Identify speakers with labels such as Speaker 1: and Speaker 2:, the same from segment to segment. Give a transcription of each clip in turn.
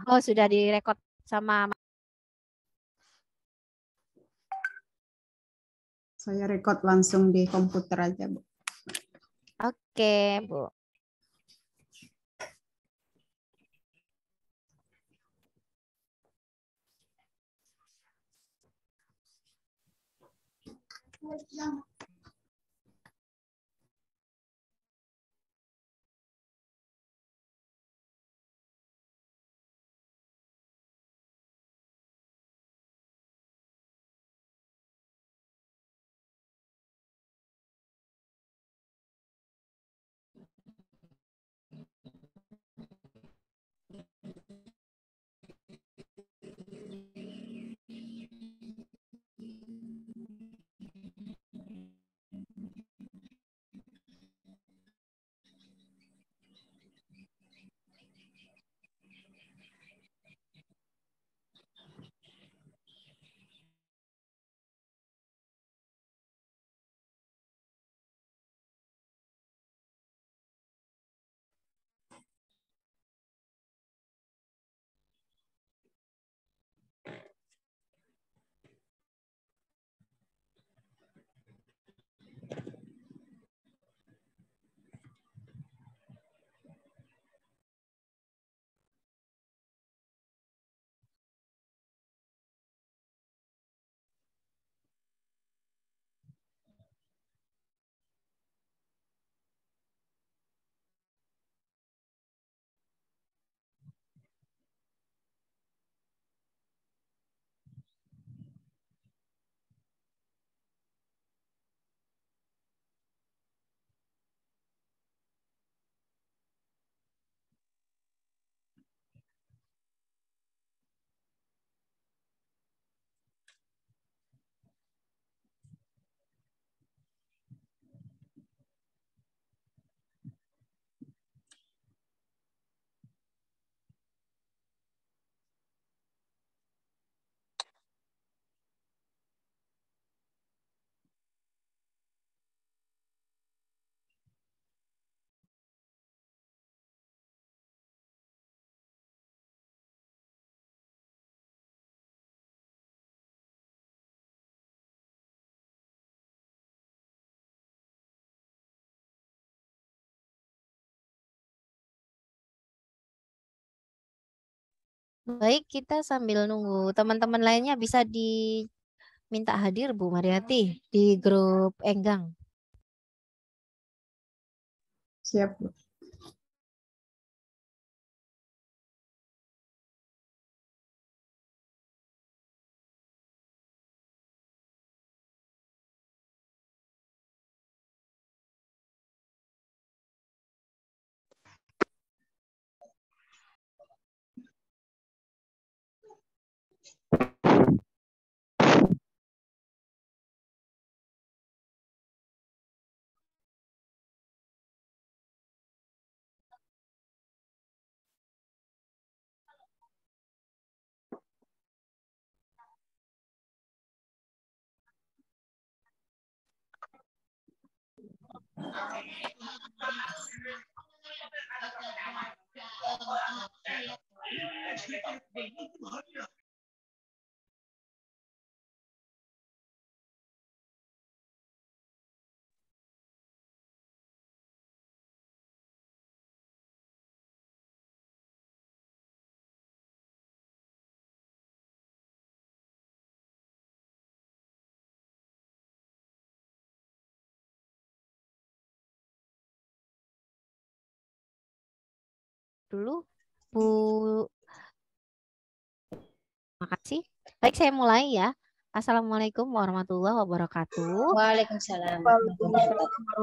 Speaker 1: Oh, sudah direkod sama.
Speaker 2: Saya record langsung di komputer aja, Bu.
Speaker 1: Oke, Bu. Baik, kita sambil nunggu teman-teman lainnya bisa diminta hadir Bu Mariati di grup Enggang.
Speaker 2: Siap, Bu.
Speaker 1: Dulu Bu, makasih. Baik, saya mulai ya. Assalamualaikum warahmatullahi wabarakatuh.
Speaker 3: Waalaikumsalam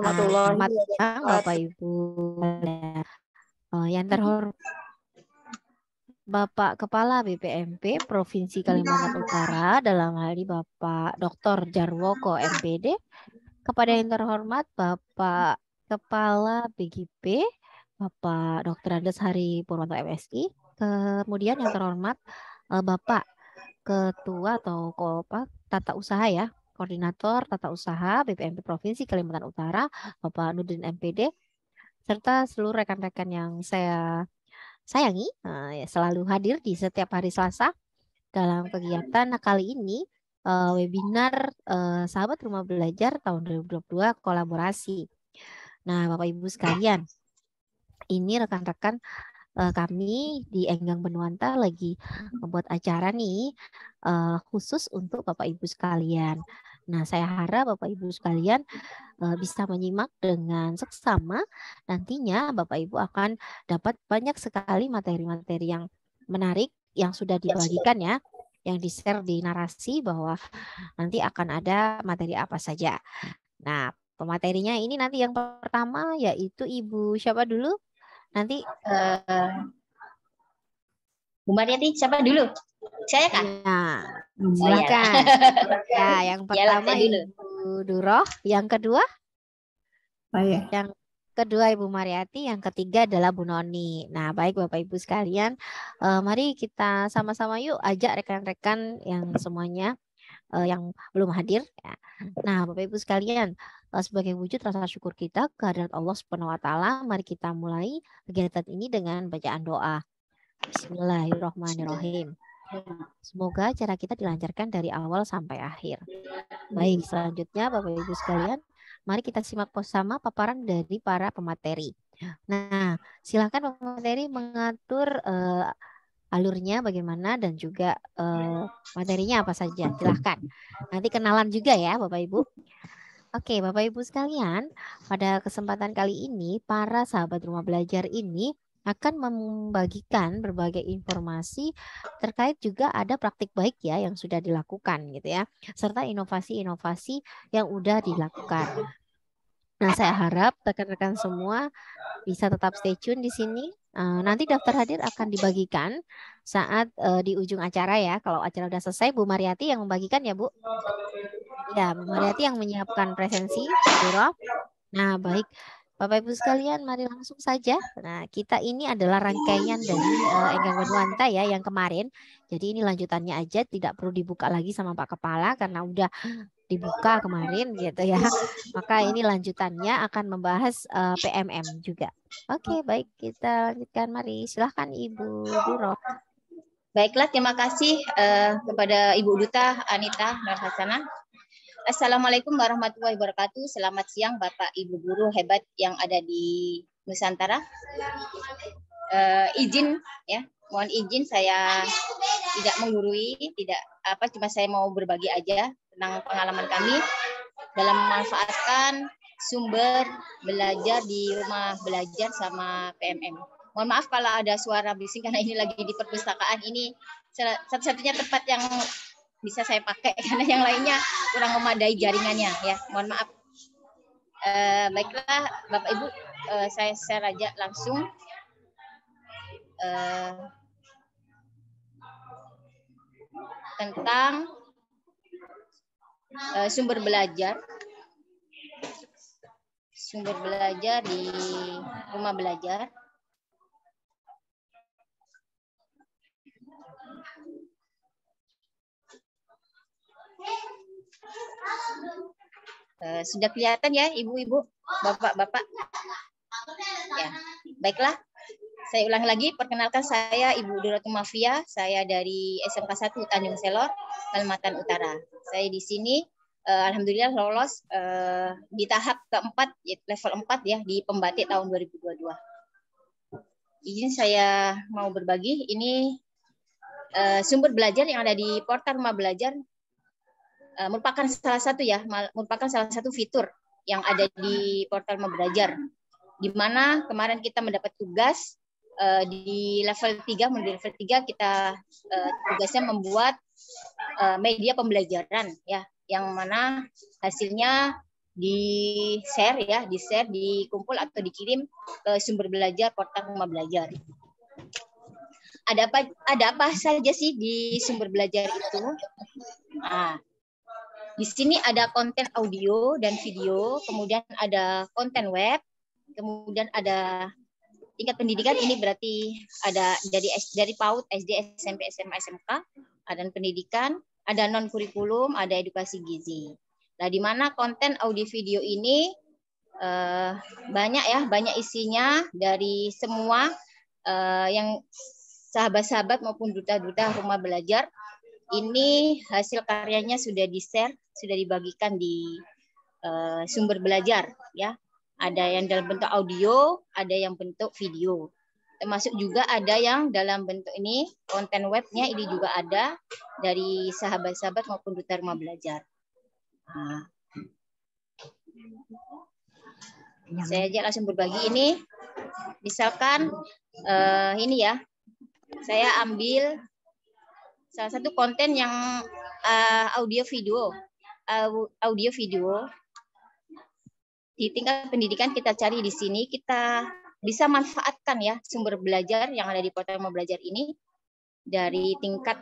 Speaker 1: Selamat siang Bapak Ibu. Yang terhormat Bapak Kepala BPMP Provinsi Kalimantan Utara, dalam hal ini Bapak Dr. Jarwoko MPD, kepada yang terhormat Bapak Kepala BGP, Bapak Dr. Andes Hari Purwanto MSI, kemudian yang terhormat Bapak Ketua atau Tata Usaha ya, Koordinator Tata Usaha BPMP Provinsi Kalimantan Utara, Bapak Nurdin MPD, serta seluruh rekan-rekan yang saya sayangi, ya, selalu hadir di setiap hari Selasa dalam kegiatan. Nah, kali ini webinar Sahabat Rumah Belajar tahun 2022 kolaborasi. Nah, Bapak Ibu sekalian, ini rekan-rekan kami di Enggang Benuanta lagi membuat acara nih khusus untuk Bapak Ibu sekalian. Nah, saya harap Bapak Ibu sekalian bisa menyimak dengan seksama. Nantinya Bapak Ibu akan dapat banyak sekali materi-materi yang menarik yang sudah dibagikan ya, yang di-share di narasi bahwa nanti akan ada materi apa saja. Nah, pematerinya ini nanti yang pertama yaitu Ibu siapa dulu? Nanti
Speaker 3: Bu Mariati, siapa dulu? Saya kan?
Speaker 1: ya, silakan. Ya, yang pertama Ibu Duroh, yang kedua?
Speaker 2: Saya.
Speaker 1: Yang kedua Ibu Mariati, yang ketiga adalah Bu Noni. Nah, baik Bapak Ibu sekalian, mari kita sama-sama yuk ajak rekan-rekan yang semuanya yang belum hadir. Ya. Nah, Bapak Ibu sekalian, sebagai wujud rasa syukur kita kehadirat Allah Subhanahu wa taala, mari kita mulai kegiatan ini dengan bacaan doa. Bismillahirrahmanirrahim. Semoga acara kita dilancarkan dari awal sampai akhir. Baik, selanjutnya Bapak Ibu sekalian, mari kita simak bersama paparan dari para pemateri. Nah, silakan pemateri mengatur alurnya bagaimana dan juga materinya apa saja. Silahkan. Nanti kenalan juga ya Bapak Ibu. Oke, Bapak Ibu sekalian, pada kesempatan kali ini para sahabat rumah belajar ini akan membagikan berbagai informasi terkait juga ada praktik baik ya yang sudah dilakukan gitu ya, serta inovasi-inovasi yang udah dilakukan. Nah, saya harap rekan-rekan semua bisa tetap stay tune di sini. Nanti daftar hadir akan dibagikan saat di ujung acara ya. Kalau acara udah selesai, Bu Mariati yang membagikan ya, Bu. Ya, Bu Mariati yang menyiapkan presensi, Bu Duro. Nah, baik. Bapak Ibu sekalian, mari langsung saja. Nah, kita ini adalah rangkaian dari Enggang Benuanta ya yang kemarin. Jadi ini lanjutannya aja, tidak perlu dibuka lagi sama Pak Kepala karena udah dibuka kemarin gitu ya. Maka ini lanjutannya akan membahas PMM juga. Oke, baik, kita lanjutkan. Mari silahkan Ibu Duro.
Speaker 3: Baiklah, terima kasih kepada Ibu Duta Anita Nurhasana. Assalamualaikum warahmatullahi wabarakatuh. Selamat siang Bapak Ibu guru hebat yang ada di Nusantara. Izin ya, mohon izin saya tidak menggurui, cuma saya mau berbagi aja tentang pengalaman kami dalam memanfaatkan sumber belajar di rumah belajar sama PMM. Mohon maaf kalau ada suara bising karena ini lagi di perpustakaan, ini satu-satunya tempat yang bisa saya pakai karena yang lainnya kurang memadai jaringannya ya, mohon maaf. Baiklah Bapak Ibu, saya share aja langsung tentang sumber belajar di rumah belajar. Sudah kelihatan ya ibu-ibu, bapak-bapak? Ya, baiklah. Saya ulang lagi, perkenalkan saya Ibu Duratu Mafia, saya dari SMK 1 Tanjung Selor, Kalimantan Utara. Saya di sini alhamdulillah lolos di tahap keempat, level 4 ya, di Pembatik tahun 2022. Izin saya mau berbagi, ini sumber belajar yang ada di portal rumah belajar merupakan salah satu fitur yang ada di portal rumah belajar, di mana kemarin kita mendapat tugas di level 3, menuju level 3 kita tugasnya membuat media pembelajaran ya, yang mana hasilnya di-share, dikumpul atau dikirim ke sumber belajar portal rumah belajar. Ada apa saja sih di sumber belajar itu? Nah, di sini ada konten audio dan video, kemudian ada konten web, kemudian ada tingkat pendidikan, ini berarti ada dari PAUD, SD, SMP, SMA, SMK, ada pendidikan, ada non kurikulum, ada edukasi gizi. Nah, di mana konten audio video ini banyak isinya dari semua yang sahabat-sahabat maupun duta-duta rumah belajar, ini hasil karyanya sudah di-share, sudah dibagikan di sumber belajar ya. Ada yang dalam bentuk audio, ada yang bentuk video. Termasuk juga ada yang dalam bentuk ini konten webnya ini juga ada dari sahabat-sahabat maupun duta rumah belajar. Nah, saya aja langsung berbagi ini. Misalkan ini ya, saya ambil salah satu konten yang audio video di tingkat pendidikan. Kita cari di sini, kita bisa manfaatkan ya sumber belajar yang ada di portal Rumah Belajar ini dari tingkat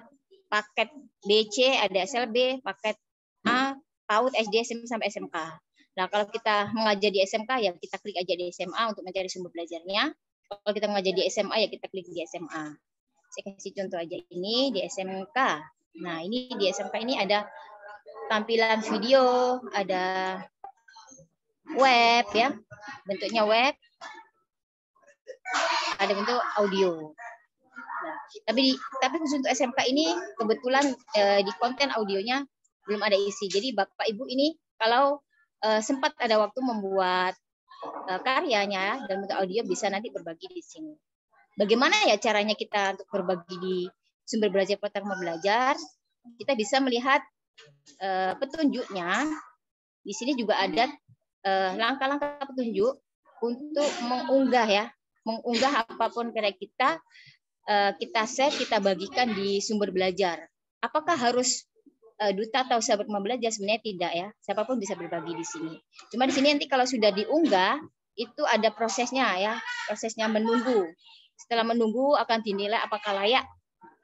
Speaker 3: paket BC, ada SLB, paket A, PAUD, SD, SMP sampai SMK. Nah, kalau kita mengajar di SMK ya kita klik aja di SMA untuk mencari sumber belajarnya. Kalau kita mengajar di SMA ya kita klik di SMA. Saya kasih contoh aja ini di SMK. Nah, ini di SMK ini ada tampilan video, ada web ya, bentuknya web, ada bentuk audio. Nah, tapi khusus untuk SMK ini kebetulan di konten audionya belum ada isi. Jadi Bapak Ibu ini kalau sempat ada waktu membuat karyanya dalam bentuk audio bisa nanti berbagi di sini. Bagaimana ya caranya kita untuk berbagi di sumber belajar portal Rumah Belajar? Kita bisa melihat petunjuknya. Di sini juga ada langkah-langkah petunjuk untuk mengunggah ya, mengunggah apapun karya kita share, kita bagikan di sumber belajar. Apakah harus duta atau sahabat Rumah Belajar? Sebenarnya tidak ya, siapapun bisa berbagi di sini. Cuma di sini nanti kalau sudah diunggah itu ada prosesnya ya, prosesnya menunggu. Setelah menunggu akan dinilai apakah layak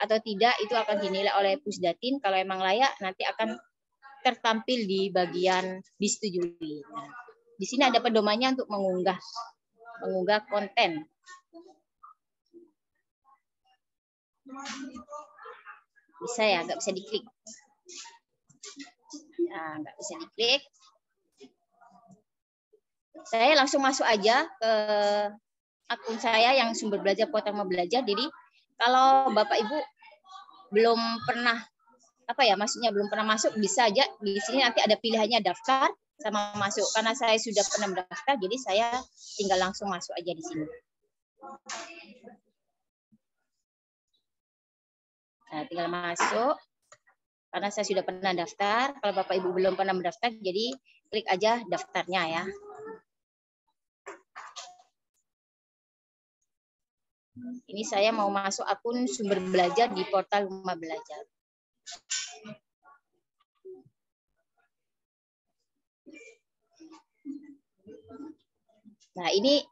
Speaker 3: atau tidak, itu akan dinilai oleh Pusdatin. Kalau emang layak nanti akan tertampil di bagian disetujui. Nah, di sini ada pedomannya untuk mengunggah konten. Bisa ya, nggak bisa diklik. Nah, nggak bisa diklik. Saya langsung masuk aja ke akun saya yang sumber belajar portal Rumah Belajar. Jadi kalau Bapak Ibu belum pernah maksudnya belum pernah masuk, bisa aja di sini nanti ada pilihannya daftar sama masuk. Karena saya sudah pernah mendaftar, jadi saya tinggal langsung masuk aja di sini. Nah, tinggal masuk. Karena saya sudah pernah daftar. Kalau Bapak Ibu belum pernah mendaftar, jadi klik aja daftarnya ya. Ini saya mau masuk akun sumber belajar di portal Rumah Belajar. Nah, ini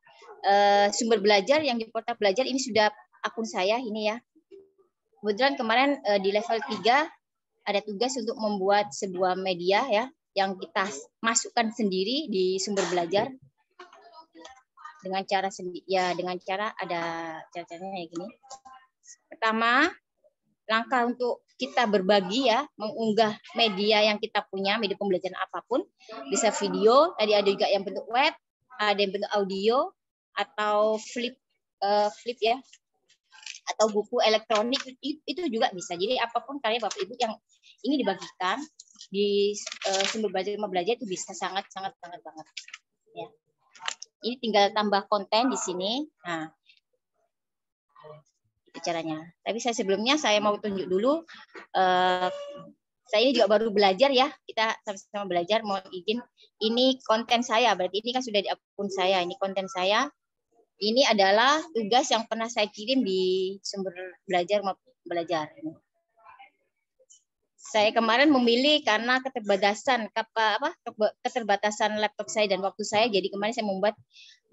Speaker 3: sumber belajar yang di portal belajar ini sudah akun saya ini ya. Kebetulan kemarin di level 3 ada tugas untuk membuat sebuah media ya yang kita masukkan sendiri di sumber belajar dengan cara ada cara-caranya kayak gini. Pertama, langkah untuk kita berbagi ya, mengunggah media yang kita punya, media pembelajaran apapun, bisa video, tadi ada juga yang bentuk web, ada yang bentuk audio atau flip ya, atau buku elektronik itu juga bisa. Jadi apapun karya Bapak Ibu yang ingin dibagikan di sumber belajar Rumah Belajar itu bisa sangat banget ya. Ini tinggal tambah konten di sini. Nah, itu caranya. Tapi sebelumnya saya mau tunjuk dulu. Saya ini juga baru belajar ya. Kita sama-sama belajar. Mohon izin. Ini konten saya. Berarti ini kan sudah di akun saya. Ini konten saya. Ini adalah tugas yang pernah saya kirim di sumber belajar Rumah Belajar. Saya kemarin memilih karena keterbatasan laptop saya dan waktu saya. Jadi kemarin saya membuat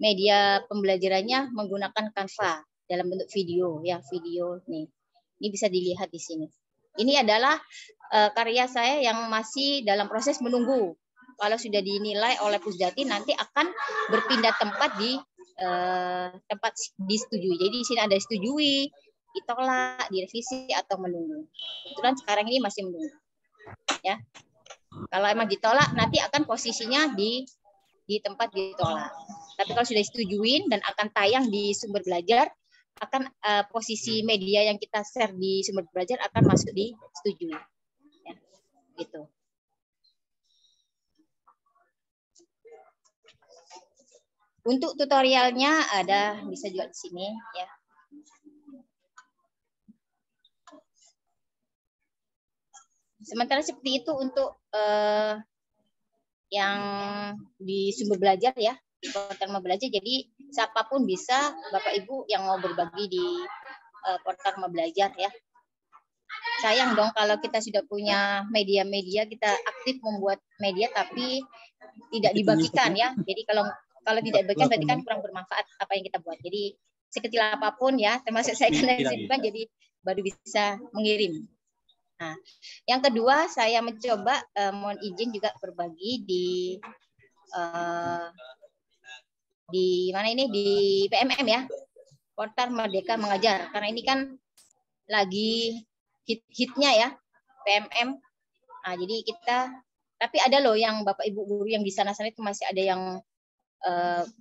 Speaker 3: media pembelajarannya menggunakan Canva dalam bentuk video ya, video nih. Ini bisa dilihat di sini. Ini adalah karya saya yang masih dalam proses menunggu. Kalau sudah dinilai oleh Pusdatin nanti akan berpindah tempat di tempat disetujui. Jadi di sini ada disetujui, ditolak, direvisi atau menunggu. Kebetulan sekarang ini masih menunggu. Ya. Kalau emang ditolak nanti akan posisinya di tempat ditolak. Tapi kalau sudah disetujuin dan akan tayang di sumber belajar, akan posisi media yang kita share di sumber belajar akan masuk di setujui. Ya, gitu. Untuk tutorialnya ada, bisa juga di sini ya. Sementara seperti itu untuk yang di sumber belajar ya, di portal Rumah Belajar. Jadi siapapun bisa, Bapak Ibu yang mau berbagi di portal Rumah Belajar ya. Sayang dong kalau kita sudah punya media-media, kita aktif membuat media tapi tidak dibagikan ya. Jadi kalau tidak dibagikan berarti kan kurang bermanfaat apa yang kita buat. Jadi sekecil apapun ya, termasuk saya karena kesibukan jadi baru bisa mengirim. Nah, yang kedua saya mencoba mohon izin juga berbagi di mana ini, di PMM ya, Portal Merdeka Mengajar. Karena ini kan lagi hit-hitnya ya PMM. Nah, jadi kita, tapi ada loh yang Bapak Ibu guru yang di sana-sana itu masih ada yang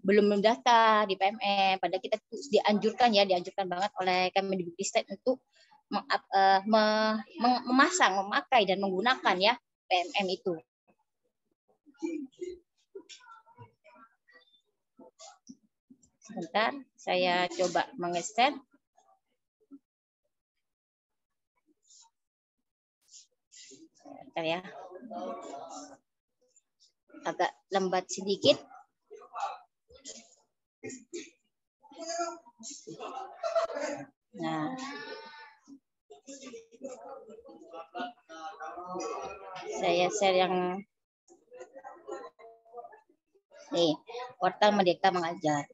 Speaker 3: belum mendaftar di PMM. Padahal kita dianjurkan banget oleh Kemendikbudristek untuk memasang, memakai dan menggunakan ya PMM itu. Sebentar, saya coba menge-share. Sebentar ya. Agak lambat sedikit. Nah, saya share yang nih, Portal Merdeka Mengajar.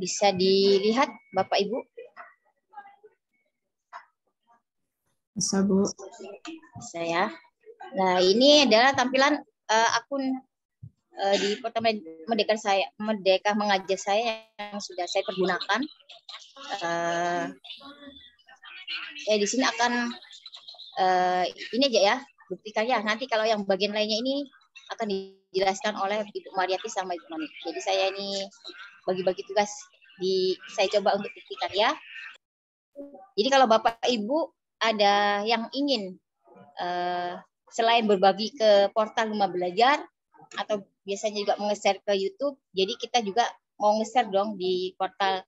Speaker 3: Bisa dilihat Bapak Ibu?
Speaker 2: Bisa, Bu.
Speaker 3: Bisa ya. Nah, ini adalah tampilan akun di Portal Merdeka Mengajar saya yang sudah saya pergunakan. Di sini akan ini aja ya, bukti karya. Nanti kalau yang bagian lainnya ini akan dijelaskan oleh Ibu Mariati sama Ibu Mami. Jadi saya ini bagi-bagi tugas, saya coba untuk bukti karya. Jadi kalau Bapak Ibu ada yang ingin selain berbagi ke portal Rumah Belajar atau biasanya juga nge-share ke YouTube, jadi kita juga mau nge-share dong di portal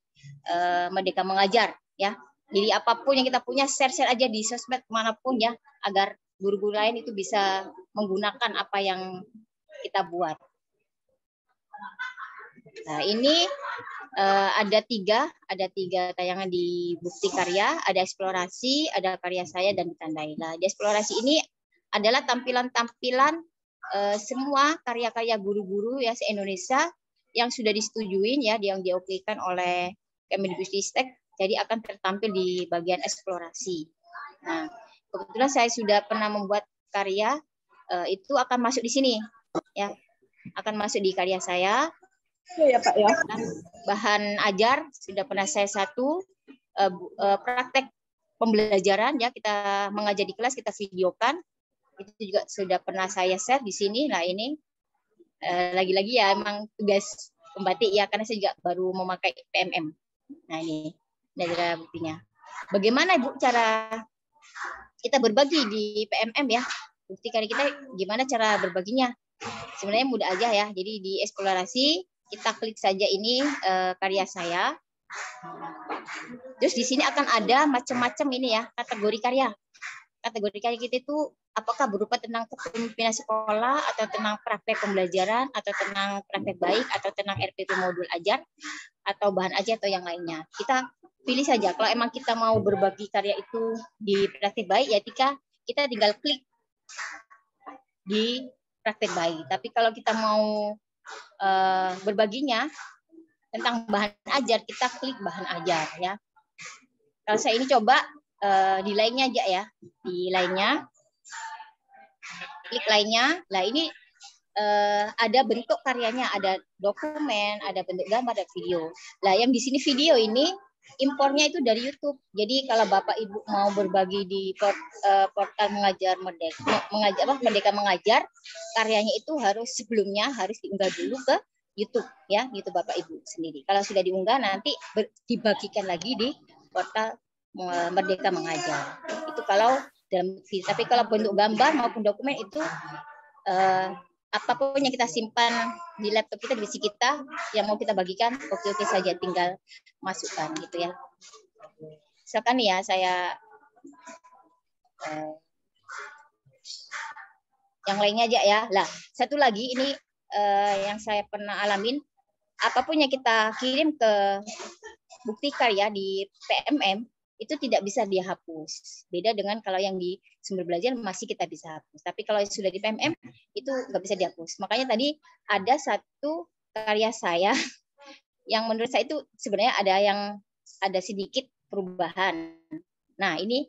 Speaker 3: Merdeka Mengajar ya. Jadi apapun yang kita punya, share-share aja di sosmed manapun ya, agar guru-guru lain itu bisa menggunakan apa yang kita buat. Nah, ini ada tiga tayangan di bukti karya, ada eksplorasi, ada karya saya, dan ditandai. Nah, di eksplorasi ini adalah tampilan-tampilan semua karya-karya guru-guru ya se-Indonesia yang sudah disetujuin ya, yang diokekan oleh Kemendikbudristek, jadi akan tertampil di bagian eksplorasi. Nah, kebetulan saya sudah pernah membuat karya, itu akan masuk di sini ya, akan masuk di karya saya.
Speaker 2: Ya Pak ya.
Speaker 3: Bahan ajar sudah pernah saya praktek pembelajaran ya, kita mengajar di kelas, kita videokan, itu juga sudah pernah saya share di sini. Nah, ini lagi-lagi ya emang tugas pembatik ya, karena saya juga baru memakai PMM. Nah, ini adalah buktinya. Bagaimana Bu cara kita berbagi di PMM ya? Bukti karya kita gimana cara berbaginya? Sebenarnya mudah aja ya. Jadi di eksplorasi kita klik saja ini karya saya. Terus di sini akan ada macam-macam ini ya, kategori karya. Kategori karya kita itu apakah berupa tentang kepemimpinan sekolah, atau tentang praktek pembelajaran, atau tentang praktek baik, atau tentang RPP modul ajar, atau bahan ajar, atau yang lainnya. Kita pilih saja. Kalau emang kita mau berbagi karya itu di praktek baik, ya kita tinggal klik di praktek baik. Tapi kalau kita mau berbaginya tentang bahan ajar, kita klik bahan ajar ya. Kalau saya ini coba di lainnya aja ya, di lainnya, klik lainnya. Nah, ini ada bentuk karyanya, ada dokumen, ada bentuk gambar, ada video. Nah, yang di sini video ini impornya itu dari YouTube. Jadi kalau Bapak Ibu mau berbagi di portal Merdeka Mengajar, karyanya itu sebelumnya harus diunggah dulu ke YouTube ya, YouTube Bapak Ibu sendiri. Kalau sudah diunggah nanti dibagikan lagi di portal Merdeka Mengajar. Itu kalau dalam video. Tapi kalau bentuk gambar maupun dokumen itu apapun yang kita simpan di laptop kita, di PC kita yang mau kita bagikan, oke-oke saja, tinggal masukkan gitu ya. Misalkan ya saya yang lainnya aja ya. Lah, satu lagi ini yang saya pernah alamin, apapun yang kita kirim ke bukti karya di PMM itu tidak bisa dihapus. Beda dengan kalau yang di sumber belajar masih kita bisa hapus. Tapi kalau sudah di PMM itu nggak bisa dihapus. Makanya tadi ada satu karya saya yang menurut saya itu sebenarnya ada sedikit perubahan. Nah, ini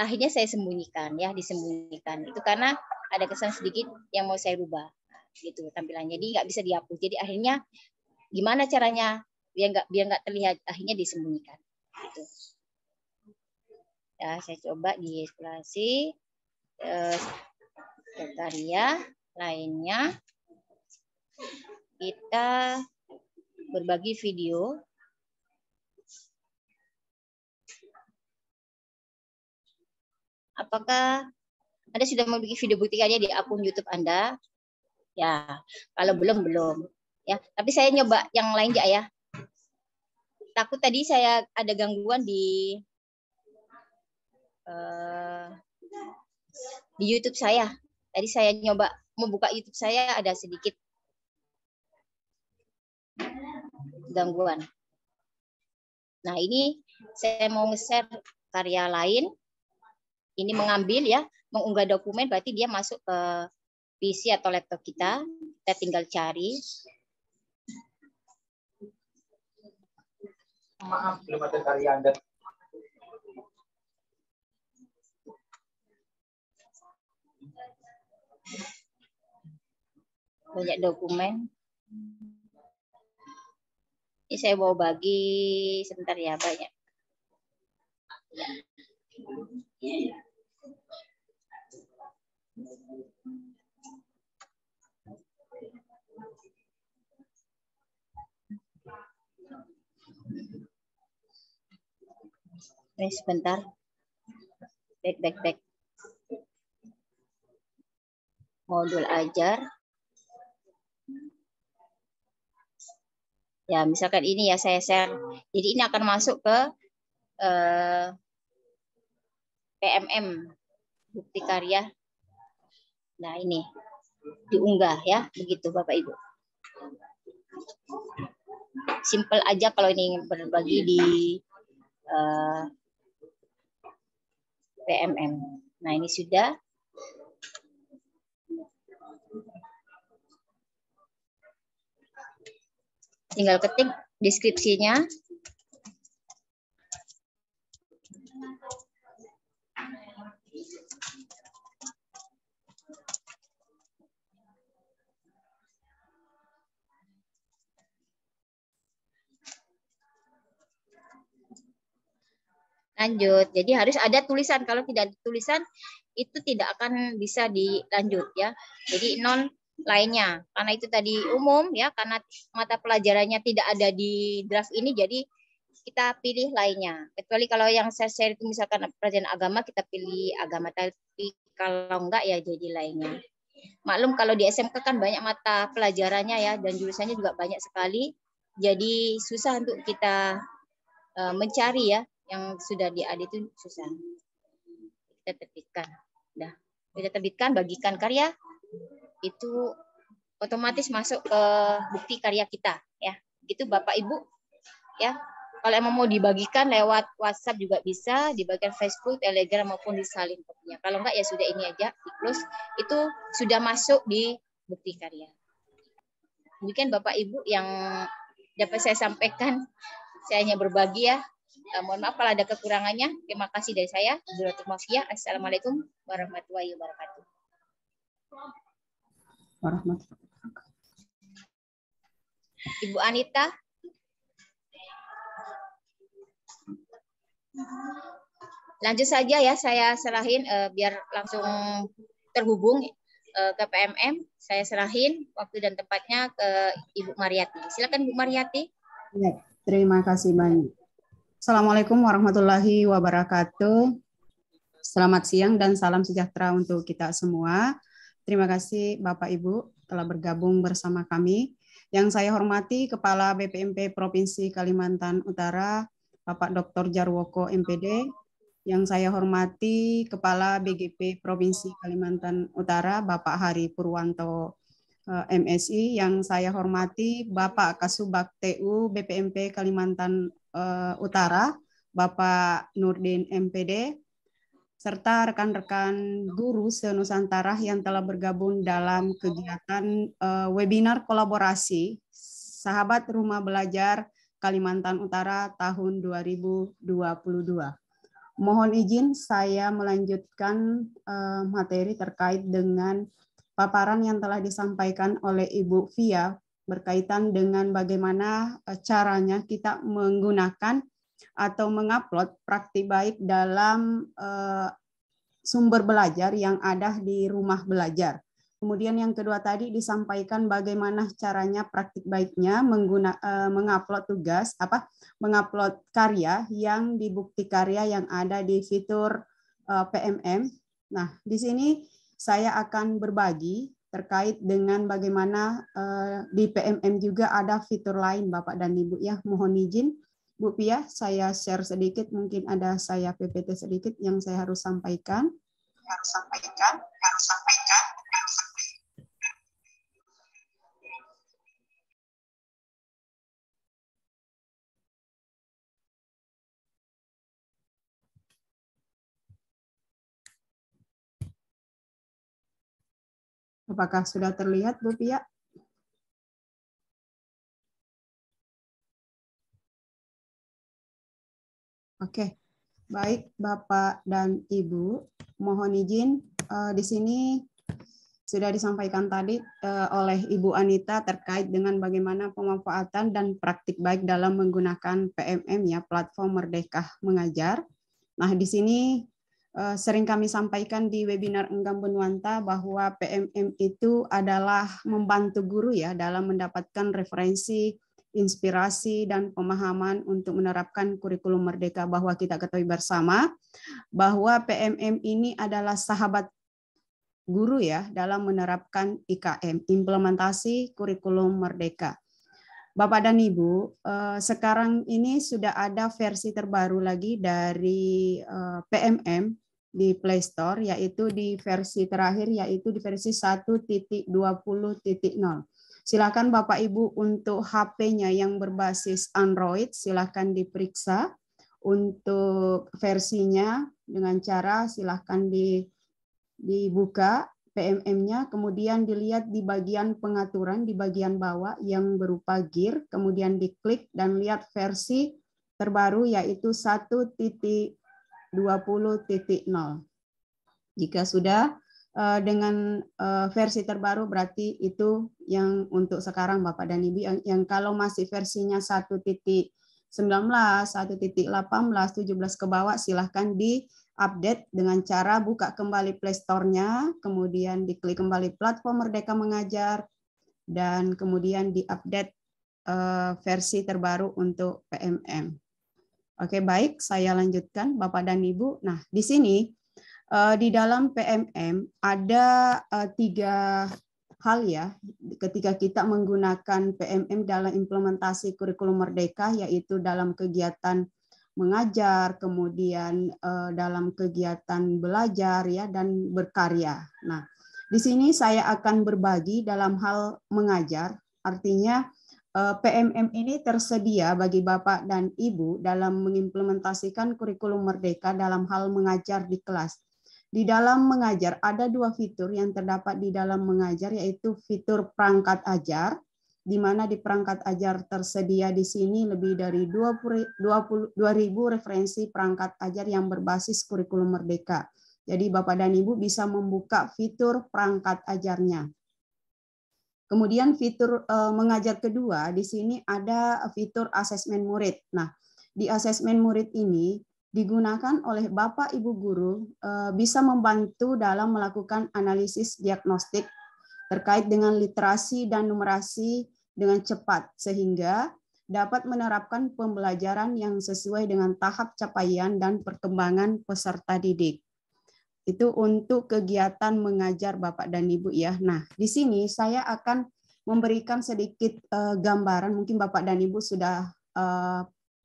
Speaker 3: akhirnya saya sembunyikan ya, disembunyikan. Itu karena ada kesan sedikit yang mau saya rubah gitu tampilannya. Jadi nggak bisa dihapus. Jadi akhirnya gimana caranya biar nggak terlihat, akhirnya disembunyikan. Gitu. Ya, saya coba di eksplorasi karya lainnya. Kita berbagi video. Apakah Anda sudah memiliki video bukti karya di akun YouTube Anda? Ya, kalau belum. Ya, tapi saya nyoba yang lain ya. Takut tadi saya ada gangguan di YouTube saya. Tadi saya nyoba membuka YouTube saya ada sedikit gangguan. Nah, ini saya mau nge-share karya lain. Ini mengambil ya, mengunggah dokumen, berarti dia masuk ke PC atau laptop kita. Kita tinggal cari.
Speaker 4: Maaf, belum ada karya Anda.
Speaker 3: Banyak dokumen. Ini saya mau bagi sebentar ya, banyak. Ini sebentar. Back. Modul ajar. Ya, misalkan ini ya saya share. Jadi ini akan masuk ke PMM, bukti karya. Nah, ini diunggah ya, begitu Bapak Ibu. Simple aja kalau ini berbagi di PMM. Nah, ini sudah. Tinggal ketik deskripsinya. Lanjut. Jadi harus ada tulisan. Kalau tidak ada tulisan, itu tidak akan bisa dilanjut ya. Jadi non lainnya. Karena itu tadi umum ya, karena mata pelajarannya tidak ada di draft ini, jadi kita pilih lainnya. Kecuali kalau yang saya share itu misalkan pelajaran agama, kita pilih agama. Tapi kalau enggak ya jadi lainnya. Maklum kalau di SMK kan banyak mata pelajarannya ya, dan jurusannya juga banyak sekali. Jadi susah untuk kita mencari ya, yang sudah di-add itu susah. Kita terbitkan. Udah. Kita terbitkan, bagikan karya, itu otomatis masuk ke bukti karya kita ya. Gitu Bapak Ibu ya. Kalau emang mau dibagikan lewat WhatsApp juga bisa, dibagikan Facebook, Telegram maupun disalin kopinya. Kalau enggak ya sudah ini aja di close. Itu sudah masuk di bukti karya. Mungkin Bapak Ibu yang dapat saya sampaikan, saya hanya berbagi ya. Mohon maaf kalau ada kekurangannya. Terima kasih dari saya, Dr. Mafia. Assalamualaikum warahmatullahi wabarakatuh. Ibu Anita. Lanjut saja ya, saya serahin biar langsung terhubung. ke PMM. Saya serahin waktu dan tempatnya ke Ibu Mariati. Silakan Bu Mariati.
Speaker 2: Ya, terima kasih banyak. Assalamualaikum warahmatullahi wabarakatuh. Selamat siang dan salam sejahtera untuk kita semua. Terima kasih Bapak Ibu telah bergabung bersama kami. Yang saya hormati Kepala BPMP Provinsi Kalimantan Utara, Bapak Dr. Jarwoko MPD. Yang saya hormati Kepala BGP Provinsi Kalimantan Utara, Bapak Hari Purwanto MSI. Yang saya hormati Bapak Kasubag TU BPMP Kalimantan Utara, Bapak Nurdin MPD, serta rekan-rekan guru se-Nusantara yang telah bergabung dalam kegiatan webinar kolaborasi Sahabat Rumah Belajar Kalimantan Utara tahun 2022. Mohon izin saya melanjutkan materi terkait dengan paparan yang telah disampaikan oleh Ibu Fia berkaitan dengan bagaimana caranya kita menggunakan atau mengupload praktik baik dalam sumber belajar yang ada di rumah belajar. Kemudian yang kedua tadi disampaikan bagaimana caranya praktik baiknya mengupload tugas, mengupload karya yang dibukti karya yang ada di fitur PMM. Nah, di sini saya akan berbagi terkait dengan bagaimana di PMM juga ada fitur lain Bapak dan Ibu ya. Mohon izin Bu Pia, saya share sedikit, mungkin ada saya PPT sedikit yang saya harus sampaikan. Apakah sudah terlihat, Bu Pia? Oke, baik Bapak dan Ibu, mohon izin di sini sudah disampaikan tadi oleh Ibu Anita terkait dengan bagaimana pemanfaatan dan praktik baik dalam menggunakan PMM ya, platform Merdeka Mengajar. Nah, di sini sering kami sampaikan di webinar Enggam Benuanta bahwa PMM itu adalah membantu guru ya dalam mendapatkan referensi, inspirasi dan pemahaman untuk menerapkan kurikulum merdeka, bahwa kita ketahui bersama bahwa PMM ini adalah sahabat guru ya dalam menerapkan IKM, implementasi kurikulum merdeka. Bapak dan Ibu, sekarang ini sudah ada versi terbaru lagi dari PMM di Play Store, yaitu di versi terakhir, yaitu di versi 1.20.0. Silakan Bapak Ibu untuk HP-nya yang berbasis Android, silakan diperiksa untuk versinya dengan cara silakan dibuka PMM-nya, kemudian dilihat di bagian pengaturan di bagian bawah yang berupa gear, kemudian diklik dan lihat versi terbaru yaitu 1.20.0. Jika sudah dengan versi terbaru berarti itu yang untuk sekarang Bapak dan Ibu. Yang kalau masih versinya 1.19, 1.18, 17 ke bawah silahkan di-update dengan cara buka kembali Play Store-nya, kemudian diklik kembali platform Merdeka Mengajar, dan kemudian di-update versi terbaru untuk PMM. Oke, baik, saya lanjutkan Bapak dan Ibu. Nah, di sini di dalam PMM ada 3 hal ya ketika kita menggunakan PMM dalam implementasi kurikulum merdeka, yaitu dalam kegiatan mengajar, kemudian dalam kegiatan belajar ya dan berkarya. Nah, di sini saya akan berbagi dalam hal mengajar, artinya PMM ini tersedia bagi Bapak dan Ibu dalam mengimplementasikan kurikulum merdeka dalam hal mengajar di kelas. Di dalam mengajar ada 2 fitur yang terdapat di dalam mengajar, yaitu fitur perangkat ajar, di mana di perangkat ajar tersedia di sini lebih dari 22.000 referensi perangkat ajar yang berbasis kurikulum merdeka. Jadi Bapak dan Ibu bisa membuka fitur perangkat ajarnya. Kemudian fitur mengajar kedua, di sini ada fitur asesmen murid. Nah, di asesmen murid ini digunakan oleh Bapak Ibu guru bisa membantu dalam melakukan analisis diagnostik terkait dengan literasi dan numerasi dengan cepat sehingga dapat menerapkan pembelajaran yang sesuai dengan tahap capaian dan perkembangan peserta didik. Itu untuk kegiatan mengajar Bapak dan Ibu ya. Nah, di sini saya akan memberikan sedikit gambaran, mungkin Bapak dan Ibu sudah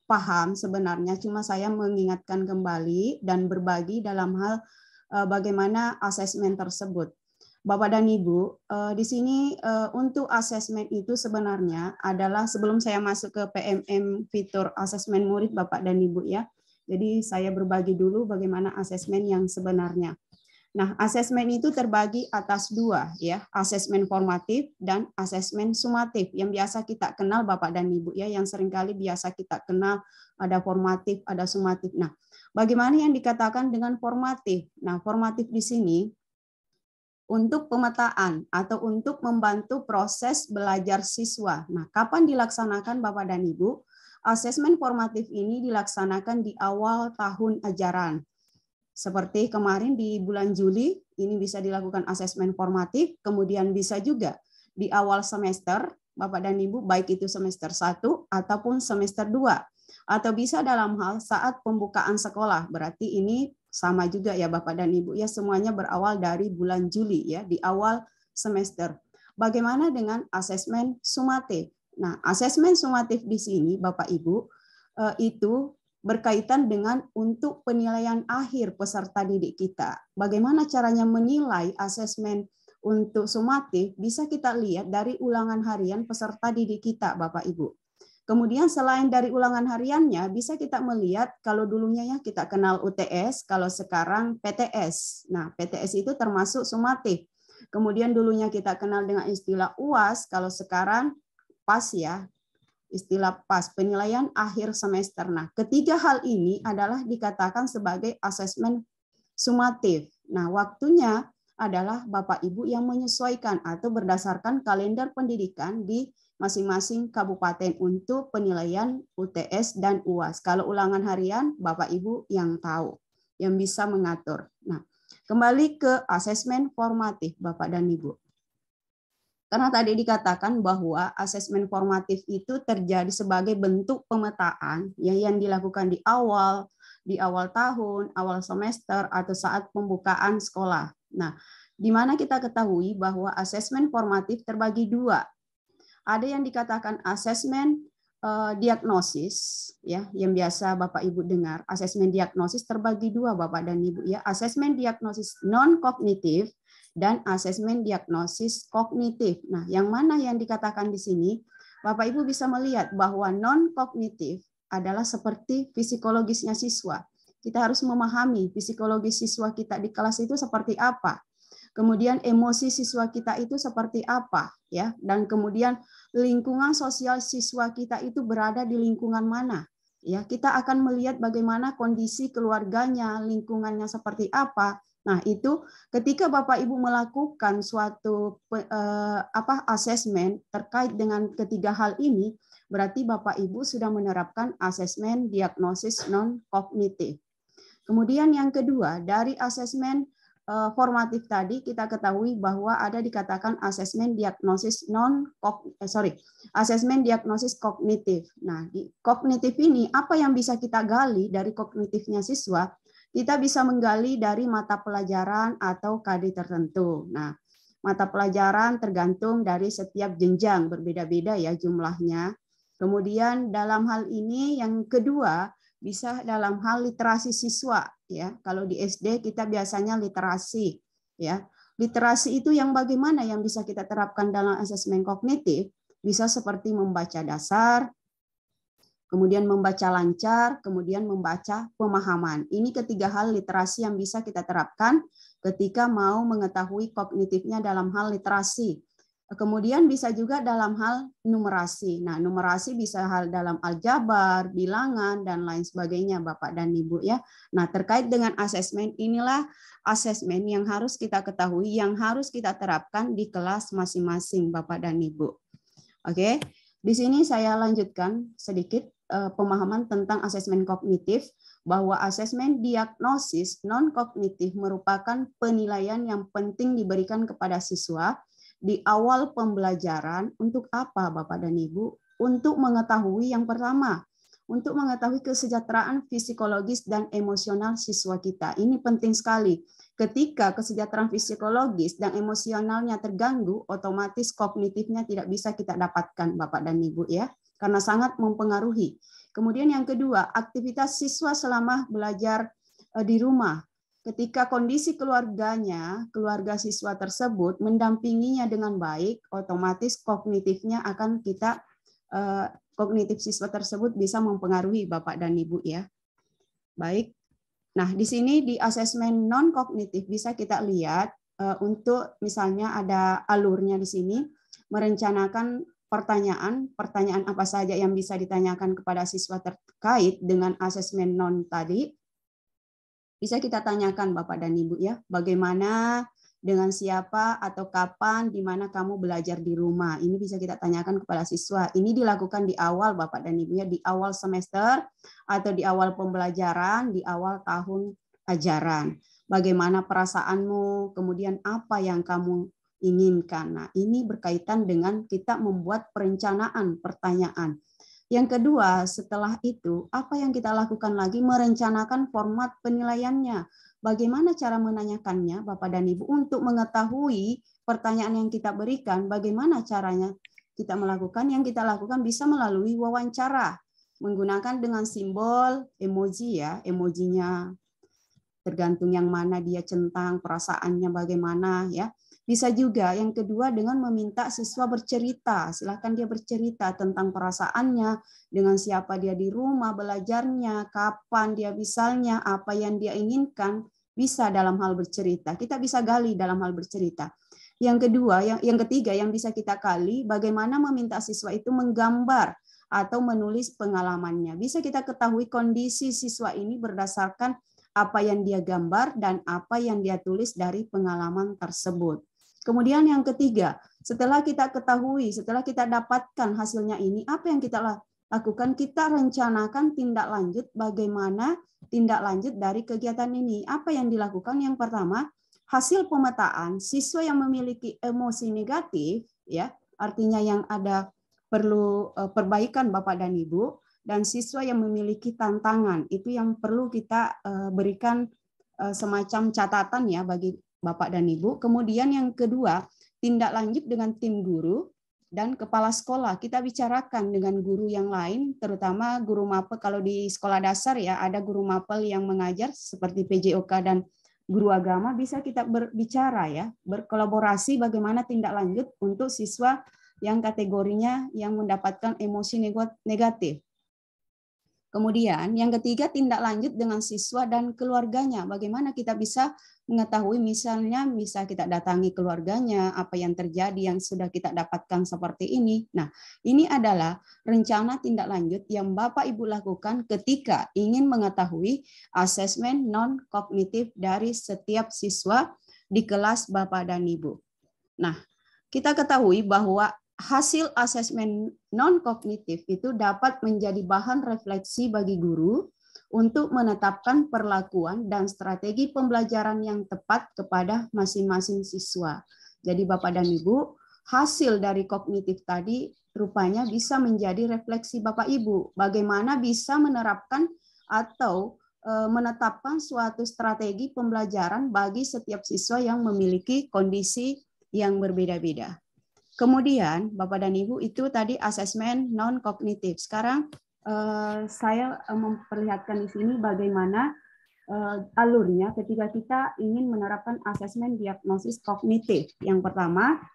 Speaker 2: paham sebenarnya, cuma saya mengingatkan kembali dan berbagi dalam hal bagaimana asesmen tersebut. Bapak dan Ibu, di sini untuk asesmen itu sebenarnya adalah sebelum saya masuk ke PMM fitur asesmen murid Bapak dan Ibu ya. Jadi saya berbagi dulu bagaimana asesmen yang sebenarnya. Nah, asesmen itu terbagi atas dua ya, asesmen formatif dan asesmen sumatif yang biasa kita kenal Bapak dan Ibu ya, yang seringkali biasa kita kenal ada formatif, ada sumatif. Nah, bagaimana yang dikatakan dengan formatif? Nah, formatif di sini untuk pemetaan atau untuk membantu proses belajar siswa. Nah, kapan dilaksanakan Bapak dan Ibu? Asesmen formatif ini dilaksanakan di awal tahun ajaran. Seperti kemarin di bulan Juli, ini bisa dilakukan asesmen formatif, kemudian bisa juga di awal semester, Bapak dan Ibu, baik itu semester 1 ataupun semester 2. Atau bisa dalam hal saat pembukaan sekolah, berarti ini sama juga ya Bapak dan Ibu, ya semuanya berawal dari bulan Juli ya, di awal semester. Bagaimana dengan asesmen sumatif? Nah, asesmen sumatif di sini Bapak Ibu itu berkaitan dengan untuk penilaian akhir peserta didik kita. Bagaimana caranya menilai asesmen untuk sumatif bisa kita lihat dari ulangan harian peserta didik kita Bapak Ibu. Kemudian selain dari ulangan hariannya bisa kita melihat kalau dulunya ya kita kenal UTS, kalau sekarang PTS. Nah, PTS itu termasuk sumatif. Kemudian dulunya kita kenal dengan istilah UAS, kalau sekarang PAS ya, istilah PAS, penilaian akhir semester. Nah, ketiga hal ini adalah dikatakan sebagai asesmen sumatif. Nah, waktunya adalah Bapak Ibu yang menyesuaikan atau berdasarkan kalender pendidikan di masing-masing kabupaten untuk penilaian UTS dan UAS. Kalau ulangan harian, Bapak Ibu yang tahu, yang bisa mengatur. Nah, kembali ke asesmen formatif Bapak dan Ibu. Karena tadi dikatakan bahwa asesmen formatif itu terjadi sebagai bentuk pemetaan yang dilakukan di awal tahun, awal semester, atau saat pembukaan sekolah. Nah, di mana kita ketahui bahwa asesmen formatif terbagi dua. Ada yang dikatakan asesmen diagnosis, ya, yang biasa Bapak Ibu dengar. Asesmen diagnosis terbagi dua, Bapak dan Ibu, ya. Asesmen diagnosis non-kognitif dan asesmen diagnosis kognitif. Nah, yang mana yang dikatakan di sini? Bapak Ibu bisa melihat bahwa non-kognitif adalah seperti psikologisnya siswa. Kita harus memahami psikologis siswa kita di kelas itu seperti apa. Kemudian emosi siswa kita itu seperti apa, ya. Dan kemudian lingkungan sosial siswa kita itu berada di lingkungan mana. Ya, kita akan melihat bagaimana kondisi keluarganya, lingkungannya seperti apa. Nah, itu ketika Bapak Ibu melakukan suatu asesmen terkait dengan ketiga hal ini, berarti Bapak Ibu sudah menerapkan asesmen diagnosis non-kognitif. Kemudian yang kedua, dari asesmen formatif tadi kita ketahui bahwa ada dikatakan asesmen diagnosis asesmen diagnosis kognitif. Nah, di kognitif ini apa yang bisa kita gali dari kognitifnya siswa? Kita bisa menggali dari mata pelajaran atau KD tertentu. Nah, mata pelajaran tergantung dari setiap jenjang, berbeda-beda ya jumlahnya. Kemudian dalam hal ini yang kedua bisa dalam hal literasi siswa ya. Kalau di SD kita biasanya literasi ya. Literasi itu yang bagaimana yang bisa kita terapkan dalam asesmen kognitif? Bisa seperti membaca dasar, kemudian membaca lancar, kemudian membaca pemahaman. Ini ketiga hal literasi yang bisa kita terapkan ketika mau mengetahui kognitifnya dalam hal literasi. Kemudian bisa juga dalam hal numerasi. Nah, numerasi bisa hal dalam aljabar, bilangan, dan lain sebagainya, Bapak dan Ibu ya. Nah, terkait dengan asesmen, inilah asesmen yang harus kita ketahui, yang harus kita terapkan di kelas masing-masing, Bapak dan Ibu. Oke, di sini saya lanjutkan sedikit. pemahaman tentang asesmen kognitif, bahwa asesmen diagnosis non-kognitif merupakan penilaian yang penting diberikan kepada siswa di awal pembelajaran. Untuk apa, Bapak dan Ibu? Untuk mengetahui yang pertama, untuk mengetahui kesejahteraan psikologis dan emosional siswa kita. Ini penting sekali. Ketika kesejahteraan psikologis dan emosionalnya terganggu, otomatis kognitifnya tidak bisa kita dapatkan, Bapak dan Ibu, ya, karena sangat mempengaruhi. Kemudian yang kedua, aktivitas siswa selama belajar di rumah. Ketika kondisi keluarganya, keluarga siswa tersebut mendampinginya dengan baik, otomatis kognitifnya akan kita, kognitif siswa tersebut bisa mempengaruhi Bapak dan Ibu, ya. Baik. Nah, di sini di asesmen non kognitif bisa kita lihat untuk misalnya ada alurnya di sini, merencanakan pertanyaan apa saja yang bisa ditanyakan kepada siswa terkait dengan asesmen non tadi. Bisa kita tanyakan Bapak dan Ibu, ya, bagaimana, dengan siapa, atau kapan, di mana kamu belajar di rumah. Ini bisa kita tanyakan kepada siswa. Ini dilakukan di awal Bapak dan Ibu, ya, di awal semester atau di awal pembelajaran, di awal tahun ajaran. Bagaimana perasaanmu, kemudian apa yang kamu inginkan. Nah, ini berkaitan dengan kita membuat perencanaan pertanyaan. Yang kedua, setelah itu, apa yang kita lakukan lagi? Merencanakan format penilaiannya. Bagaimana cara menanyakannya, Bapak dan Ibu, untuk mengetahui pertanyaan yang kita berikan, bagaimana caranya kita melakukan? Yang kita lakukan bisa melalui wawancara, menggunakan dengan simbol emoji, ya, emojinya tergantung yang mana dia centang, perasaannya bagaimana, ya. Bisa juga yang kedua dengan meminta siswa bercerita. Silakan dia bercerita tentang perasaannya, dengan siapa dia di rumah belajarnya, kapan dia misalnya, apa yang dia inginkan, bisa dalam hal bercerita. Kita bisa gali dalam hal bercerita. Yang kedua, yang ketiga yang bisa kita gali, bagaimana meminta siswa itu menggambar atau menulis pengalamannya. Bisa kita ketahui kondisi siswa ini berdasarkan apa yang dia gambar dan apa yang dia tulis dari pengalaman tersebut. Kemudian yang ketiga, setelah kita ketahui, setelah kita dapatkan hasilnya ini, apa yang kita lakukan? Kita rencanakan tindak lanjut, bagaimana tindak lanjut dari kegiatan ini. Apa yang dilakukan? Yang pertama, hasil pemetaan siswa yang memiliki emosi negatif, ya, artinya yang ada perlu perbaikan Bapak dan Ibu, dan siswa yang memiliki tantangan, itu yang perlu kita berikan semacam catatan, ya, bagi Bapak dan Ibu. Kemudian yang kedua, tindak lanjut dengan tim guru dan kepala sekolah. Kita bicarakan dengan guru yang lain, terutama guru mapel. Kalau di sekolah dasar, ya, ada guru mapel yang mengajar seperti PJOK dan guru agama, bisa kita berbicara, ya, berkolaborasi bagaimana tindak lanjut untuk siswa yang kategorinya yang mendapatkan emosi negatif. Kemudian yang ketiga, tindak lanjut dengan siswa dan keluarganya. Bagaimana kita bisa mengetahui, misalnya bisa kita datangi keluarganya, apa yang terjadi yang sudah kita dapatkan seperti ini. Nah, ini adalah rencana tindak lanjut yang Bapak Ibu lakukan ketika ingin mengetahui asesmen non-kognitif dari setiap siswa di kelas Bapak dan Ibu. Nah, kita ketahui bahwa hasil asesmen non-kognitif itu dapat menjadi bahan refleksi bagi guru untuk menetapkan perlakuan dan strategi pembelajaran yang tepat kepada masing-masing siswa. Jadi Bapak dan Ibu, hasil dari kognitif tadi rupanya bisa menjadi refleksi Bapak Ibu. Bagaimana bisa menerapkan atau menetapkan suatu strategi pembelajaran bagi setiap siswa yang memiliki kondisi yang berbeda-beda. Kemudian, Bapak dan Ibu, itu tadi asesmen non-kognitif. Sekarang saya memperlihatkan di sini bagaimana alurnya ketika kita ingin menerapkan asesmen diagnosis kognitif. Yang pertama,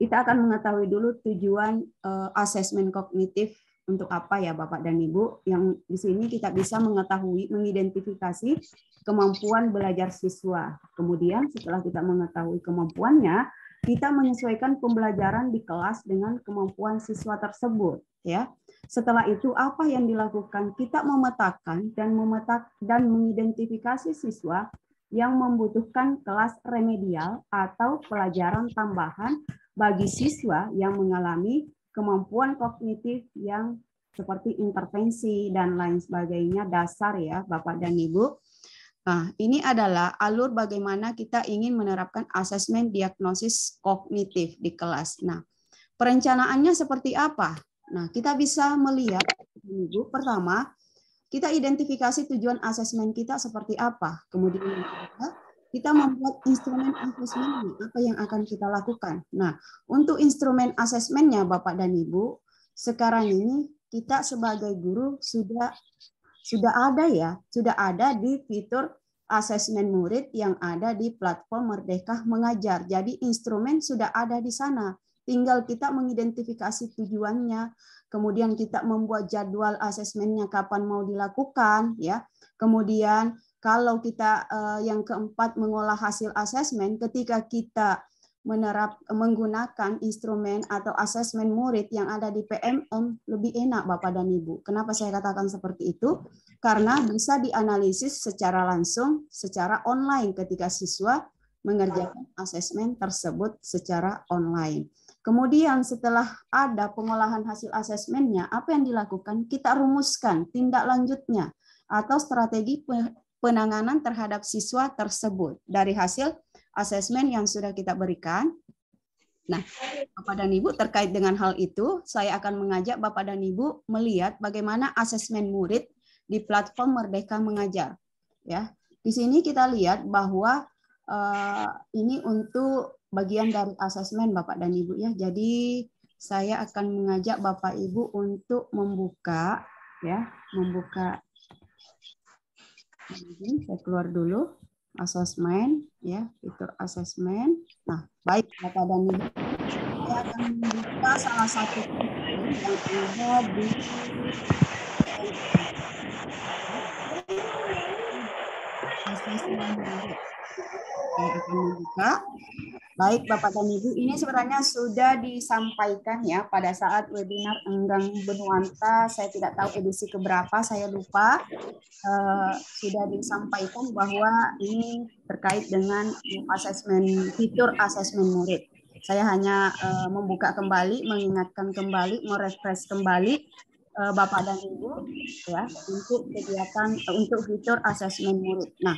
Speaker 2: kita akan mengetahui dulu tujuan asesmen kognitif untuk apa, ya Bapak dan Ibu. Yang di sini kita bisa mengetahui, mengidentifikasi kemampuan belajar siswa. Kemudian setelah kita mengetahui kemampuannya, kita menyesuaikan pembelajaran di kelas dengan kemampuan siswa tersebut, ya. Setelah itu apa yang dilakukan? Kita memetakan dan mengidentifikasi siswa yang membutuhkan kelas remedial atau pelajaran tambahan bagi siswa yang mengalami kemampuan kognitif yang seperti intervensi dan lain sebagainya, dasar ya Bapak dan Ibu. Nah, ini adalah alur bagaimana kita ingin menerapkan asesmen diagnosis kognitif di kelas. Nah, perencanaannya seperti apa? Nah, kita bisa melihat, Ibu, pertama, kita identifikasi tujuan asesmen kita seperti apa. Kemudian yang kedua, kita membuat instrumen asesmen, apa yang akan kita lakukan. Nah, untuk instrumen asesmennya Bapak dan Ibu, sekarang ini kita sebagai guru sudah ada di fitur asesmen murid yang ada di platform Merdeka Mengajar. Jadi instrumen sudah ada di sana. Tinggal kita mengidentifikasi tujuannya, kemudian kita membuat jadwal asesmennya kapan mau dilakukan, ya. Kemudian kalau kita yang keempat mengolah hasil asesmen, ketika kita menggunakan instrumen atau asesmen murid yang ada di PMM lebih enak Bapak dan Ibu. Kenapa saya katakan seperti itu? Karena bisa dianalisis secara langsung, secara online ketika siswa mengerjakan asesmen tersebut secara online. Kemudian setelah ada pengolahan hasil asesmennya, apa yang dilakukan? Kita rumuskan tindak lanjutnya atau strategi penanganan terhadap siswa tersebut dari hasil asesmen yang sudah kita berikan. Nah, Bapak dan Ibu, terkait dengan hal itu, saya akan mengajak Bapak dan Ibu melihat bagaimana asesmen murid di platform Merdeka Mengajar. Ya, di sini kita lihat bahwa ini untuk bagian dari asesmen Bapak dan Ibu ya. Jadi saya akan mengajak Bapak Ibu untuk membuka ya, Ini saya keluar dulu. Asesmen ya, fitur asesmen. Nah, baik Bapak dan Ibu, saya akan membuka salah satu fitur yang ada di asesmen. Saya akan membuka. Baik Bapak dan Ibu, ini sebenarnya sudah disampaikan ya pada saat webinar Enggang Benuanta, saya tidak tahu edisi keberapa, saya lupa. Sudah disampaikan bahwa ini terkait dengan asesmen, fitur asesmen murid. Saya hanya membuka kembali, mengingatkan kembali, merefresh kembali Bapak dan Ibu ya untuk kegiatan untuk fitur asesmen murid. Nah,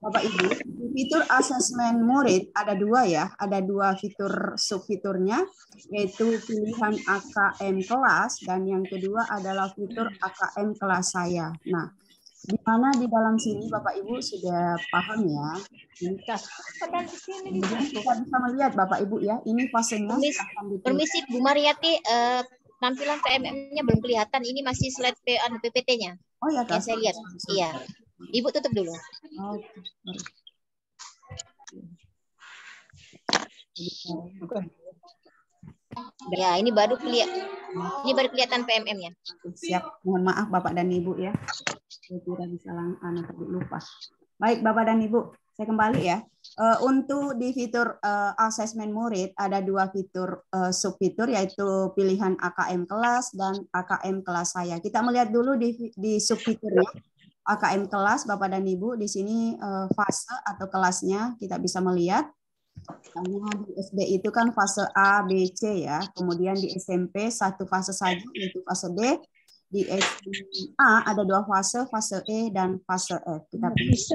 Speaker 2: Bapak Ibu, fitur asesmen murid ada dua ya, ada dua fitur subfiturnya, yaitu pilihan AKM kelas dan yang kedua adalah fitur AKM kelas saya. Nah, di mana di dalam sini Bapak Ibu sudah paham ya. Kemudian kita bisa melihat Bapak Ibu ya, ini fasenya.
Speaker 3: Permisi Bu Mariati, tampilan PMM-nya belum kelihatan, ini masih slide PPT-nya.
Speaker 2: Oh ya, Kak.
Speaker 3: Yang saya lihat. Iya. Ibu tutup dulu. Ya, ini baru kelihatan PMM-nya.
Speaker 2: Siap. Mohon maaf Bapak dan Ibu ya. Saya tidak bisa lupa. Baik Bapak dan Ibu, saya kembali ya. Untuk di fitur asesmen murid ada dua fitur subfitur yaitu pilihan AKM kelas dan AKM kelas saya. Kita melihat dulu di subfiturnya AKM kelas Bapak dan Ibu, di sini fase atau kelasnya kita bisa melihat. Karena di SD itu kan fase A, B, C ya. Kemudian di SMP satu fase saja yaitu fase D. Di SMA ada dua fase, fase E dan fase F. Kita bisa.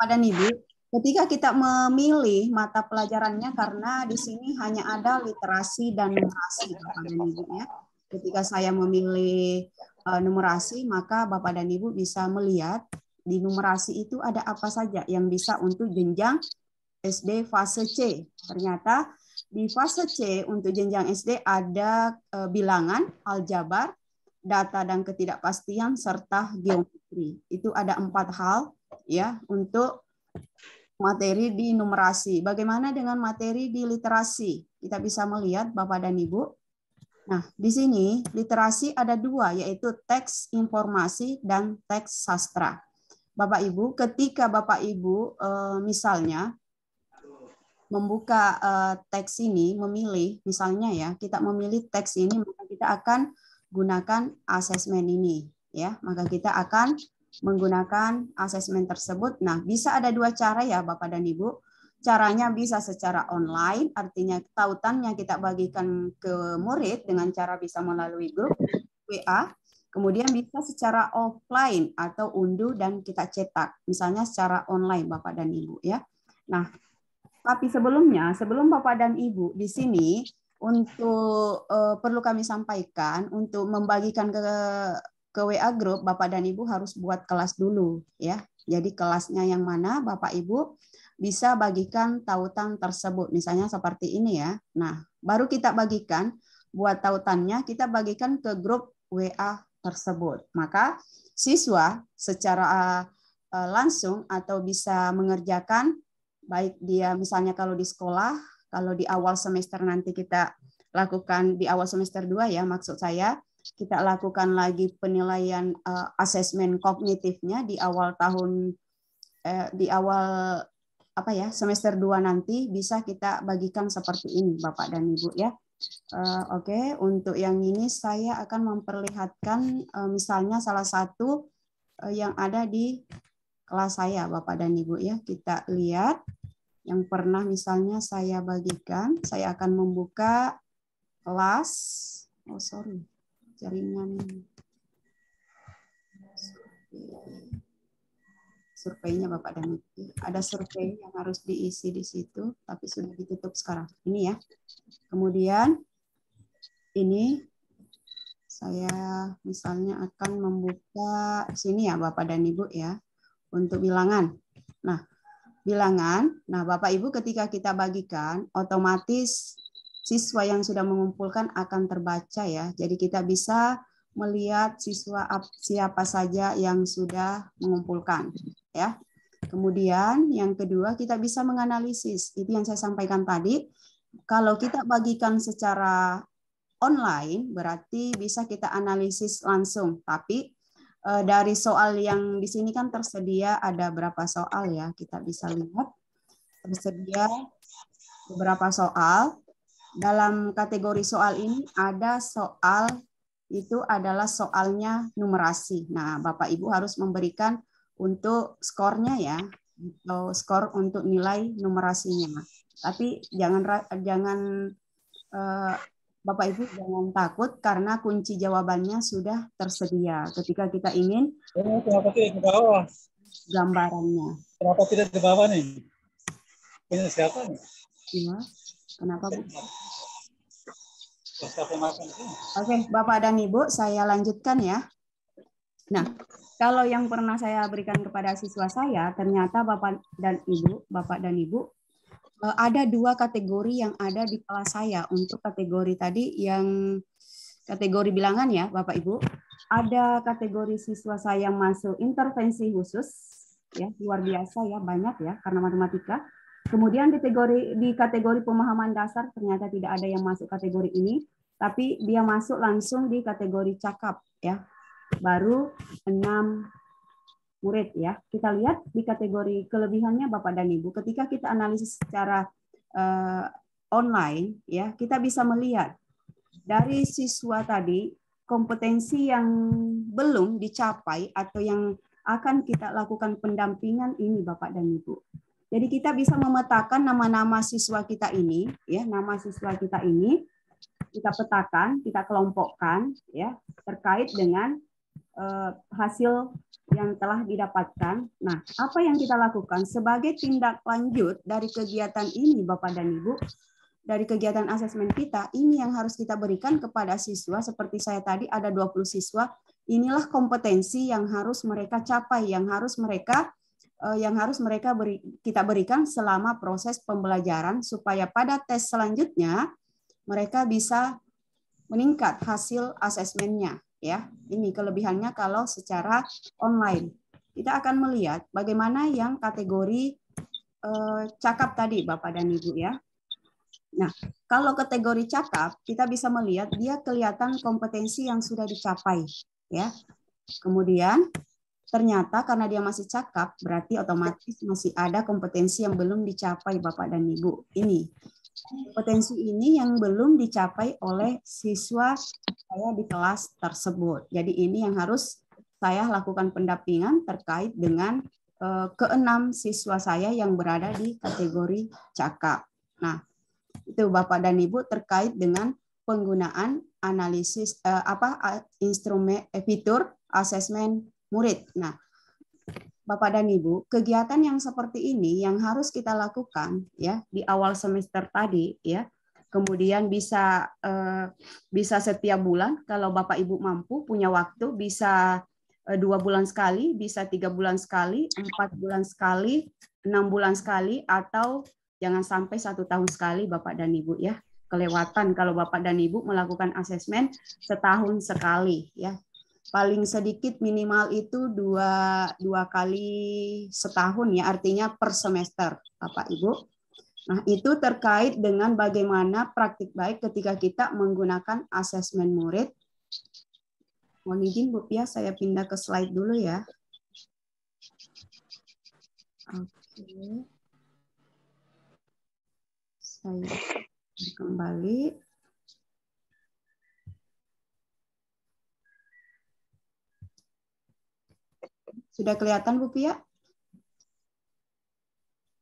Speaker 2: Bapak dan Ibu, ketika kita memilih mata pelajarannya karena di sini hanya ada literasi dan numerasi Bapak dan Ibu ya. Ketika saya memilih numerasi, maka Bapak dan Ibu bisa melihat di numerasi itu ada apa saja yang bisa untuk jenjang SD fase C. Ternyata di fase C untuk jenjang SD ada bilangan, aljabar, data dan ketidakpastian serta geometri. Itu ada 4 hal ya untuk materi di numerasi. Bagaimana dengan materi di literasi? Kita bisa melihat Bapak dan Ibu. Nah, di sini literasi ada 2 yaitu teks informasi dan teks sastra. Bapak Ibu, ketika Bapak Ibu misalnya membuka teks ini, memilih misalnya ya, kita memilih teks ini, maka kita akan gunakan asesmen ini ya, maka kita akan menggunakan asesmen tersebut. Nah, bisa ada 2 cara ya Bapak dan Ibu. Caranya bisa secara online, artinya tautannya kita bagikan ke murid dengan cara bisa melalui grup. WA, kemudian bisa secara offline atau unduh dan kita cetak, misalnya secara online Bapak dan Ibu ya. Nah, tapi sebelumnya, sebelum Bapak dan Ibu di sini untuk perlu kami sampaikan untuk membagikan ke WA Group, Bapak dan Ibu harus buat kelas dulu ya. Jadi kelasnya yang mana Bapak Ibu bisa bagikan tautan tersebut, misalnya seperti ini ya. Nah, baru kita bagikan, buat tautannya kita bagikan ke grup WA tersebut. Maka siswa secara langsung atau bisa mengerjakan, baik dia misalnya kalau di sekolah, kalau di awal semester nanti kita lakukan di awal semester 2 ya, maksud saya kita lakukan lagi penilaian asesmen kognitifnya di awal tahun di awal semester 2 nanti bisa kita bagikan seperti ini Bapak dan Ibu ya. Oke, untuk yang ini saya akan memperlihatkan misalnya salah satu yang ada di kelas saya Bapak dan Ibu ya. Kita lihat yang pernah misalnya saya bagikan. Saya akan membuka kelas. Jaringan surveinya Bapak dan Ibu. Ada survei yang harus diisi di situ, tapi sudah ditutup sekarang. Ini ya. Kemudian ini saya misalnya akan membuka sini ya Bapak dan Ibu ya, untuk bilangan. Nah, bilangan. Nah, Bapak Ibu ketika kita bagikan, otomatis siswa yang sudah mengumpulkan akan terbaca ya. Jadi kita bisa melihat siswa siapa saja yang sudah mengumpulkan ya. Kemudian yang kedua kita bisa menganalisis. Itu yang saya sampaikan tadi. Kalau kita bagikan secara online berarti bisa kita analisis langsung. Tapi dari soal yang di sini kan tersedia ada berapa soal ya. Kita bisa lihat tersedia beberapa soal. Dalam kategori soal ini ada soal itu adalah soalnya numerasi. Nah, Bapak Ibu harus memberikan untuk skornya ya, atau skor untuk nilai numerasinya. Tapi jangan Bapak Ibu jangan takut karena kunci jawabannya sudah tersedia. Ketika kita ingin
Speaker 4: kenapa tidak ke bawah?
Speaker 2: Gambarannya.
Speaker 4: Kenapa tidak ke bawah nih? Punya siapa nih?
Speaker 2: Ya, kenapa Bu? Oke, Bapak dan Ibu, saya lanjutkan ya. Nah, kalau yang pernah saya berikan kepada siswa saya, ternyata Bapak dan Ibu, ada 2 kategori yang ada di kelas saya. Untuk kategori tadi yang kategori bilangan ya, Bapak Ibu. Ada kategori siswa saya yang masuk intervensi khusus, ya luar biasa ya, banyak ya, karena matematika. Kemudian di kategori pemahaman dasar ternyata tidak ada yang masuk kategori ini, tapi dia masuk langsung di kategori cakap ya. Baru 6 murid ya. Kita lihat di kategori kelebihannya Bapak dan Ibu. Ketika kita analisis secara online ya, kita bisa melihat dari siswa tadi kompetensi yang belum dicapai atau yang akan kita lakukan pendampingan ini Bapak dan Ibu. Jadi kita bisa memetakan nama-nama siswa kita ini, ya, nama siswa kita ini kita petakan, kita kelompokkan, ya, terkait dengan hasil yang telah didapatkan. Nah, apa yang kita lakukan sebagai tindak lanjut dari kegiatan ini, Bapak dan Ibu, dari kegiatan asesmen kita, ini yang harus kita berikan kepada siswa. Seperti saya tadi ada 20 siswa. Inilah kompetensi yang harus mereka capai, yang harus mereka kita berikan selama proses pembelajaran supaya pada tes selanjutnya mereka bisa meningkat hasil asesmennya ya. Ini kelebihannya kalau secara online. Kita akan melihat bagaimana yang kategori cakap tadi Bapak dan Ibu ya. Nah, kalau kategori cakap kita bisa melihat dia kelihatan kompetensi yang sudah dicapai ya. Kemudian ternyata karena dia masih cakap, berarti otomatis masih ada kompetensi yang belum dicapai Bapak dan Ibu. Ini kompetensi ini yang belum dicapai oleh siswa saya di kelas tersebut. Jadi ini yang harus saya lakukan pendampingan terkait dengan ke-6 siswa saya yang berada di kategori cakap. Nah, itu Bapak dan Ibu terkait dengan penggunaan analisis instrumen fitur asesmen murid. Nah, Bapak dan Ibu, kegiatan yang seperti ini yang harus kita lakukan ya di awal semester tadi ya. Kemudian bisa setiap bulan kalau Bapak Ibu mampu punya waktu, bisa 2 bulan sekali, bisa 3 bulan sekali, 4 bulan sekali, 6 bulan sekali, atau jangan sampai 1 tahun sekali Bapak dan Ibu ya. Kelewatan kalau Bapak dan Ibu melakukan asesmen setahun sekali ya. Paling sedikit minimal itu dua kali setahun ya, artinya per semester Bapak Ibu. Nah, itu terkait dengan bagaimana praktik baik ketika kita menggunakan asesmen murid. Mohon izin Bu Pia, saya pindah ke slide dulu ya. Oke. Saya kembali. Sudah kelihatan Bu Pia?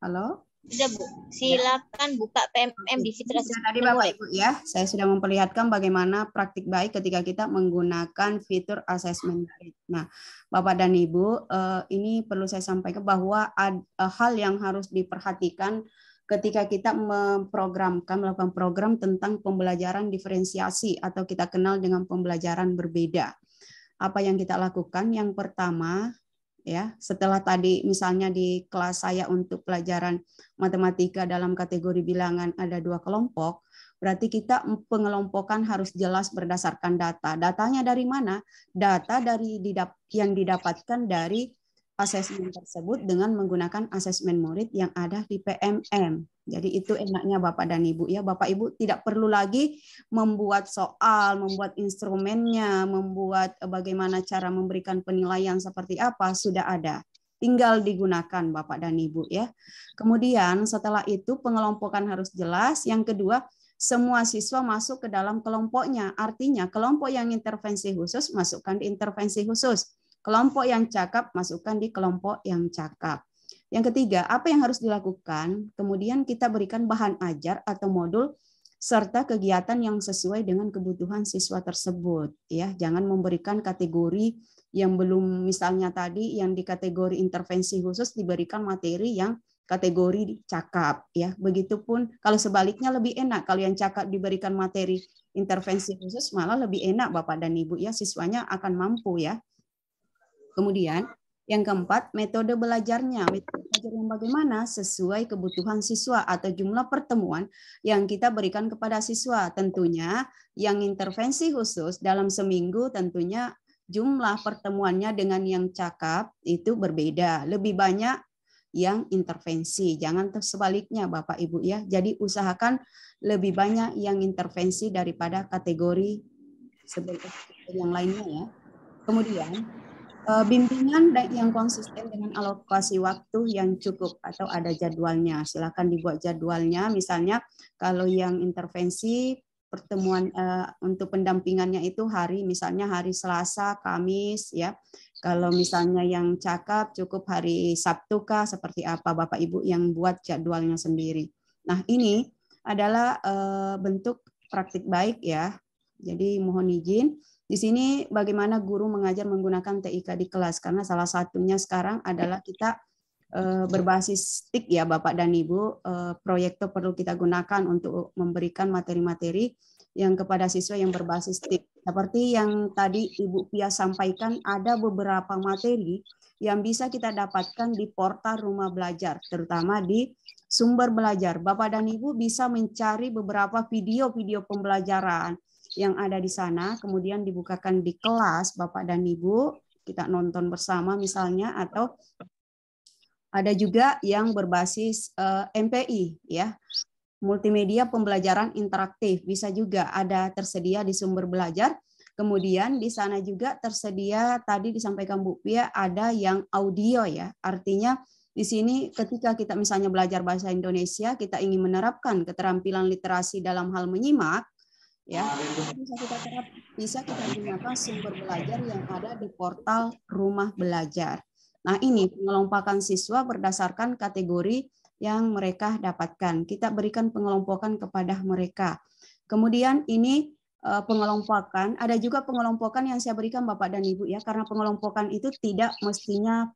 Speaker 2: Halo?
Speaker 3: Sudah Bu, silakan buka PMM di fitur
Speaker 2: Tadi Bapak Ibu ya, saya sudah memperlihatkan bagaimana praktik baik ketika kita menggunakan fitur asesmen. Nah, Bapak dan Ibu, ini perlu saya sampaikan bahwa ada hal yang harus diperhatikan ketika kita melakukan program tentang pembelajaran diferensiasi atau kita kenal dengan pembelajaran berbeda. Apa yang kita lakukan? Yang pertama, ya, setelah tadi misalnya di kelas saya untuk pelajaran matematika dalam kategori bilangan ada 2 kelompok, berarti kita pengelompokan harus jelas berdasarkan data. Datanya dari mana? Data yang didapatkan dari asesmen tersebut dengan menggunakan asesmen murid yang ada di PMM. Jadi itu enaknya Bapak dan Ibu ya. Bapak Ibu tidak perlu lagi membuat soal, membuat instrumennya, membuat bagaimana cara memberikan penilaian seperti apa, sudah ada. Tinggal digunakan Bapak dan Ibu ya. Kemudian setelah itu pengelompokan harus jelas. Yang kedua, semua siswa masuk ke dalam kelompoknya. Artinya kelompok yang intervensi khusus masukkan di intervensi khusus. Kelompok yang cakap masukkan di kelompok yang cakap. Yang ketiga, apa yang harus dilakukan? Kemudian kita berikan bahan ajar atau modul serta kegiatan yang sesuai dengan kebutuhan siswa tersebut. Ya, jangan memberikan kategori yang belum, misalnya tadi yang di kategori intervensi khusus diberikan materi yang kategori cakap. Ya, begitupun kalau sebaliknya lebih enak kalau yang cakap diberikan materi intervensi khusus malah lebih enak Bapak dan Ibu ya, siswanya akan mampu ya. Kemudian yang keempat, metode belajarnya. Metode belajar yang bagaimana? Sesuai kebutuhan siswa atau jumlah pertemuan yang kita berikan kepada siswa. Tentunya yang intervensi khusus dalam seminggu tentunya jumlah pertemuannya dengan yang cakap itu berbeda. Lebih banyak yang intervensi. Jangan sebaliknya Bapak Ibu ya. Jadi usahakan lebih banyak yang intervensi daripada kategori yang lainnya ya. Kemudian bimbingan yang konsisten dengan alokasi waktu yang cukup atau ada jadwalnya. Silakan dibuat jadwalnya. Misalnya kalau yang intervensi pertemuan untuk pendampingannya itu misalnya hari Selasa, Kamis ya. Kalau misalnya yang cakap cukup hari Sabtu kah, seperti apa Bapak Ibu yang buat jadwalnya sendiri. Nah, ini adalah bentuk praktik baik ya. Jadi mohon izin. Di sini bagaimana guru mengajar menggunakan TIK di kelas, karena salah satunya sekarang adalah kita berbasis TIK ya Bapak dan Ibu. Proyektor perlu kita gunakan untuk memberikan materi-materi yang kepada siswa yang berbasis TIK. Seperti yang tadi Ibu Pia sampaikan, ada beberapa materi yang bisa kita dapatkan di portal Rumah Belajar, terutama di sumber belajar. Bapak dan Ibu bisa mencari beberapa video-video pembelajaran yang ada di sana, kemudian dibukakan di kelas Bapak dan Ibu, kita nonton bersama misalnya, atau ada juga yang berbasis MPI ya, multimedia pembelajaran interaktif, bisa juga ada tersedia di sumber belajar. Kemudian di sana juga tersedia, tadi disampaikan Bu Pia, ada yang audio ya, artinya di sini ketika kita misalnya belajar bahasa Indonesia, kita ingin menerapkan keterampilan literasi dalam hal menyimak, ya, bisa kita gunakan sumber belajar yang ada di portal Rumah Belajar. Nah, ini pengelompokan siswa berdasarkan kategori yang mereka dapatkan. Kita berikan pengelompokan kepada mereka. Kemudian ini pengelompokan, ada juga pengelompokan yang saya berikan Bapak dan Ibu ya, karena pengelompokan itu tidak mestinya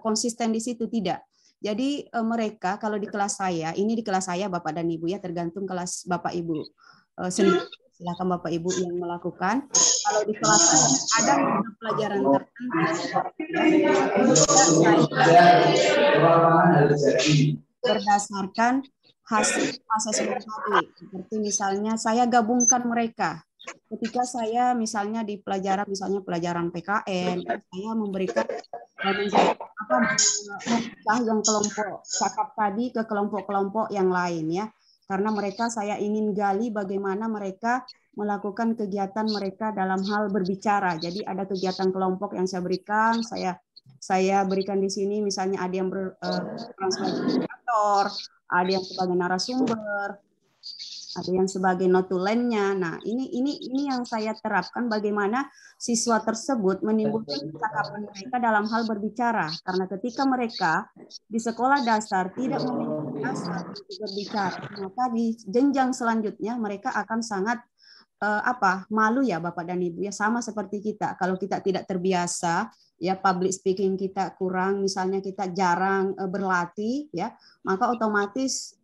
Speaker 2: konsisten di situ, tidak. Jadi mereka kalau di kelas saya, ini di kelas saya Bapak dan Ibu ya, tergantung kelas Bapak Ibu sendiri. Silakan Bapak Ibu yang melakukan. Kalau di kelas saya ada pelajaran tertentu berdasarkan hasil asesmen tadi. Seperti misalnya saya gabungkan mereka. Ketika saya misalnya di pelajaran PKN, saya memberikan yang kelompok cakap tadi ke kelompok-kelompok yang lain ya. Karena mereka saya ingin gali bagaimana mereka melakukan kegiatan mereka dalam hal berbicara. Jadi ada kegiatan kelompok yang saya berikan, saya berikan di sini misalnya ada yang berperan sebagai moderator, ada yang sebagai narasumber, ada yang sebagai notulennya. Nah, ini yang saya terapkan bagaimana siswa tersebut menimbulkan kecakapan mereka dalam hal berbicara. Karena ketika mereka di sekolah dasar tidak memiliki dasar untuk berbicara, maka di jenjang selanjutnya mereka akan sangat malu ya Bapak dan Ibu ya, sama seperti kita. Kalau kita tidak terbiasa ya, public speaking kita kurang, misalnya kita jarang berlatih ya, maka otomatis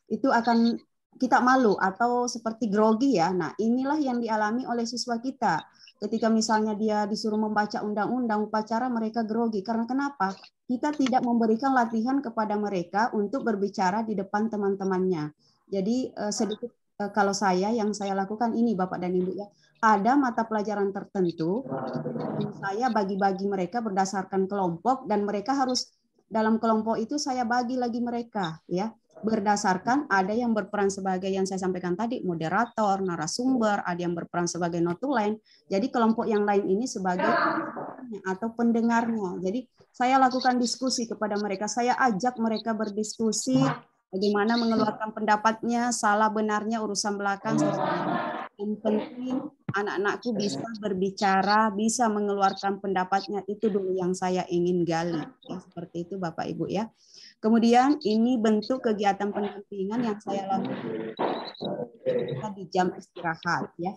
Speaker 2: itu akan kita malu atau seperti grogi ya. Nah, inilah yang dialami oleh siswa kita. Ketika misalnya dia disuruh membaca undang-undang upacara, mereka grogi. Karena kenapa? Kita tidak memberikan latihan kepada mereka untuk berbicara di depan teman-temannya. Jadi sedikit kalau yang saya lakukan ini Bapak dan Ibu ya, ada mata pelajaran tertentu yang saya bagi-bagi mereka berdasarkan kelompok, dan mereka harus dalam kelompok itu saya bagi lagi mereka ya, berdasarkan ada yang berperan sebagai yang saya sampaikan tadi, moderator, narasumber, ada yang berperan sebagai notulen. Jadi kelompok yang lain ini sebagai atau pendengarnya. Jadi saya lakukan diskusi kepada mereka, saya ajak mereka berdiskusi bagaimana mengeluarkan pendapatnya, salah benarnya urusan belakang. Yang penting anak-anakku bisa berbicara, bisa mengeluarkan pendapatnya, itu dulu yang saya ingin gali. Ya, seperti itu Bapak Ibu ya. Kemudian ini bentuk kegiatan pendampingan yang saya lakukan di jam istirahat ya.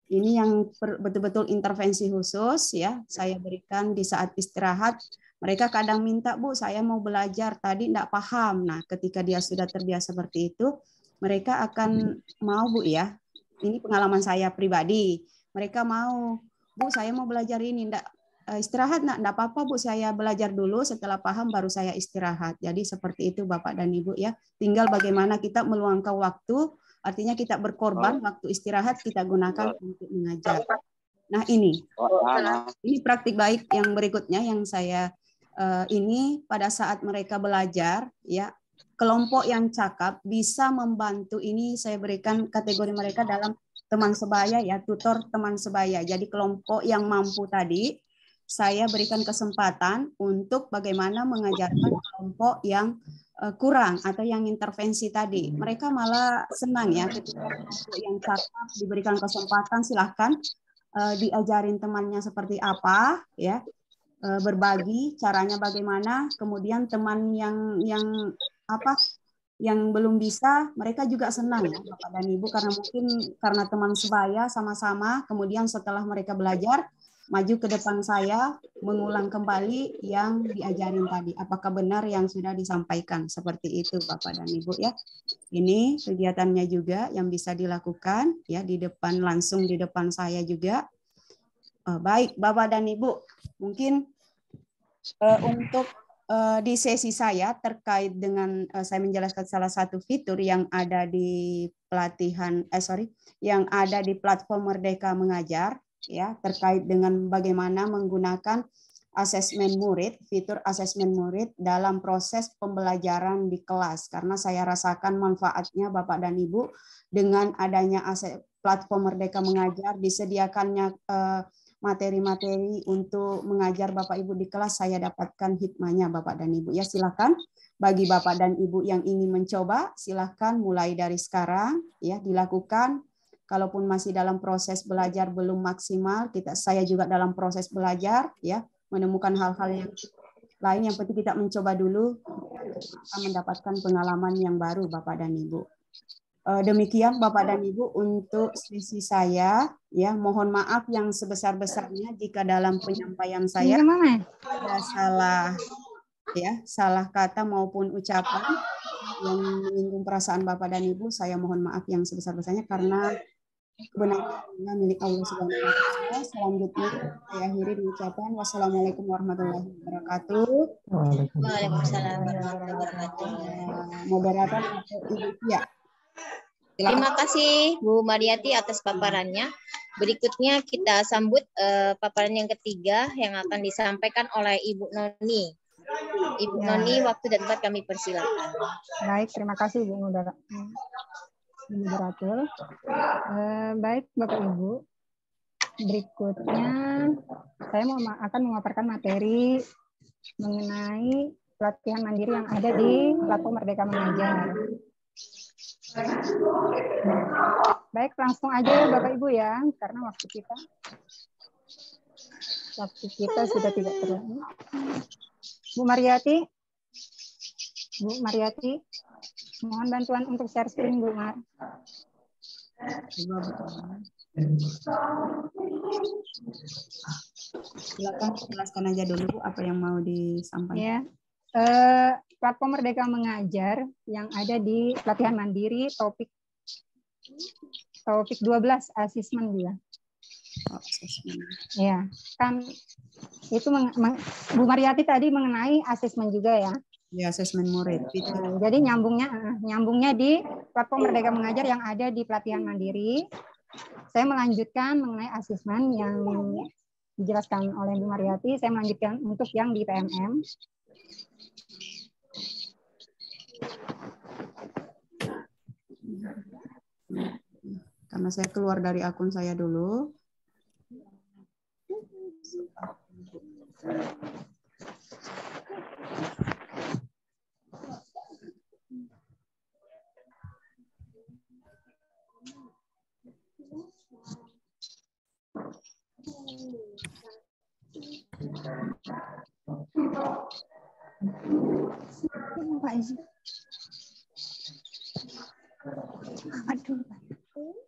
Speaker 2: Ini yang betul-betul intervensi khusus ya, saya berikan di saat istirahat. Mereka kadang minta, Bu, saya mau belajar, tadi enggak paham. Nah, ketika dia sudah terbiasa seperti itu, mereka akan mau, Bu ya. Ini pengalaman saya pribadi. Mereka mau, Bu, saya mau belajar ini, enggak istirahat, enggak apa-apa, Bu, saya belajar dulu, setelah paham baru saya istirahat. Jadi seperti itu Bapak dan Ibu ya. Tinggal bagaimana kita meluangkan waktu, artinya kita berkorban waktu istirahat kita gunakan untuk mengajar. Nah, ini praktik baik yang berikutnya yang saya ini pada saat mereka belajar ya, kelompok yang cakap bisa membantu, ini saya berikan kategori mereka dalam teman sebaya ya, tutor teman sebaya. Jadi kelompok yang mampu tadi saya berikan kesempatan untuk bagaimana mengajarkan kelompok yang kurang atau yang intervensi tadi. Mereka malah senang ya ketika kelompok yang cakap diberikan kesempatan, silahkan diajarin temannya seperti apa ya, berbagi caranya bagaimana. Kemudian teman yang belum bisa, mereka juga senang ya Bapak dan Ibu, karena mungkin karena teman sebaya sama-sama, kemudian setelah mereka belajar maju ke depan saya mengulang kembali yang diajarin tadi, apakah benar yang sudah disampaikan. Seperti itu Bapak dan Ibu ya. Ini kegiatannya juga yang bisa dilakukan ya, di depan, langsung di depan saya juga. Baik Bapak dan Ibu, mungkin untuk di sesi saya terkait dengan saya menjelaskan salah satu fitur yang ada di yang ada di platform Merdeka Mengajar ya, terkait dengan bagaimana menggunakan asesmen murid, fitur asesmen murid dalam proses pembelajaran di kelas, karena saya rasakan manfaatnya Bapak dan Ibu dengan adanya platform Merdeka Mengajar, disediakannya materi-materi untuk mengajar Bapak Ibu di kelas, saya dapatkan hikmahnya Bapak dan Ibu ya. Silakan bagi Bapak dan Ibu yang ingin mencoba, silakan mulai dari sekarang ya dilakukan. Kalaupun masih dalam proses belajar belum maksimal, saya juga dalam proses belajar ya, menemukan hal-hal yang lain, yang penting kita mencoba dulu, akan mendapatkan pengalaman yang baru Bapak dan Ibu. Demikian Bapak dan Ibu untuk sesi saya. Ya, mohon maaf yang sebesar-besarnya jika dalam penyampaian saya ada salah kata maupun ucapan yang menyinggung perasaan Bapak dan Ibu. Saya mohon maaf yang sebesar-besarnya karena kebenaran milik Allah Subhanahu wa Ta'ala. Selanjutnya saya akhiri dengan ucapan wassalamualaikum warahmatullahi wabarakatuh.
Speaker 3: Waalaikumsalam warahmatullahi wabarakatuh.
Speaker 2: Moderator Ibu Tia.
Speaker 3: Terima kasih Bu Mariati atas paparannya. Berikutnya kita sambut paparan yang ketiga yang akan disampaikan oleh Ibu Noni. Ibu Noni, waktu dan tempat kami persilakan.
Speaker 5: Baik, terima kasih Bu Moderator. Baik Bapak Ibu, berikutnya saya akan memaparkan materi mengenai pelatihan mandiri yang ada di platform Merdeka Mengajar. Baik, langsung aja Bapak Ibu ya, karena waktu kita sudah tidak terlalu. Bu Mariati, mohon bantuan untuk share screen Bu Mar.
Speaker 2: Silakan jelaskan aja dulu apa yang mau disampaikan.
Speaker 5: Ya. Platform Merdeka Mengajar yang ada di pelatihan mandiri topik 12 asesmen dia. Ya, kan itu Bu Mariati tadi mengenai asesmen juga ya.
Speaker 2: Ya, asesmen murid.
Speaker 5: Jadi nyambungnya di platform Merdeka Mengajar yang ada di pelatihan mandiri. Saya melanjutkan mengenai asesmen yang dijelaskan oleh Bu Mariati. Saya melanjutkan untuk yang di PMM.
Speaker 2: Karena saya keluar dari akun saya dulu.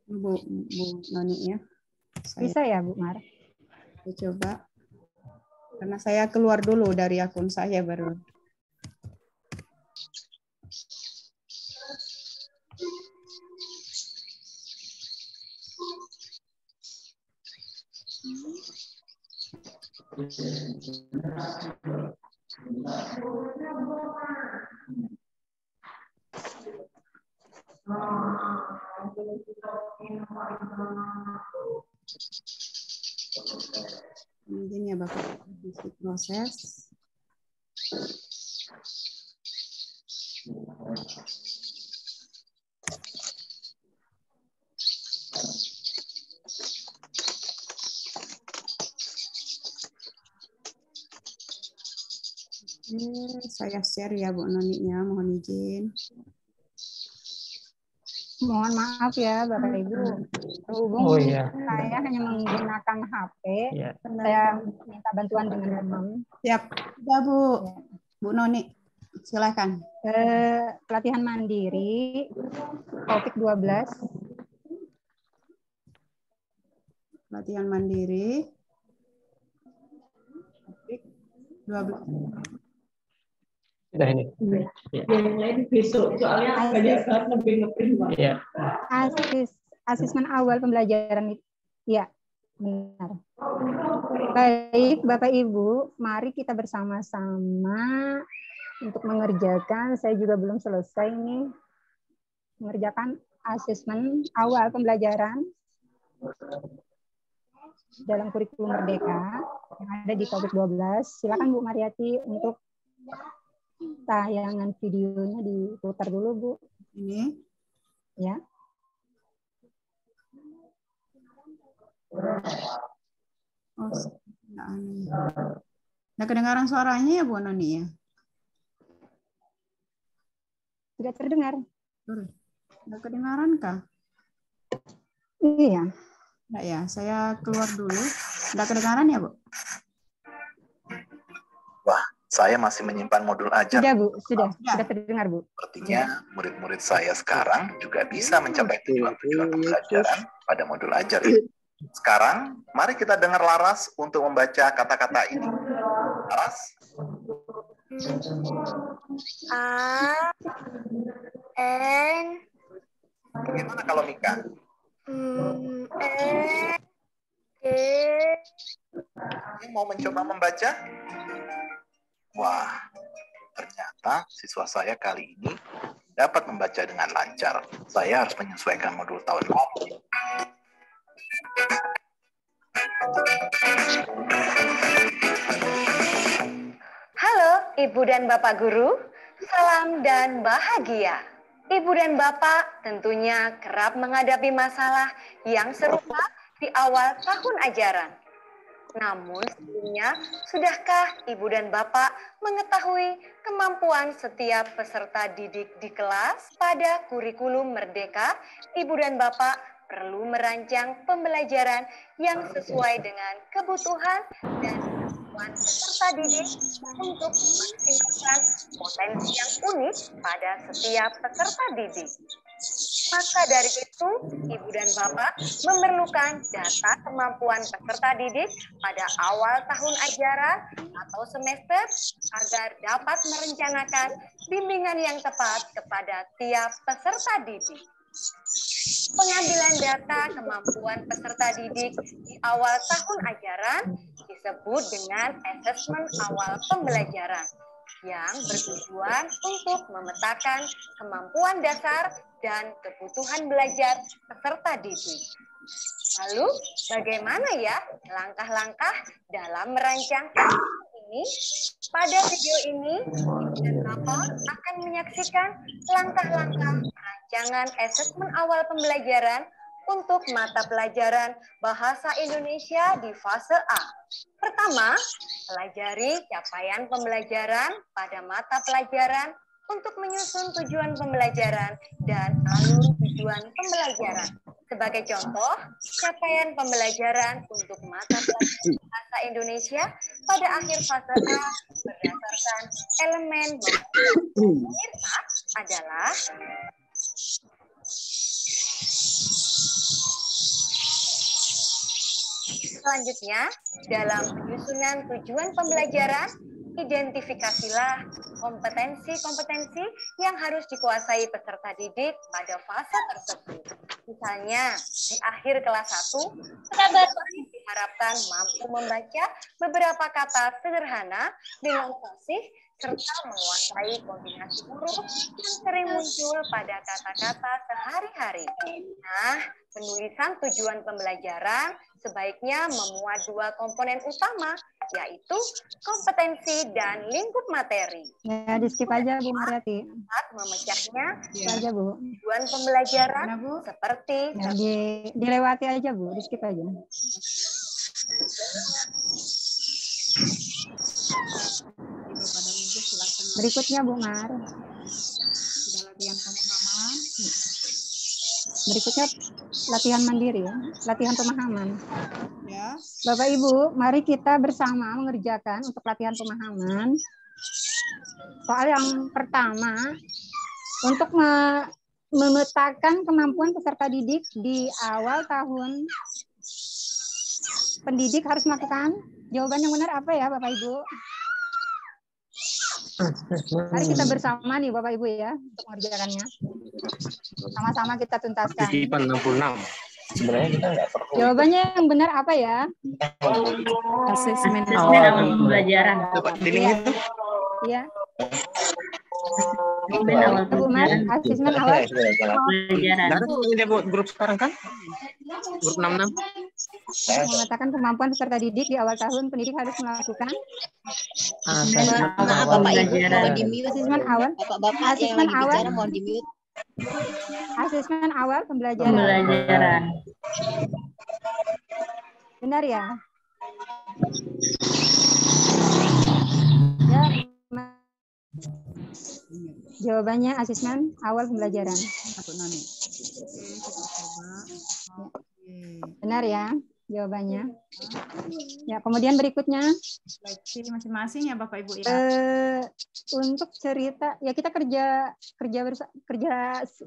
Speaker 2: Bu Noni ya.
Speaker 5: Bisa ya Bu Mar?
Speaker 2: Saya coba. Karena saya keluar dulu dari akun saya baru. Mungkin ya Bapak proses. Saya share ya Bu Noni-nya, mohon izin.
Speaker 5: Mohon maaf ya Bapak Ibu. Terhubung saya hanya menggunakan HP. Saya minta bantuan dengan teman.
Speaker 2: Siap. Ya Bu. Bu Noni, silakan.
Speaker 5: Pelatihan mandiri topik 12.
Speaker 2: Pelatihan mandiri topik 12.
Speaker 6: Sudah ini.
Speaker 7: Yang lain besok soalnya banyak banget ngeprint.
Speaker 6: Iya.
Speaker 5: Asesmen awal pembelajaran itu. Ya, benar. Baik, Bapak Ibu, mari kita bersama-sama untuk mengerjakan. Saya juga belum selesai nih mengerjakan asesmen awal pembelajaran dalam kurikulum Merdeka yang ada di topik 12. Silakan Bu Mariati untuk tayangan videonya diputar dulu, Bu.
Speaker 2: Ini?
Speaker 5: Ya.
Speaker 2: Oh, nah, kedengaran suaranya ya Bu Noni ya?
Speaker 5: Tidak terdengar.
Speaker 2: Tidak kedengaran kah?
Speaker 5: Iya.
Speaker 2: Tidak ya, saya keluar dulu. Tidak kedengaran ya Bu?
Speaker 8: Wah, saya masih menyimpan modul ajar.
Speaker 5: Sudah, Bu. Sudah terdengar, Bu.
Speaker 8: Sepertinya murid-murid saya sekarang juga bisa mencapai tujuan-tujuan pembelajaran pada modul ajar ini. Sekarang, mari kita dengar Laras untuk membaca kata-kata ini. Laras?
Speaker 9: A, N.
Speaker 8: Bagaimana kalau Mika?
Speaker 9: E, D.
Speaker 8: Mau mencoba membaca? Wah, ternyata siswa saya kali ini dapat membaca dengan lancar. Saya harus menyesuaikan modul tahun lalu.
Speaker 10: Halo Ibu dan Bapak Guru, salam dan bahagia. Ibu dan Bapak tentunya kerap menghadapi masalah yang serupa di awal tahun ajaran. Namun sebelumnya, sudahkah Ibu dan Bapak mengetahui kemampuan setiap peserta didik di kelas pada kurikulum Merdeka? Ibu dan Bapak perlu merancang pembelajaran yang sesuai dengan kebutuhan dan kemampuan peserta didik untuk memaksimalkan potensi yang unik pada setiap peserta didik. Maka dari itu, Ibu dan Bapak memerlukan data kemampuan peserta didik pada awal tahun ajaran atau semester agar dapat merencanakan bimbingan yang tepat kepada tiap peserta didik. Pengambilan data kemampuan peserta didik di awal tahun ajaran disebut dengan asesmen awal pembelajaran yang bertujuan untuk memetakan kemampuan dasar dan kebutuhan belajar peserta didik. Lalu, bagaimana ya langkah-langkah dalam merancang ini? Pada video ini, Ibu dan Bapak akan menyaksikan langkah-langkah rancangan asesmen awal pembelajaran untuk mata pelajaran Bahasa Indonesia di fase A. Pertama, pelajari capaian pembelajaran pada mata pelajaran untuk menyusun tujuan pembelajaran dan alur tujuan pembelajaran. Sebagai contoh, capaian pembelajaran untuk mata pelajaran Bahasa Indonesia pada akhir fase A berdasarkan elemen pemirsa adalah selanjutnya, dalam penyusunan tujuan pembelajaran, identifikasilah kompetensi-kompetensi yang harus dikuasai peserta didik pada fase tersebut. Misalnya, di akhir kelas 1, peserta didik diharapkan mampu membaca beberapa kata sederhana dengan fasih serta menguasai kombinasi huruf yang sering muncul pada kata-kata sehari-hari. Nah, penulisan tujuan pembelajaran sebaiknya memuat dua komponen utama, yaitu kompetensi dan lingkup materi.
Speaker 5: Ya, di skip aja Bu Mariati.
Speaker 10: Saat memecahnya,
Speaker 5: Aja Bu.
Speaker 10: tujuan pembelajaran seperti
Speaker 5: Ya, dilewati aja Bu, di skip aja. Berikutnya Bu Mar.
Speaker 2: Latihan pemahaman.
Speaker 5: Berikutnya latihan mandiri ya, latihan pemahaman.
Speaker 2: Ya.
Speaker 5: Bapak Ibu, mari kita bersama mengerjakan untuk latihan pemahaman. Soal yang pertama, untuk memetakan kemampuan peserta didik di awal tahun pendidik harus melakukan jawaban yang benar apa ya Bapak Ibu? Mari kita bersama nih Bapak Ibu ya untuk mengerjakannya. Sama-sama kita tuntaskan.
Speaker 6: 66. Sebenarnya kita nggak perlu.
Speaker 5: Jawabannya yang benar apa ya?
Speaker 7: Asesmen awal pembelajaran.
Speaker 5: Iya.
Speaker 7: Asesmen awal
Speaker 5: Bu Mas, asesmen awal
Speaker 7: pembelajaran.
Speaker 6: Ada grup sekarang kan? Grup 66.
Speaker 5: mengatakan kemampuan peserta didik di awal tahun pendidik harus melakukan
Speaker 3: Maaf Bapak Ibu, mohon di mute.
Speaker 5: asesmen awal.
Speaker 3: Bapak-bapak yang lagi bicara mohon di mute.
Speaker 5: Asesmen awal pembelajaran.
Speaker 7: Pembelajaran.
Speaker 5: Benar ya? Ya. Jawabannya asesmen awal pembelajaran. Benar ya? jawabannya. Ya, kemudian berikutnya
Speaker 2: Seleksi masing-masing ya Bapak Ibu ya.
Speaker 5: Untuk cerita ya kita kerja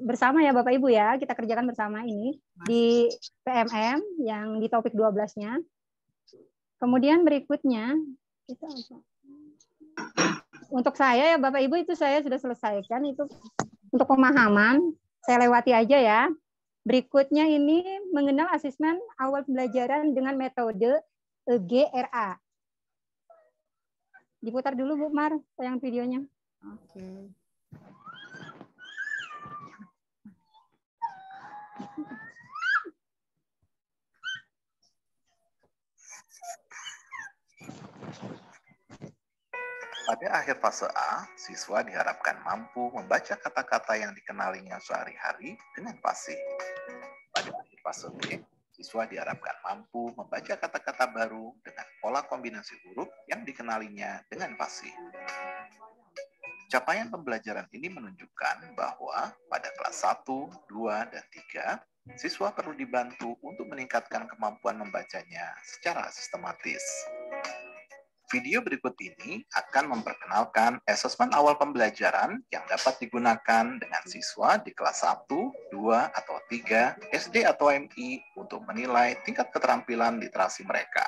Speaker 5: bersama ya Bapak Ibu ya. Kita kerjakan bersama ini di PMM yang di topik 12-nya. Kemudian berikutnya untuk saya ya Bapak Ibu itu saya sudah selesaikan itu untuk pemahaman. Saya lewati aja ya. Berikutnya ini mengenal asesmen awal pembelajaran dengan metode GRA. Diputar dulu Bu Mar, sayang videonya.
Speaker 2: Oke.
Speaker 8: Pada akhir fase A, siswa diharapkan mampu membaca kata-kata yang dikenalinya sehari-hari dengan fasih. Pada akhir fase B, siswa diharapkan mampu membaca kata-kata baru dengan pola kombinasi huruf yang dikenalinya dengan fasih. Capaian pembelajaran ini menunjukkan bahwa pada kelas 1, 2, dan 3, siswa perlu dibantu untuk meningkatkan kemampuan membacanya secara sistematis. Video berikut ini akan memperkenalkan asesmen awal pembelajaran yang dapat digunakan dengan siswa di kelas 1, 2, atau 3, SD atau MI untuk menilai tingkat keterampilan literasi mereka.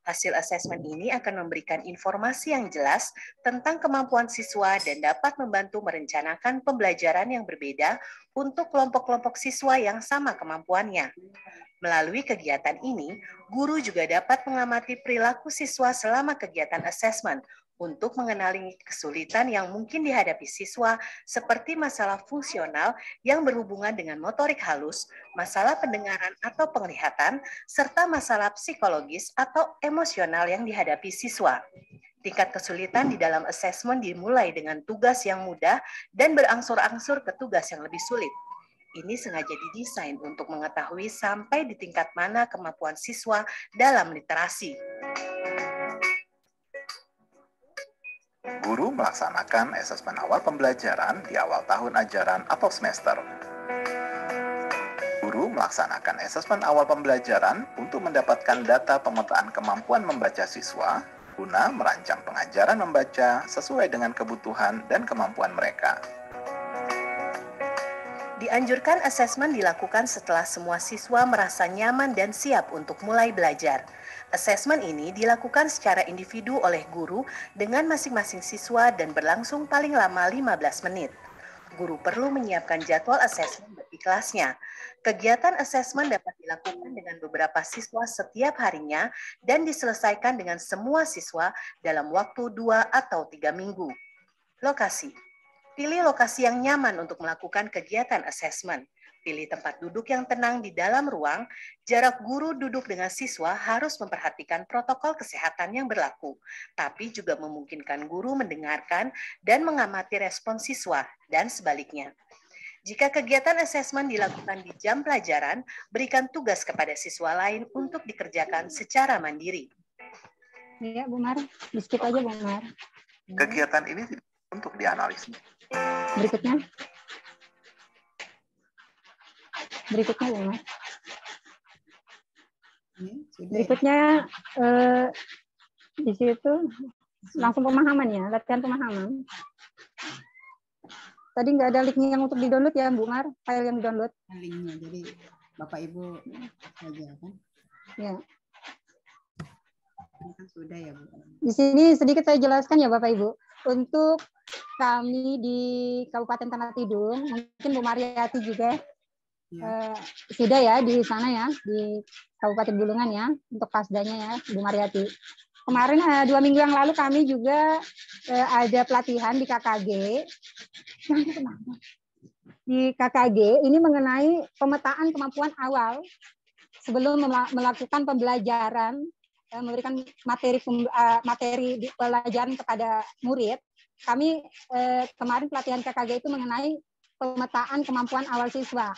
Speaker 10: Hasil asesmen ini akan memberikan informasi yang jelas tentang kemampuan siswa dan dapat membantu merencanakan pembelajaran yang berbeda untuk kelompok-kelompok siswa yang sama kemampuannya. Melalui kegiatan ini, guru juga dapat mengamati perilaku siswa selama kegiatan asesmen untuk mengenali kesulitan yang mungkin dihadapi siswa seperti masalah fungsional yang berhubungan dengan motorik halus, masalah pendengaran atau penglihatan, serta masalah psikologis atau emosional yang dihadapi siswa. Tingkat kesulitan di dalam asesmen dimulai dengan tugas yang mudah dan berangsur-angsur ke tugas yang lebih sulit. Ini sengaja didesain untuk mengetahui sampai di tingkat mana kemampuan siswa dalam literasi.
Speaker 8: Guru melaksanakan asesmen awal pembelajaran di awal tahun ajaran atau semester. Guru melaksanakan asesmen awal pembelajaran untuk mendapatkan data pemetaan kemampuan membaca siswa guna merancang pengajaran membaca sesuai dengan kebutuhan dan kemampuan mereka.
Speaker 10: Dianjurkan asesmen dilakukan setelah semua siswa merasa nyaman dan siap untuk mulai belajar. Asesmen ini dilakukan secara individu oleh guru dengan masing-masing siswa dan berlangsung paling lama 15 menit. Guru perlu menyiapkan jadwal asesmen bagi kelasnya. Kegiatan asesmen dapat dilakukan dengan beberapa siswa setiap harinya dan diselesaikan dengan semua siswa dalam waktu 2 atau 3 minggu. Lokasi. Pilih lokasi yang nyaman untuk melakukan kegiatan asesmen. Pilih tempat duduk yang tenang di dalam ruang. Jarak guru duduk dengan siswa harus memperhatikan protokol kesehatan yang berlaku, tapi juga memungkinkan guru mendengarkan dan mengamati respon siswa, dan sebaliknya. Jika kegiatan asesmen dilakukan di jam pelajaran, berikan tugas kepada siswa lain untuk dikerjakan secara mandiri.
Speaker 5: Iya, Bu Mar. Di-skip aja, Bu Mar.
Speaker 8: Kegiatan ini untuk dianalisis.
Speaker 5: Berikutnya. Berikutnya, Bu Mar. Berikutnya di situ langsung pemahaman ya, latihan pemahaman. Tadi nggak ada linknya yang untuk di-download ya, Bu Mar, file yang di-download.
Speaker 2: Linknya, jadi Bapak Ibu saja kan?
Speaker 5: Ya.
Speaker 2: Ini kan sudah ya, Bu.
Speaker 5: Di sini sedikit saya jelaskan ya, Bapak Ibu. Untuk kami di Kabupaten Tanah Tidung, mungkin Bu Mariati juga sudah ya di sana ya, di Kabupaten Bulungan ya, untuk pasdanya ya, Bu Mariati. Kemarin 2 minggu yang lalu kami juga ada pelatihan di KKG. Di KKG ini mengenai pemetaan kemampuan awal sebelum melakukan pembelajaran, memberikan materi pelajaran kepada murid. Kami kemarin pelatihan KKG itu mengenai pemetaan kemampuan awal siswa.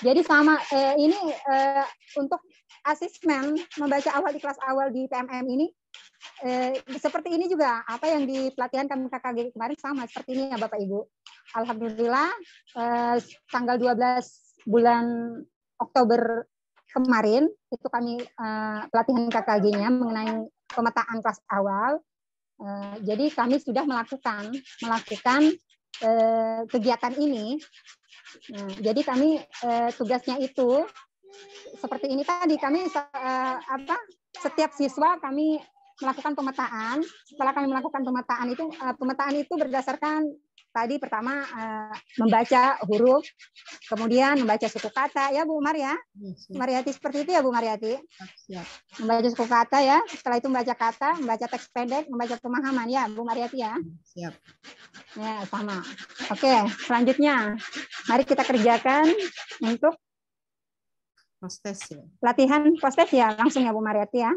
Speaker 5: Jadi sama ini untuk asesmen membaca awal di kelas awal di PMM ini seperti ini juga apa yang di pelatihan kami KKG kemarin sama seperti ini ya Bapak Ibu. Alhamdulillah tanggal 12 bulan Oktober kemarin itu kami pelatihan KKG-nya mengenai pemetaan kelas awal. Jadi kami sudah melakukan kegiatan ini. Jadi kami tugasnya itu seperti ini tadi, kami setiap siswa kami melakukan pemetaan. Setelah kami melakukan pemetaan itu berdasarkan tadi pertama membaca huruf, kemudian membaca suku kata ya Bu Maria. Mariati seperti itu ya Bu Mariati.
Speaker 2: Siap.
Speaker 5: Membaca suku kata ya. Setelah itu membaca kata, membaca teks pendek, membaca pemahaman ya Bu Mariati ya.
Speaker 2: Siap.
Speaker 5: Ya sama. Oke, selanjutnya mari kita kerjakan untuk
Speaker 2: Postes ya.
Speaker 5: latihan postes ya, langsung ya Bu Mariati ya.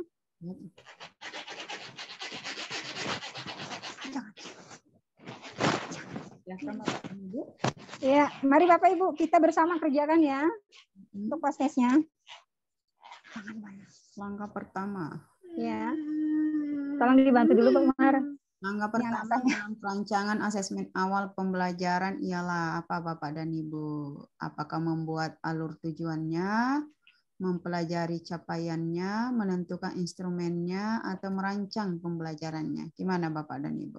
Speaker 5: Ya, mari Bapak Ibu kita bersama kerjakan ya untuk postesnya.
Speaker 2: Langkah pertama.
Speaker 5: Ya, tolong dibantu dulu Pak Umar.
Speaker 2: Langkah pertama dalam perancangan asesmen awal pembelajaran ialah apa Bapak dan Ibu? Apakah membuat alur tujuannya, mempelajari capaiannya, menentukan instrumennya, atau merancang pembelajarannya? Gimana Bapak dan Ibu?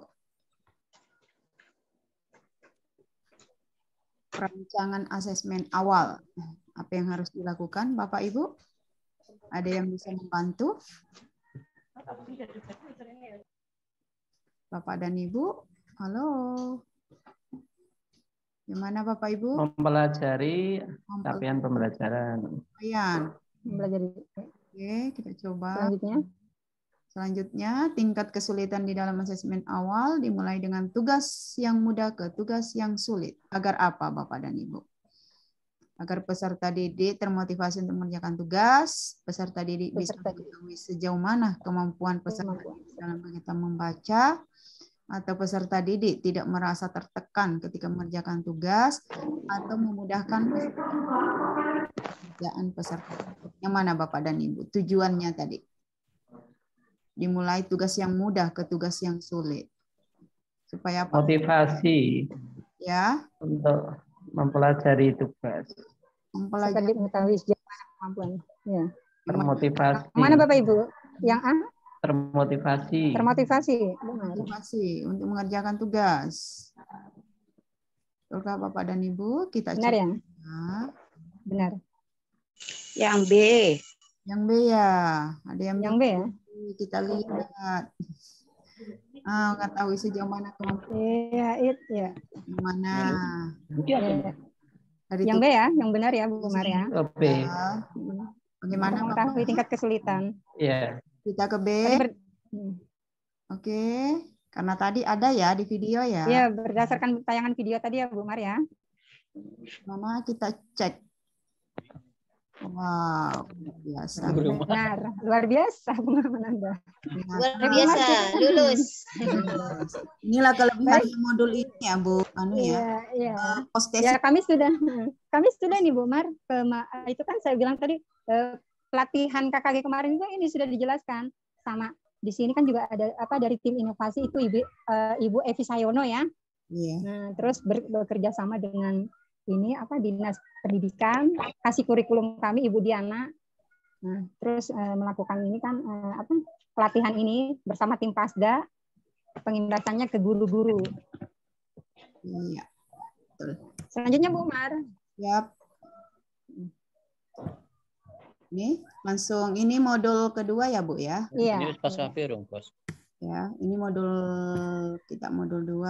Speaker 2: Perancangan asesmen awal. Apa yang harus dilakukan Bapak Ibu? Ada yang bisa membantu? Bapak dan Ibu, halo. Gimana Bapak Ibu?
Speaker 11: Mempelajari capaian pembelajaran.
Speaker 5: Mempelajari.
Speaker 2: Oke, kita coba. Selanjutnya, tingkat kesulitan di dalam asesmen awal dimulai dengan tugas yang mudah ke tugas yang sulit. Agar apa Bapak dan Ibu? Agar peserta didik termotivasi untuk mengerjakan tugas, peserta didik bisa mengetahui sejauh mana kemampuan peserta didik dalam kegiatan membaca, atau peserta didik tidak merasa tertekan ketika mengerjakan tugas, atau memudahkan pekerjaan peserta. Yang mana Bapak dan Ibu? Tujuannya tadi. Dimulai tugas yang mudah ke tugas yang sulit. Supaya apa?
Speaker 11: Motivasi.
Speaker 2: Ya.
Speaker 11: Untuk mempelajari tugas.
Speaker 5: Mempelajari mengetahui kemampuan. Ya.
Speaker 11: Termotivasi.
Speaker 5: Mana Bapak Ibu? Yang A?
Speaker 11: Termotivasi.
Speaker 5: Termotivasi.
Speaker 2: Motivasi untuk mengerjakan tugas. Betulkah Bapak dan Ibu? Kita
Speaker 5: benar
Speaker 2: coba.
Speaker 5: Ya? Benar.
Speaker 12: Yang B.
Speaker 2: Yang B ya. Ada yang
Speaker 5: B ya?
Speaker 2: Kita lihat. Mengetahui sejauh mana kemampuan.
Speaker 5: Iya, ya.
Speaker 2: Yang mana?
Speaker 5: Yang B ya, yang benar ya Bu Maria.
Speaker 11: B.
Speaker 2: Bagaimana
Speaker 5: mengetahui tingkat kesulitan?
Speaker 11: Iya.
Speaker 2: Kita ke B. Oke. Karena tadi ada ya di video ya.
Speaker 5: Iya, berdasarkan tayangan video tadi ya Bu Maria.
Speaker 2: Mama kita cek. Wow, luar biasa.
Speaker 5: Benar, luar biasa pengalaman Anda.
Speaker 3: Luar biasa, lulus.
Speaker 2: Inilah kelebihan modul ini ya Bu.
Speaker 5: Iya. Ya, kami sudah nih Bu Mar. Itu kan saya bilang tadi pelatihan KKG kemarin itu ini sudah dijelaskan sama. Di sini kan juga ada dari tim inovasi itu Ibu Evi Sayono ya.
Speaker 2: Iya.
Speaker 5: Nah, terus bekerja sama dengan Dinas Pendidikan, kasih kurikulum kami Ibu Diana. Nah, terus melakukan ini kan pelatihan ini bersama tim Pasda, pengindasannya ke guru-guru.
Speaker 2: Iya. Betul.
Speaker 5: Selanjutnya Bu Mar.
Speaker 2: Siap. Ini langsung ini modul kedua ya Bu ya?
Speaker 5: Iya.
Speaker 13: Ini pas dong, Bos.
Speaker 2: Ya, ini kita modul 2.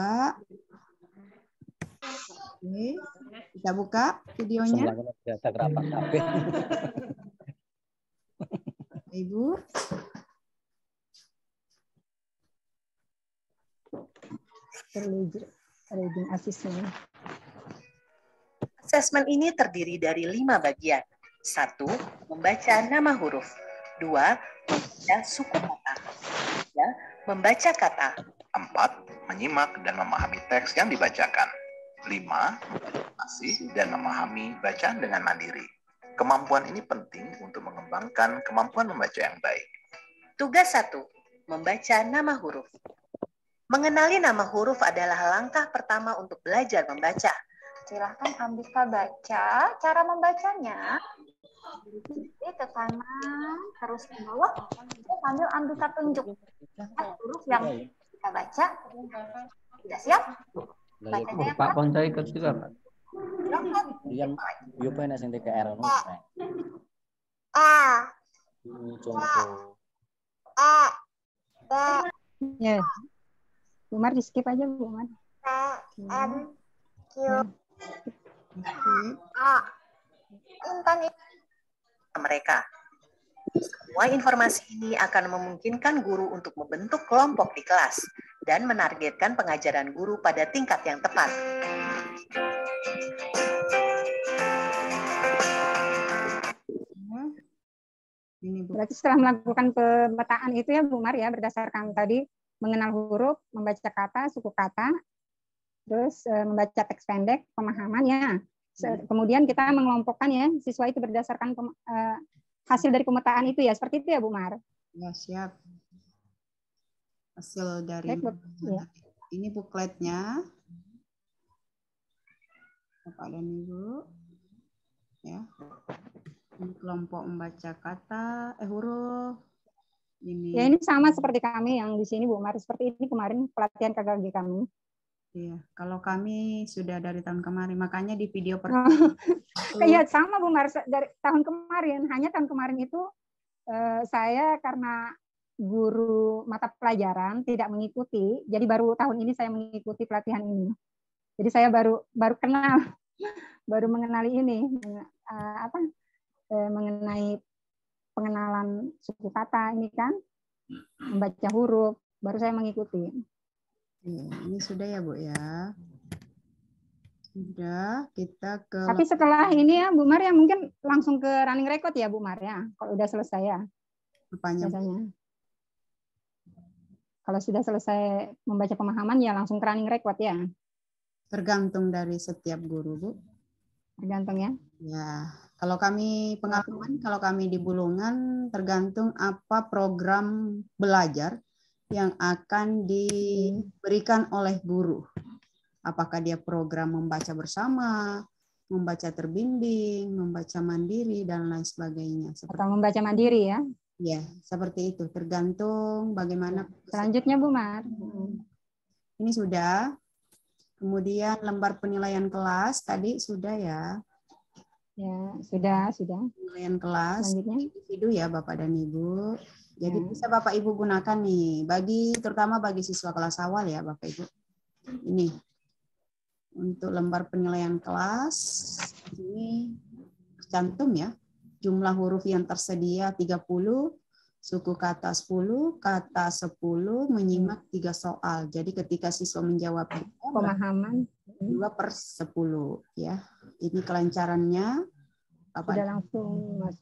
Speaker 2: Oke, kita buka videonya. Ibu.
Speaker 10: Reading assessment. Asesmen ini terdiri dari 5 bagian. 1. Membaca nama huruf. 2. Membaca suku kata. 3. Membaca kata.
Speaker 8: 4. Menyimak dan memahami teks yang dibacakan. 5. Membatasi dan memahami bacaan dengan mandiri. Kemampuan ini penting untuk mengembangkan kemampuan membaca yang baik.
Speaker 10: Tugas 1. Membaca nama huruf. Mengenali nama huruf adalah langkah pertama untuk belajar membaca. Silahkan Ambika baca cara membacanya. Jadi ke kanan, terus ke bawah, sambil ambil petunjuk. Huruf yang kita baca. Sudah siap? Bacanya
Speaker 11: Pak Ponco ikut juga, Pak.
Speaker 13: Yang yupa na sing TKR no.
Speaker 9: A.
Speaker 13: Contoh.
Speaker 9: A. B.
Speaker 5: Ya. Bu Mar di skip aja Bu Mar.
Speaker 9: M. Q.
Speaker 10: A. Intan mereka. Semua informasi ini akan memungkinkan guru untuk membentuk kelompok di kelas dan menargetkan pengajaran guru pada tingkat yang tepat.
Speaker 5: Berarti setelah melakukan pemetaan itu ya Bu Mar ya, berdasarkan tadi mengenal huruf, membaca kata, suku kata, terus membaca teks pendek, pemahamannya. Kemudian kita mengelompokkan ya siswa itu berdasarkan hasil dari pemetaan itu ya, seperti itu ya Bu Mar.
Speaker 2: Ya, siap. Hasil dari
Speaker 5: ya.
Speaker 2: Ini bukletnya. Bapak dan Ibu. Ya. Ini kelompok membaca kata, huruf. Ini.
Speaker 5: Ya, ini sama seperti kami yang di sini Bu Mar, seperti ini kemarin pelatihan KKG kami.
Speaker 2: Iya, kalau kami sudah dari tahun kemarin, makanya di video pertama.
Speaker 5: Iya, sama Bu Mar, dari tahun kemarin, hanya tahun kemarin itu saya karena guru mata pelajaran tidak mengikuti, jadi baru tahun ini saya mengikuti pelatihan ini. Jadi saya baru kenal, baru mengenali ini, mengenai pengenalan suku kata ini kan, membaca huruf, baru saya mengikuti.
Speaker 2: Ini sudah ya Bu ya. Sudah, kita ke.
Speaker 5: Tapi setelah ini ya Bu Mar ya mungkin langsung ke running record ya Bu Mar ya, kalau udah selesai ya.
Speaker 2: Apanya?
Speaker 5: Biasanya. Kalau sudah selesai membaca pemahaman ya langsung ke running record ya.
Speaker 2: Tergantung dari setiap guru Bu.
Speaker 5: Tergantung ya.
Speaker 2: Ya, kalau kami pengalaman, kalau kami di Bulungan tergantung apa program belajar yang akan diberikan oleh guru. Apakah dia program membaca bersama, membaca terbimbing, membaca mandiri, dan lain sebagainya.
Speaker 5: Atau membaca mandiri ya?
Speaker 2: Ya, seperti itu. Tergantung bagaimana.
Speaker 5: Selanjutnya Bu Mar.
Speaker 2: Ini sudah. Kemudian lembar penilaian kelas tadi sudah ya.
Speaker 5: Ya, sudah.
Speaker 2: Penilaian kelas individu ya Bapak dan Ibu. Jadi
Speaker 5: ya.
Speaker 2: bisa Bapak Ibu gunakan nih, terutama bagi siswa kelas awal ya Bapak Ibu. Ini untuk lembar penilaian kelas ini cantum ya. Jumlah huruf yang tersedia 30, suku kata 10, kata 10, menyimak 3 soal. Jadi ketika siswa menjawab
Speaker 5: pemahaman
Speaker 2: 2/10 ya. Ini kelancarannya.
Speaker 5: Sudah langsung Mas.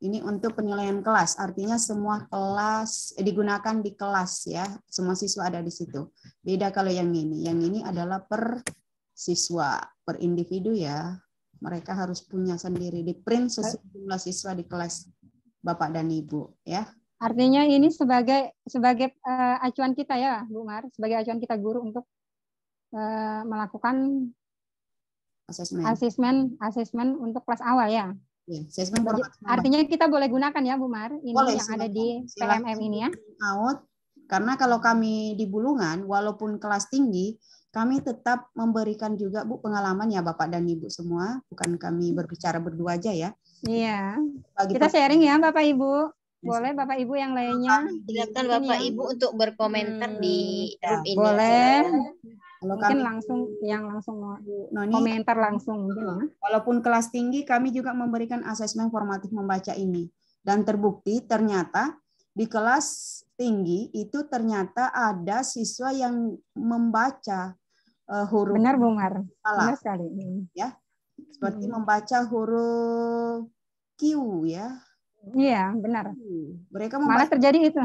Speaker 2: Ini untuk penilaian kelas, artinya semua kelas digunakan di kelas ya, semua siswa ada di situ. Beda kalau yang ini adalah per siswa, per individu ya. Mereka harus punya sendiri, di print sesuai jumlah siswa di kelas Bapak dan Ibu ya.
Speaker 5: Artinya ini sebagai acuan kita ya Bu Mar, sebagai acuan kita guru untuk melakukan asesmen untuk kelas awal ya.
Speaker 2: Ya,
Speaker 5: jadi, artinya kita boleh gunakan ya Bu Mar, ini boleh, yang ada di PMM ini ya.
Speaker 2: Karena kalau kami di Bulungan, walaupun kelas tinggi, kami tetap memberikan juga Bu pengalaman ya Bapak dan Ibu semua, bukan kami berbicara berdua aja ya.
Speaker 5: Iya. Kita sharing ya Bapak Ibu. Boleh Bapak Ibu yang lainnya.
Speaker 3: Silakan Bapak Ibu untuk berkomentar di grup ini.
Speaker 5: Boleh.
Speaker 2: Kalau
Speaker 5: mungkin
Speaker 2: kami,
Speaker 5: langsung komentar langsung mungkin ya.
Speaker 2: Walaupun kelas tinggi kami juga memberikan asesmen formatif membaca ini, dan terbukti ternyata di kelas tinggi itu ternyata ada siswa yang membaca huruf.
Speaker 5: Benar Bu Mar. Benar sekali.
Speaker 2: Ya. Seperti membaca huruf Q ya.
Speaker 5: Iya, benar.
Speaker 2: Mereka
Speaker 5: malah terjadi itu.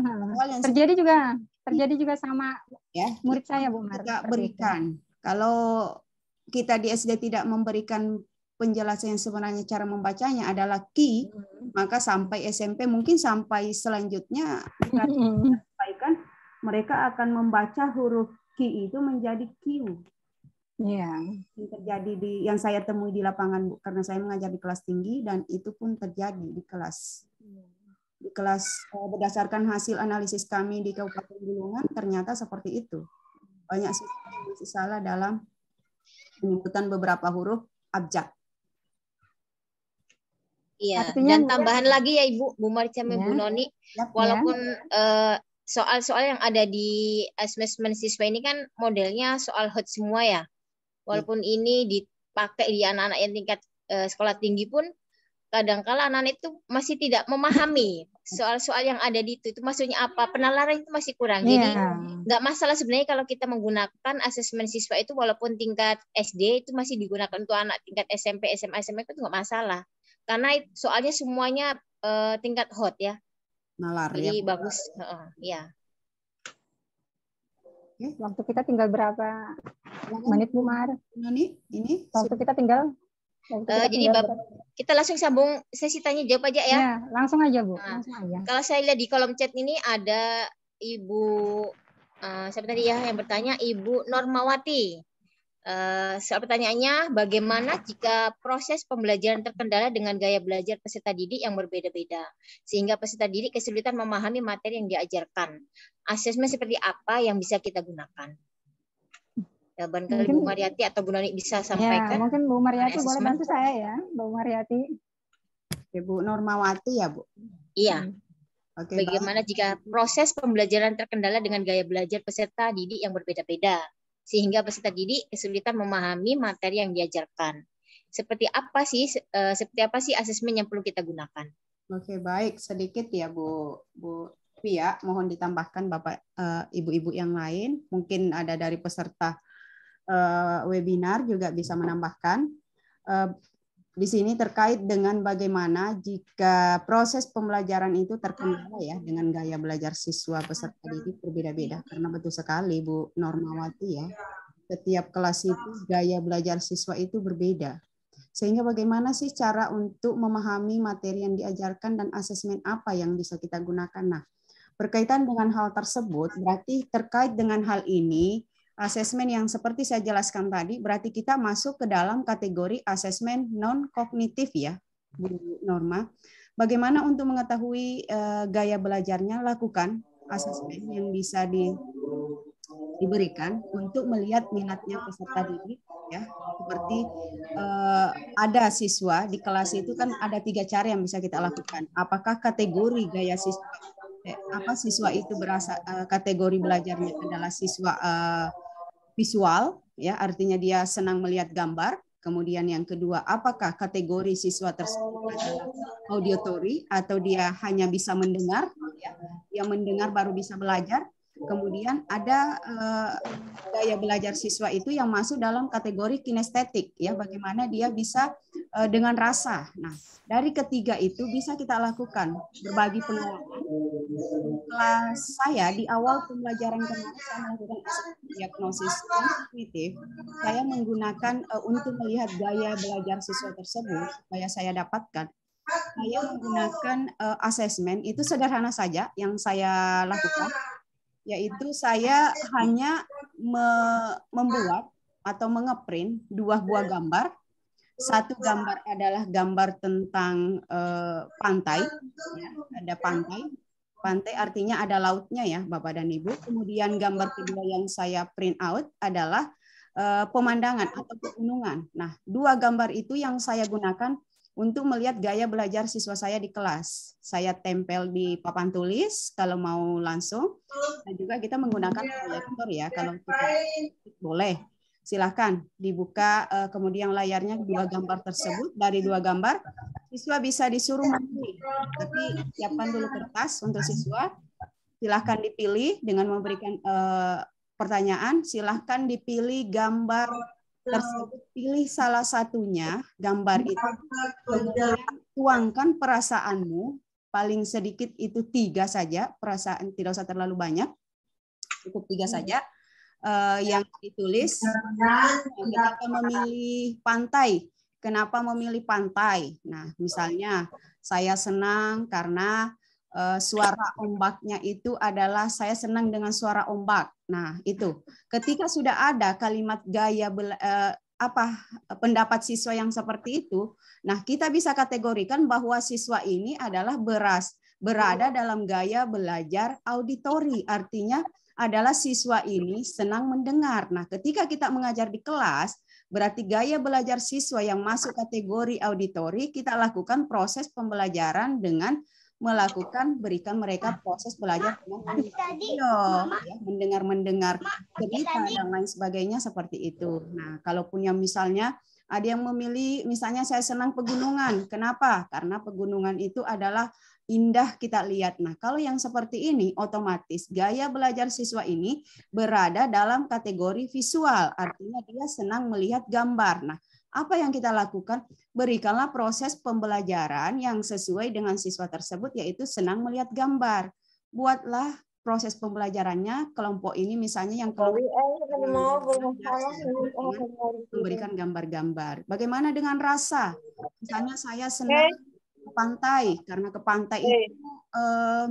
Speaker 5: Terjadi juga sama
Speaker 2: ya,
Speaker 5: murid saya Bu Mar.
Speaker 2: Kita berikan. Kalau kita di SD tidak memberikan penjelasan yang sebenarnya cara membacanya adalah Ki, maka sampai SMP mungkin sampai selanjutnya mereka akan membaca huruf Ki itu menjadi Q. Yang terjadi yang saya temui di lapangan, Bu, karena saya mengajar di kelas tinggi dan itu pun terjadi di kelas. Di kelas berdasarkan hasil analisis kami di Kabupaten Bulungan ternyata seperti itu. Banyak siswa yang masih salah dalam penyebutan beberapa huruf abjad.
Speaker 3: Iya, dan tambahan lagi ya Ibu, Bu Marica, Bu Noni, walaupun soal-soal yang ada di asesmen siswa ini kan modelnya soal hot semua ya. Walaupun ini dipakai di anak-anak yang tingkat sekolah tinggi pun, kadang-kala anak-anak itu masih tidak memahami soal-soal yang ada di itu maksudnya apa, penalaran itu masih kurang. Jadi nggak masalah sebenarnya kalau kita menggunakan asesmen siswa itu walaupun tingkat SD itu masih digunakan untuk anak tingkat SMP, SMA, SMA itu nggak masalah. Karena soalnya semuanya tingkat hot ya.
Speaker 2: Nalar,
Speaker 3: jadi
Speaker 2: ya.
Speaker 3: Bagus. Ya.
Speaker 5: Waktu kita tinggal berapa menit, Bu Mar?
Speaker 2: Ini
Speaker 5: waktu kita tinggal.
Speaker 3: Jadi kita langsung sambung sesi tanya jawab aja ya.
Speaker 5: Ya, langsung aja Bu. Langsung aja.
Speaker 3: Kalau saya lihat di kolom chat ini ada Ibu siapa tadi ya yang bertanya, Ibu Normawati. Soal pertanyaannya, bagaimana jika proses pembelajaran terkendala dengan gaya belajar peserta didik yang berbeda-beda, sehingga peserta didik kesulitan memahami materi yang diajarkan? Asesmen seperti apa yang bisa kita gunakan? Ya, barangkali Bu Mariati atau Bu Noni bisa sampaikan.
Speaker 5: Ya, mungkin Bu Mariati boleh bantu saya ya, Bu Mariati.
Speaker 2: Bu Normawati ya, Bu?
Speaker 3: Iya. Oke, bagaimana jika proses pembelajaran terkendala dengan gaya belajar peserta didik yang berbeda-beda, sehingga peserta didik kesulitan memahami materi yang diajarkan. Seperti apa sih asesmen yang perlu kita gunakan?
Speaker 2: Oke, baik. Sedikit ya Bu Pia, mohon ditambahkan Bapak Ibu-ibu yang lain. Mungkin ada dari peserta webinar juga bisa menambahkan. Di sini terkait dengan bagaimana jika proses pembelajaran itu terkendala ya dengan gaya belajar siswa peserta didik berbeda-beda, karena betul sekali Bu Normawati ya, setiap kelas itu gaya belajar siswa itu berbeda. Sehingga bagaimana sih cara untuk memahami materi yang diajarkan dan asesmen apa yang bisa kita gunakan? Nah, berkaitan dengan hal tersebut, berarti terkait dengan hal ini, asesmen yang seperti saya jelaskan tadi, berarti kita masuk ke dalam kategori asesmen non-kognitif ya, Bu Norma. Bagaimana untuk mengetahui gaya belajarnya, lakukan asesmen yang bisa diberikan untuk melihat minatnya peserta didik. Ya, seperti ada siswa di kelas itu kan ada 3 cara yang bisa kita lakukan. Apakah kategori gaya siswa, siswa itu berasa kategori belajarnya adalah siswa visual, ya artinya dia senang melihat gambar. Kemudian yang kedua, apakah kategori siswa tersebut adalah auditory atau dia hanya bisa mendengar, ya, dia mendengar baru bisa belajar. Kemudian ada gaya belajar siswa itu yang masuk dalam kategori kinestetik, ya, bagaimana dia bisa dengan rasa. Nah, dari ketiga itu bisa kita lakukan berbagi pengalaman. Kelas saya di awal pembelajaran kemarin saya melakukan diagnosis kognitif. Saya menggunakan untuk melihat gaya belajar siswa tersebut supaya saya dapatkan. Saya menggunakan asesmen itu sederhana saja yang saya lakukan, yaitu saya hanya membuat atau mengeprint 2 buah gambar. Satu gambar adalah gambar tentang pantai, ya, ada pantai. Pantai artinya ada lautnya ya Bapak dan Ibu. Kemudian gambar kedua yang saya print out adalah pemandangan atau pegunungan. Nah, 2 gambar itu yang saya gunakan untuk melihat gaya belajar siswa saya di kelas. Saya tempel di papan tulis kalau mau langsung. Dan juga kita menggunakan proyektor ya. Kalau kita boleh, silahkan dibuka kemudian layarnya 2 gambar tersebut. Dari 2 gambar, siswa bisa disuruh memilih. Tapi siapkan dulu kertas untuk siswa. Silahkan dipilih dengan memberikan pertanyaan. Silahkan dipilih gambar tersebut, pilih salah satunya gambar itu, kemudian tuangkan perasaanmu, paling sedikit itu 3 saja, perasaan tidak usah terlalu banyak, cukup 3 saja yang ditulis. Kita memilih pantai. Kenapa memilih pantai? Nah, misalnya saya senang karena suara ombaknya itu adalah saya senang dengan suara ombak. Nah, itu. Ketika sudah ada kalimat gaya pendapat siswa yang seperti itu, nah kita bisa kategorikan bahwa siswa ini adalah berada dalam gaya belajar auditori, artinya adalah siswa ini senang mendengar. Nah, ketika kita mengajar di kelas, berarti gaya belajar siswa yang masuk kategori auditori, kita lakukan proses pembelajaran dengan berikan mereka proses belajar dengan mendengar cerita dan lain sebagainya seperti itu. Nah, kalaupun yang misalnya ada yang memilih, misalnya saya senang pegunungan. Kenapa? Karena pegunungan itu adalah indah kita lihat. Nah, kalau yang seperti ini, otomatis gaya belajar siswa ini berada dalam kategori visual. Artinya dia senang melihat gambar. Nah, apa yang kita lakukan? Berikanlah proses pembelajaran yang sesuai dengan siswa tersebut, yaitu senang melihat gambar. Buatlah proses pembelajarannya, kelompok ini misalnya yang memberikan gambar-gambar. Bagaimana dengan rasa? Misalnya saya senang ke pantai, karena ke pantai itu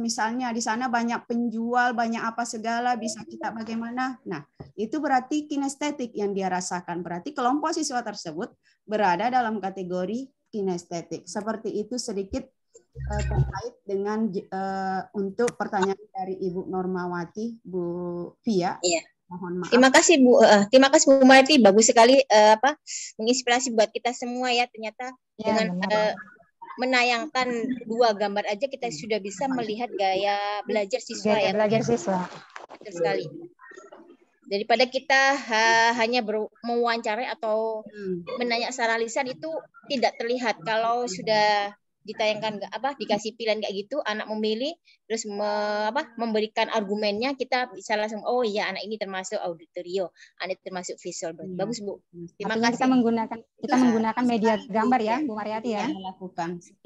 Speaker 2: misalnya di sana banyak penjual, banyak apa segala, bisa kita bagaimana. Nah, itu berarti kinestetik yang dia rasakan. Berarti kelompok siswa tersebut berada dalam kategori kinestetik. Seperti itu sedikit terkait dengan untuk pertanyaan dari Ibu Normawati, Bu Via.
Speaker 3: Iya.
Speaker 2: Mohon maaf.
Speaker 3: Terima kasih Bu. Terima kasih Bu Marti. Bagus sekali menginspirasi buat kita semua ya. Ternyata dengan menayangkan 2 gambar aja kita sudah bisa melihat gaya belajar siswa ya.
Speaker 5: Belajar siswa.
Speaker 3: Betul sekali. Daripada kita hanya mewawancarai atau menanya secara lisan itu tidak terlihat. Kalau sudah ditayangkan dikasih pilihan kayak gitu, anak memilih terus memberikan argumennya, kita bisa langsung oh iya anak ini termasuk auditorio, anak termasuk visual. Bagus Bu. Terima kasih.
Speaker 5: Kita menggunakan media gambar ya Bu Mariati ya.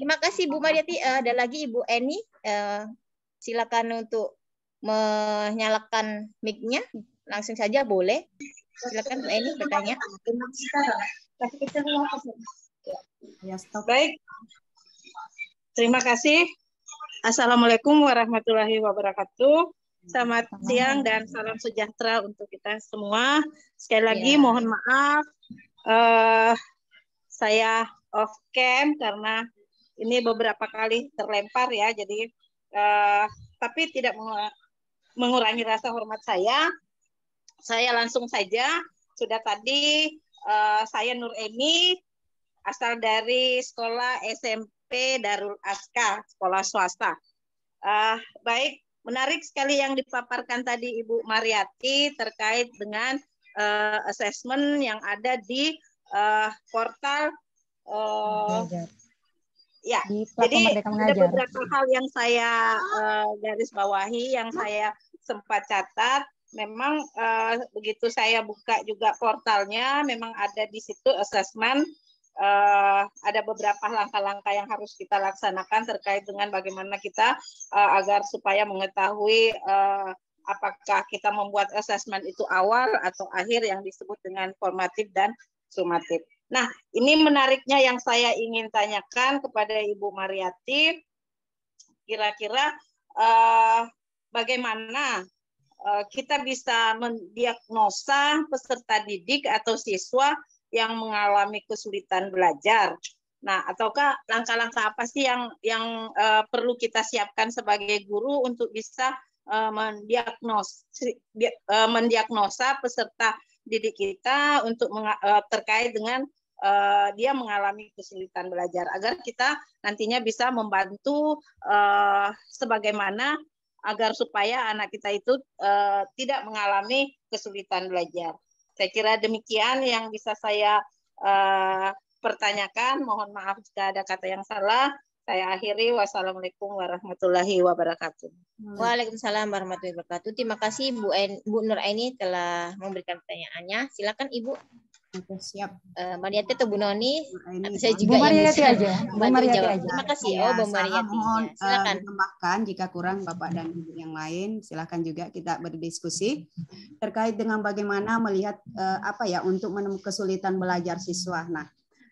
Speaker 3: Terima kasih Bu Mariati. Ada lagi Ibu Eni, silakan untuk menyalakan mic-nya. Langsung saja boleh. Silakan Bu Eni bertanya.
Speaker 7: Baik. Terima kasih. Assalamualaikum warahmatullahi wabarakatuh. Selamat siang dan salam sejahtera untuk kita semua. Sekali lagi mohon maaf, saya off cam karena ini beberapa kali terlempar ya. Jadi, tapi tidak mengurangi rasa hormat saya. Saya langsung saja. Sudah tadi saya Nur Emi, asal dari sekolah SMP Darul Aska, sekolah swasta. Baik, menarik sekali yang dipaparkan tadi Ibu Mariati terkait dengan assessment yang ada di portal. Ya, jadi ada beberapa hal yang saya garis bawahi, yang saya sempat catat. Memang begitu saya buka juga portalnya, memang ada di situ assessment. Ada beberapa langkah-langkah yang harus kita laksanakan terkait dengan bagaimana kita agar supaya mengetahui apakah kita membuat assessment itu awal atau akhir yang disebut dengan formatif dan sumatif. Nah, ini menariknya yang saya ingin tanyakan kepada Ibu Mariati, kira-kira bagaimana kita bisa mendiagnosa peserta didik atau siswa yang mengalami kesulitan belajar. Nah, ataukah langkah-langkah apa sih yang perlu kita siapkan sebagai guru untuk bisa mendiagnosa peserta didik kita untuk terkait dengan dia mengalami kesulitan belajar, agar kita nantinya bisa membantu sebagaimana agar supaya anak kita itu tidak mengalami kesulitan belajar. Saya kira demikian yang bisa saya pertanyakan. Mohon maaf jika ada kata yang salah. Saya akhiri. Wassalamualaikum warahmatullahi wabarakatuh.
Speaker 3: Waalaikumsalam warahmatullahi wabarakatuh. Terima kasih Bu Nur Aini telah memberikan pertanyaannya. Silakan Ibu.
Speaker 2: Oke, siap.
Speaker 3: Mariati atau Bu Noni? Saya juga
Speaker 5: Bu Mariati aja.
Speaker 3: Bu Mariati aja. Terima kasih.
Speaker 2: Ya,
Speaker 3: Bu Mariati.
Speaker 2: Mohon
Speaker 3: Silakan.
Speaker 2: ditambahkan jika kurang Bapak dan Ibu yang lain, silakan juga kita berdiskusi terkait dengan bagaimana melihat untuk menemukan kesulitan belajar siswa. Nah,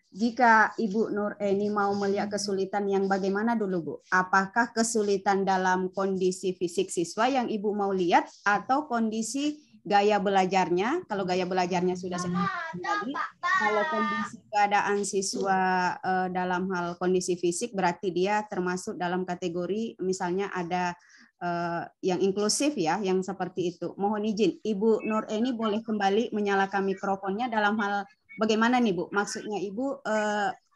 Speaker 2: Jika Ibu Nur Eni mau melihat kesulitan yang bagaimana dulu, Bu? Apakah kesulitan dalam kondisi fisik siswa yang Ibu mau lihat atau kondisi gaya belajarnya? Kalau gaya belajarnya sudah seperti tadi, kalau kondisi keadaan siswa dalam hal kondisi fisik berarti dia termasuk dalam kategori misalnya ada yang inklusif ya, yang seperti itu. Mohon izin, Ibu Nur Eni boleh kembali menyalakan mikrofonnya dalam hal bagaimana nih Bu? Maksudnya Ibu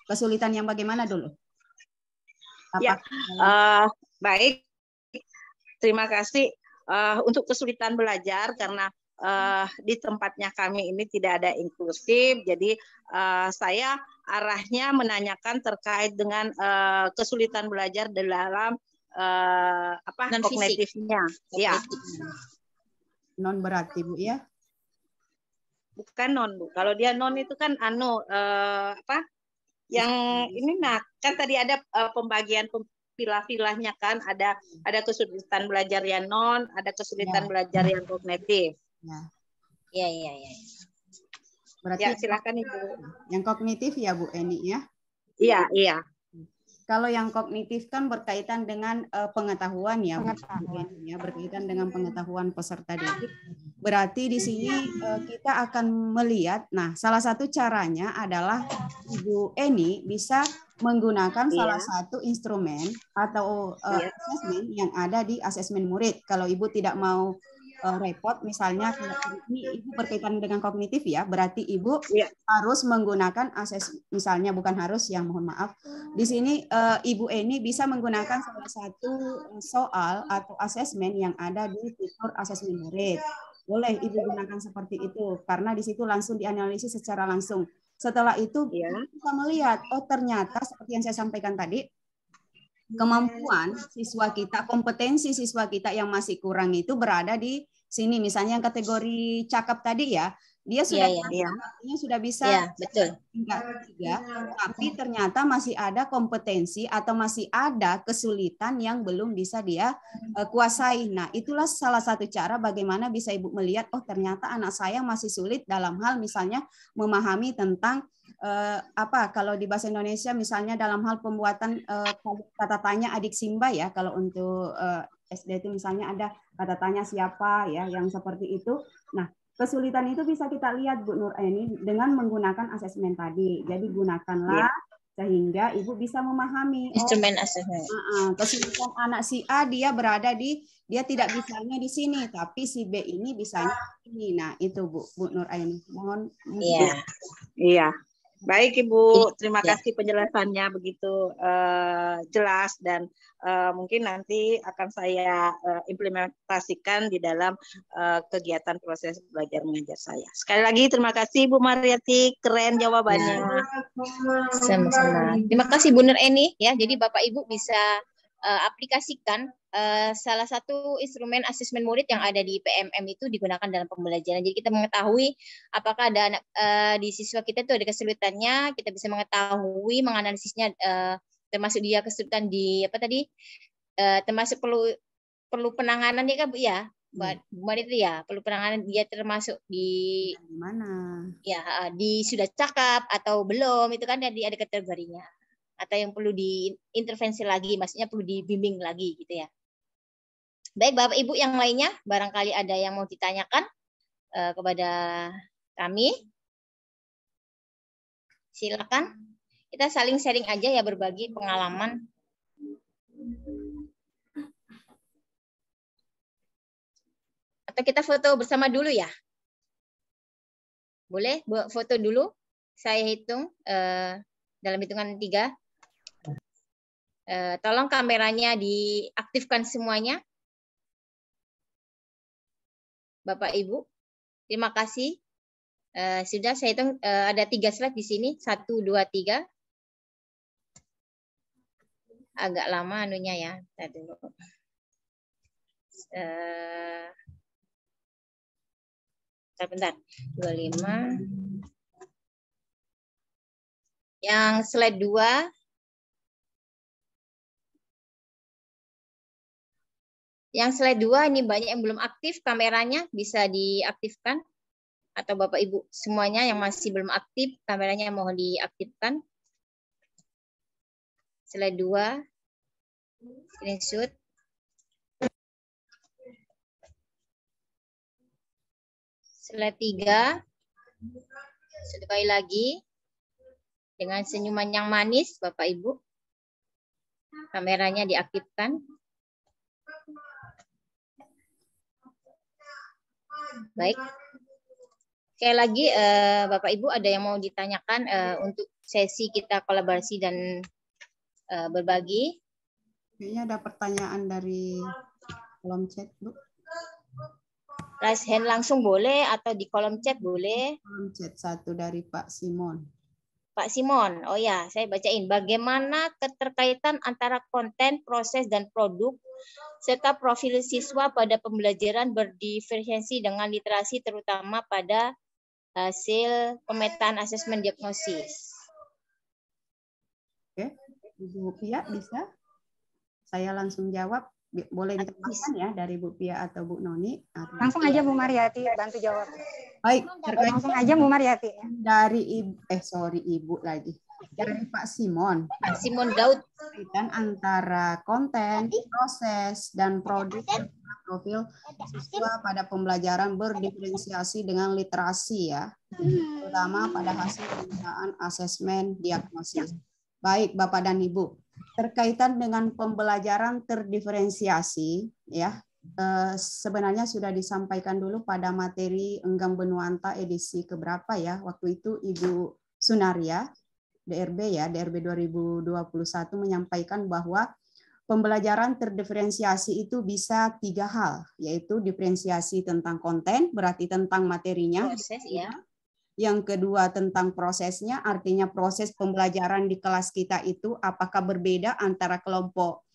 Speaker 2: kesulitan yang bagaimana dulu?
Speaker 7: Ya, baik. Terima kasih untuk kesulitan belajar karena di tempatnya kami ini tidak ada inklusif. Jadi saya arahnya menanyakan terkait dengan kesulitan belajar dalam kognitifnya. Ya.
Speaker 2: Non berarti Bu ya?
Speaker 7: Bukan non, Bu. Kalau dia non itu kan yang ini kan tadi ada pembagian pilah-pilahnya kan, ada kesulitan belajar yang non, ada kesulitan belajar yang kognitif. Iya.
Speaker 2: Berarti
Speaker 7: ya, silakan Ibu.
Speaker 2: Yang kognitif ya Bu Eni ya?
Speaker 7: Iya.
Speaker 2: Kalau yang kognitif kan berkaitan dengan pengetahuan ya, berkaitan dengan pengetahuan peserta didik. Berarti di sini kita akan melihat, nah salah satu caranya adalah Ibu Eni bisa menggunakan salah satu instrumen atau asesmen yang ada di asesmen murid. Kalau Ibu tidak mau repot, misalnya ini Ibu berkaitan dengan kognitif ya, berarti Ibu harus menggunakan misalnya bukan harus, yang mohon maaf. Di sini Ibu Eni bisa menggunakan salah satu soal atau asesmen yang ada di fitur asesmen murid. Boleh Ibu gunakan seperti itu, karena di situ langsung dianalisis secara langsung. Setelah itu kita melihat, oh ternyata seperti yang saya sampaikan tadi, kemampuan siswa kita, kompetensi siswa kita yang masih kurang itu berada di sini. Misalnya yang kategori cakap tadi ya, dia sudah sudah bisa tingkat 3, tapi ternyata masih ada kompetensi atau masih ada kesulitan yang belum bisa dia kuasai. Nah, itulah salah satu cara bagaimana bisa Ibu melihat, oh ternyata anak saya masih sulit dalam hal misalnya memahami tentang kalau di bahasa Indonesia misalnya dalam hal pembuatan kata tanya adik Simba ya, kalau untuk SD itu misalnya ada kata tanya siapa ya, yang seperti itu. Nah, kesulitan itu bisa kita lihat Bu Nur Eni dengan menggunakan asesmen tadi. Jadi gunakanlah sehingga Ibu bisa memahami
Speaker 3: instrumen asesmen.
Speaker 2: Kesulitan anak si A dia berada dia tidak bisanya di sini, tapi si B ini bisanya di sini. Nah, itu Bu Nur Eni. Mohon.
Speaker 7: Iya. Baik Ibu, terima kasih penjelasannya begitu jelas dan mungkin nanti akan saya implementasikan di dalam kegiatan proses belajar mengajar saya. Sekali lagi terima kasih Bu Mariati, keren jawabannya.
Speaker 3: Sama-sama. Terima kasih Bu Nur Eni ya. Jadi Bapak Ibu bisa aplikasikan salah satu instrumen asesmen murid yang ada di PMM itu digunakan dalam pembelajaran. Jadi kita mengetahui apakah ada anak di siswa kita itu ada kesulitannya, kita bisa mengetahui, menganalisisnya, termasuk dia kesulitan di termasuk perlu penanganan ya kan Bu ya, buat itu ya, perlu penanganan dia termasuk di
Speaker 2: mana?
Speaker 3: Ya di sudah cakap atau belum, itu kan ada kategorinya. Atau yang perlu diintervensi lagi, maksudnya perlu dibimbing lagi gitu ya. Baik Bapak Ibu yang lainnya, barangkali ada yang mau ditanyakan kepada kami. Silakan. Kita saling sharing aja ya, berbagi pengalaman. Atau kita foto bersama dulu ya? Boleh foto dulu? Saya hitung dalam hitungan 3. Tolong kameranya diaktifkan semuanya. Bapak Ibu, terima kasih. Sudah saya hitung ada 3 slide di sini. 1, 2, 3. Agak lama anunya ya. Dulu. Bentar. 25. Yang slide 2. Yang slide 2 ini banyak yang belum aktif kameranya, bisa diaktifkan. atau Bapak Ibu semuanya yang masih belum aktif, kameranya mohon diaktifkan. Slide 2, screenshot. Slide 3, sekali lagi, dengan senyuman yang manis, Bapak Ibu. Kameranya diaktifkan. Baik. Sekali lagi, Bapak Ibu ada yang mau ditanyakan untuk sesi kita kolaborasi dan berbagi?
Speaker 2: Kayaknya ada pertanyaan dari kolom chat, Bu.
Speaker 3: Raise hand langsung boleh atau di kolom chat boleh.
Speaker 2: Kolom chat satu dari Pak Simon.
Speaker 3: Pak Simon, oh ya, saya bacain. Bagaimana keterkaitan antara konten, proses, dan produk, serta profil siswa pada pembelajaran berdiferensiasi dengan literasi, terutama pada hasil pemetaan asesmen diagnosis?
Speaker 2: Oke, Ibu Pia bisa? Saya langsung jawab. Boleh ditambahkan ya dari Bu Pia atau Bu Noni.
Speaker 5: Langsung aja Bu Mariati bantu jawab.
Speaker 2: Baik,
Speaker 5: langsung aja Bu Mariati.
Speaker 2: Dari Ibu lagi. Dari Pak Simon.
Speaker 3: Pak Simon Daud.
Speaker 2: Kaitan antara konten, proses, dan produk profil siswa pada pembelajaran berdiferensiasi dengan literasi ya, terutama pada hasil pemetaan asesmen diagnosis. Baik, Bapak dan Ibu, terkaitan dengan pembelajaran terdiferensiasi ya, sebenarnya sudah disampaikan dulu pada materi Enggang Benuanta edisi keberapa ya, waktu itu Ibu Sunaria DRB ya, DRB 2021 menyampaikan bahwa pembelajaran terdiferensiasi itu bisa 3 hal, yaitu diferensiasi tentang konten, berarti tentang materinya.
Speaker 3: Proses, ya.
Speaker 2: Yang kedua tentang prosesnya, artinya proses pembelajaran di kelas kita itu apakah berbeda antara kelompok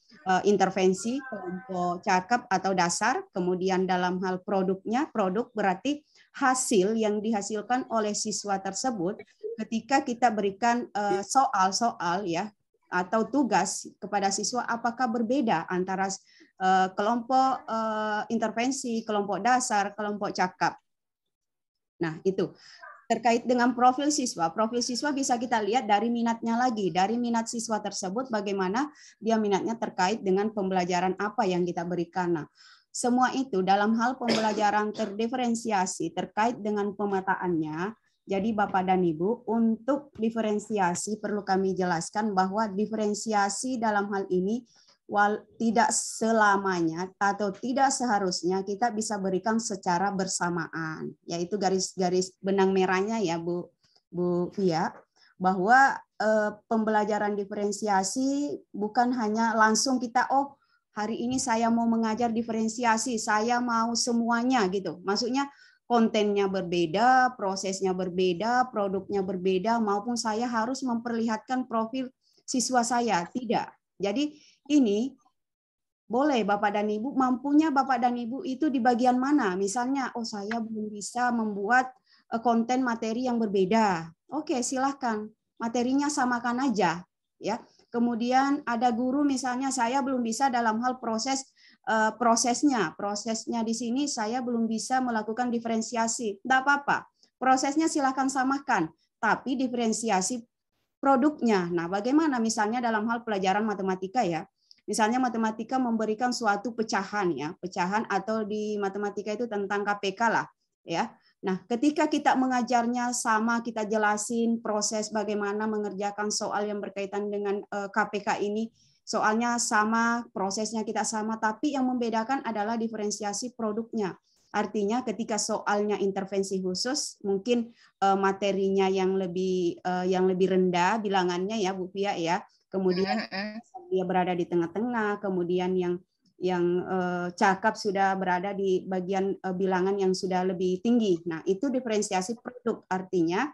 Speaker 2: intervensi, kelompok cakap atau dasar. Kemudian dalam hal produknya, produk berarti hasil yang dihasilkan oleh siswa tersebut ketika kita berikan soal-soal ya atau tugas kepada siswa, apakah berbeda antara kelompok intervensi, kelompok dasar, kelompok cakap. Nah, itu. Terkait dengan profil siswa bisa kita lihat dari minatnya lagi, dari minat siswa tersebut bagaimana dia minatnya terkait dengan pembelajaran apa yang kita berikan. Nah, semua itu dalam hal pembelajaran terdiferensiasi terkait dengan pemetaannya. Jadi Bapak dan Ibu, untuk diferensiasi perlu kami jelaskan bahwa diferensiasi dalam hal ini tidak selamanya atau tidak seharusnya kita bisa berikan secara bersamaan, yaitu garis-garis benang merahnya ya Bu Fia, bahwa pembelajaran diferensiasi bukan hanya langsung kita hari ini saya mau mengajar diferensiasi, saya mau semuanya gitu. Maksudnya kontennya berbeda, prosesnya berbeda, produknya berbeda, maupun saya harus memperlihatkan profil siswa saya. Tidak. Jadi ini boleh Bapak dan Ibu, mampunya Bapak dan Ibu itu di bagian mana? Misalnya, saya belum bisa membuat konten materi yang berbeda. Oke, silahkan. Materinya samakan aja. Ya. Kemudian ada guru misalnya saya belum bisa dalam hal prosesnya. Prosesnya di sini saya belum bisa melakukan diferensiasi. Tidak apa-apa. Prosesnya silahkan samakan. Tapi diferensiasi produknya. Nah, bagaimana misalnya dalam hal pelajaran matematika ya. Misalnya matematika memberikan suatu pecahan ya, pecahan atau di matematika itu tentang KPK lah ya. Nah, ketika kita mengajarnya sama, kita jelasin proses bagaimana mengerjakan soal yang berkaitan dengan KPK ini, soalnya sama, prosesnya kita sama, tapi yang membedakan adalah diferensiasi produknya. Artinya ketika soalnya intervensi khusus, mungkin materinya yang lebih rendah bilangannya ya Bu Fia ya. Kemudian dia berada di tengah-tengah, kemudian yang cakap sudah berada di bagian bilangan yang sudah lebih tinggi. Nah, itu diferensiasi produk. Artinya,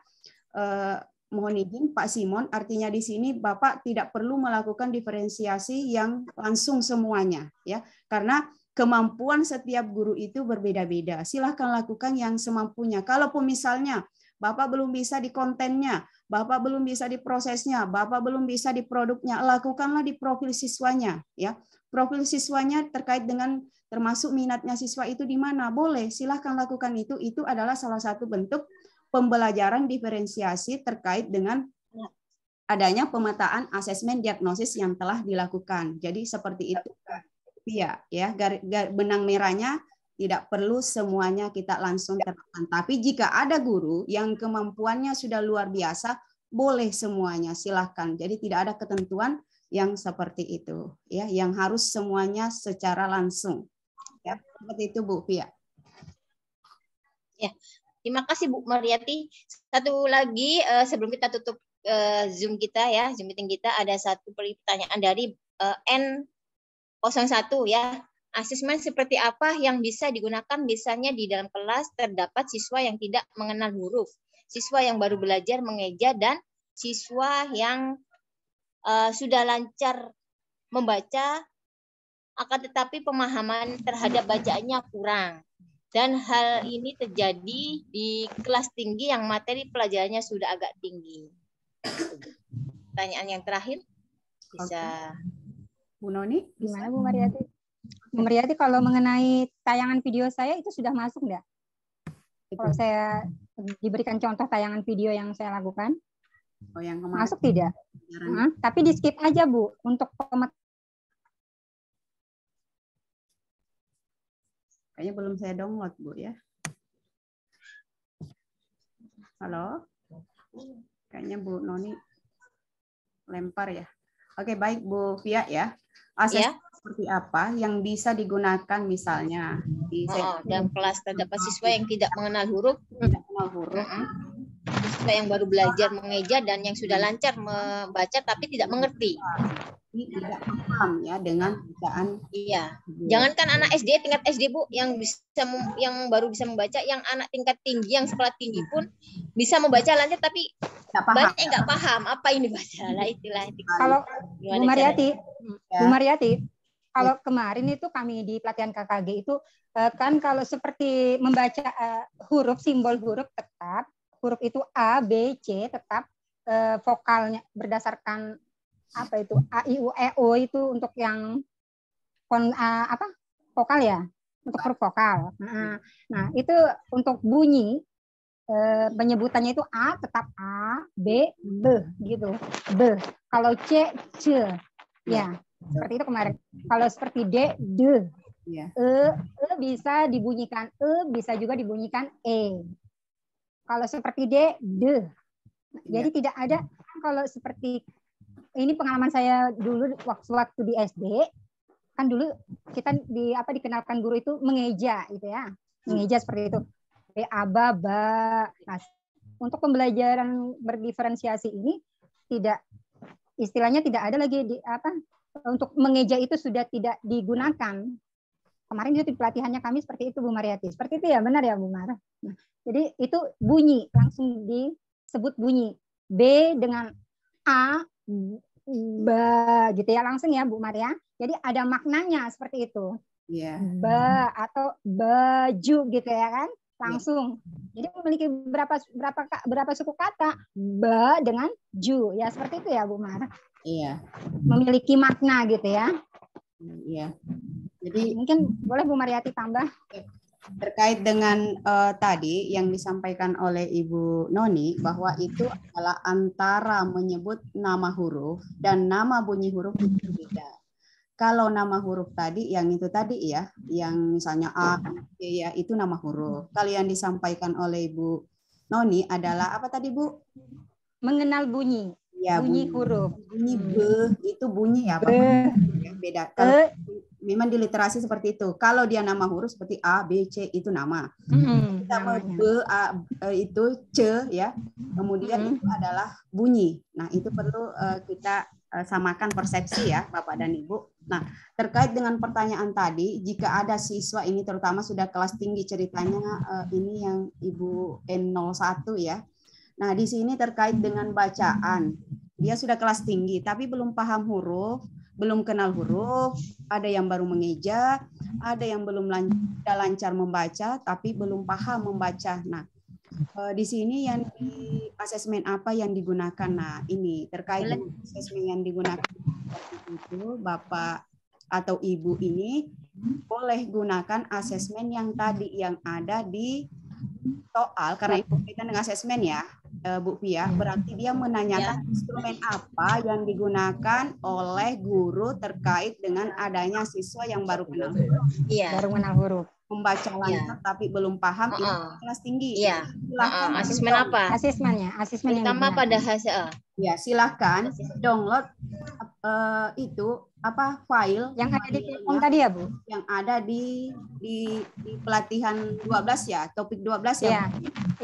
Speaker 2: mohon izin Pak Simon, artinya di sini Bapak tidak perlu melakukan diferensiasi yang langsung semuanya, ya, karena kemampuan setiap guru itu berbeda-beda. Silahkan lakukan yang semampunya. Kalaupun misalnya Bapak belum bisa di kontennya, Bapak belum bisa di prosesnya, Bapak belum bisa di produknya, lakukanlah di profil siswanya, ya. profil siswanya terkait dengan termasuk minatnya siswa itu di mana, boleh, silahkan lakukan itu. Itu adalah salah satu bentuk pembelajaran diferensiasi terkait dengan adanya pemetaan asesmen diagnosis yang telah dilakukan. Jadi seperti itu. Ya, benang merahnya tidak perlu semuanya kita langsung terapkan. Tapi jika ada guru yang kemampuannya sudah luar biasa, boleh semuanya, silahkan. Jadi tidak ada ketentuan yang seperti itu, ya, yang harus semuanya secara langsung. Ya, seperti itu Bu Fia.
Speaker 3: Ya, terima kasih Bu Mariati. Satu lagi sebelum kita tutup Zoom kita ya, Zoom meeting kita, ada satu pertanyaan dari N01 ya. Asesmen seperti apa yang bisa digunakan misalnya di dalam kelas terdapat siswa yang tidak mengenal huruf, siswa yang baru belajar mengeja, dan siswa yang sudah lancar membaca akan tetapi pemahaman terhadap bacaannya kurang. Dan hal ini terjadi di kelas tinggi yang materi pelajarannya sudah agak tinggi. Pertanyaan yang terakhir bisa
Speaker 2: Bu Noni,
Speaker 5: gimana Bu Mariati? Bu Mariati, kalau mengenai tayangan video saya itu sudah masuk enggak? Kalau saya diberikan contoh tayangan video yang saya lakukan,
Speaker 2: yang
Speaker 5: masuk tidak? Tapi di skip aja Bu untuk
Speaker 2: kayaknya belum saya download Bu ya. Halo? Kayaknya Bu Noni lempar ya. Oke, baik Bu Fia ya. Asesmen seperti apa yang bisa digunakan misalnya di
Speaker 3: dalam kelas terdapat siswa yang tidak mengenal huruf, siswa yang baru belajar mengeja dan yang sudah lancar membaca tapi tidak mengerti.
Speaker 2: Tidak paham ya dengan bacaan.
Speaker 3: Iya. Jangankan anak SD, tingkat SD Bu, yang yang baru bisa membaca, yang anak tingkat tinggi, yang sekolah tinggi pun bisa membaca lancar tapi banyak yang nggak paham apa ini baca. Lah itulah.
Speaker 5: Kalau Bu Mariati, Bu Mariati, kalau kemarin itu kami di pelatihan KKG itu kan kalau seperti membaca huruf, simbol huruf tetap, huruf itu A, B, C tetap, vokalnya berdasarkan apa itu A, I, U, E, O itu untuk yang vokal ya, untuk huruf vokal. Nah itu untuk bunyi penyebutannya itu A tetap A, B, B gitu, B. Kalau C, C, ya seperti itu kemarin. Kalau seperti D, D, E bisa dibunyikan E, bisa juga dibunyikan E. Kalau seperti D, D. Jadi tidak ada kalau seperti ini pengalaman saya dulu waktu di SD, kan dulu kita dikenalkan guru itu mengeja gitu ya. Mengeja seperti itu. Aba, ba. Nah, untuk pembelajaran berdiferensiasi ini istilahnya tidak ada lagi untuk mengeja itu sudah tidak digunakan. Kemarin itu di pelatihannya kami seperti itu Bu Mariati. Seperti itu ya, benar ya Bu Mar. Nah, jadi itu bunyi, langsung disebut bunyi. B dengan A, ba gitu ya, langsung ya Bu Maria. Jadi ada maknanya seperti itu. Ba atau baju gitu ya kan, langsung. Jadi memiliki berapa suku kata, ba dengan ju ya, seperti itu ya Bu Mar.
Speaker 2: Iya.
Speaker 5: Memiliki makna gitu ya.
Speaker 2: Iya. Jadi
Speaker 5: mungkin boleh Bu Mariati tambah.
Speaker 2: Terkait dengan tadi yang disampaikan oleh Ibu Noni, bahwa itu adalah antara menyebut nama huruf dan nama bunyi huruf itu berbeda. Kalau nama huruf tadi, yang itu tadi ya, yang misalnya A, B ya, itu nama huruf. Kalau yang disampaikan oleh Ibu Noni adalah apa tadi Bu?
Speaker 5: Mengenal bunyi.
Speaker 2: Ya,
Speaker 5: bunyi huruf.
Speaker 2: Bunyi B itu bunyi ya, beda. Kalau memang di literasi seperti itu. Kalau dia nama huruf seperti A, B, C itu nama. Kita B, A, itu C ya. Kemudian itu adalah bunyi. Nah, itu perlu kita samakan persepsi ya, Bapak dan Ibu. Nah, terkait dengan pertanyaan tadi, jika ada siswa ini terutama sudah kelas tinggi ceritanya, ini yang Ibu N01 ya. Nah, di sini terkait dengan bacaan. Dia sudah kelas tinggi tapi belum paham huruf, belum kenal huruf, ada yang baru mengeja, ada yang belum lancar membaca tapi belum paham membaca. Nah, di sini yang di asesmen apa yang digunakan? Nah, ini terkait dengan asesmen yang digunakan itu Bapak atau ibu ini boleh gunakan asesmen yang tadi yang ada di soal, karena itu berkaitan dengan asesmen ya, Bu Pia. Berarti dia menanyakan instrumen apa yang digunakan oleh guru terkait dengan adanya siswa yang baru kenal huruf.
Speaker 5: Baru kenal huruf.
Speaker 2: Membaca lancar tapi belum paham itu kelas tinggi.
Speaker 3: Iya.
Speaker 2: Silakan
Speaker 3: Asesmen apa?
Speaker 5: Asesmennya, asesmen yang
Speaker 3: pertama pada
Speaker 5: digunakan.
Speaker 3: hasil.
Speaker 2: Ya, silakan download itu apa file
Speaker 5: yang ada di platform tadi ya, Bu?
Speaker 2: Yang ada di pelatihan 12 ya, topik 12 ya.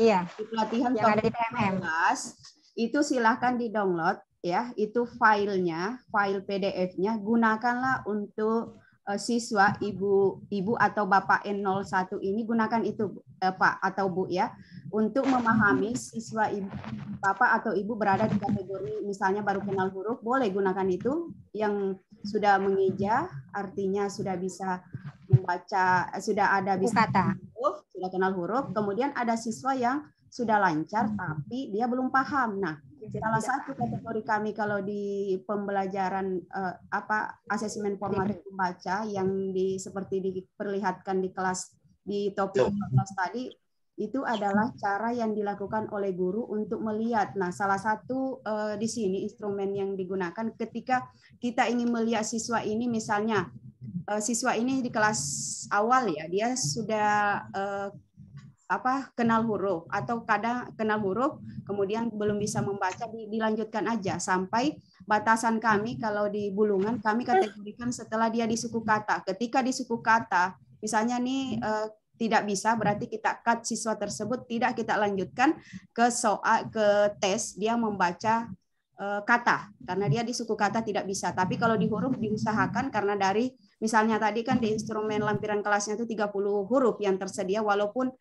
Speaker 5: Iya.
Speaker 2: Di pelatihan
Speaker 5: yang
Speaker 2: topik
Speaker 5: ada di PMM.
Speaker 2: 12 itu silahkan di-download ya, itu filenya, file PDF-nya gunakanlah untuk siswa ibu atau bapak N01 ini, gunakan itu Pak atau Bu ya, untuk memahami siswa ibu, bapak atau ibu berada di kategori misalnya baru kenal huruf, boleh gunakan itu. Yang sudah mengeja artinya sudah bisa membaca, sudah ada bisa
Speaker 5: kata
Speaker 2: huruf, sudah kenal huruf. Kemudian ada siswa yang sudah lancar tapi dia belum paham. Nah, salah satu kategori kami kalau di pembelajaran asesmen formatif membaca yang seperti diperlihatkan di kelas di topik 14 tadi, itu adalah cara yang dilakukan oleh guru untuk melihat. Nah, salah satu di sini instrumen yang digunakan ketika kita ingin melihat siswa ini, misalnya siswa ini di kelas awal ya, dia sudah kenal huruf atau kadang kenal huruf kemudian belum bisa membaca, dilanjutkan aja sampai batasan kami kalau di Bulungan kami kategorikan setelah dia di suku kata. Ketika di suku kata misalnya nih tidak bisa, berarti kita cut siswa tersebut, tidak kita lanjutkan ke soal, ke tes dia membaca kata karena dia di suku kata tidak bisa. Tapi kalau di huruf diusahakan, karena dari misalnya tadi kan di instrumen lampiran kelasnya itu 30 huruf yang tersedia, walaupun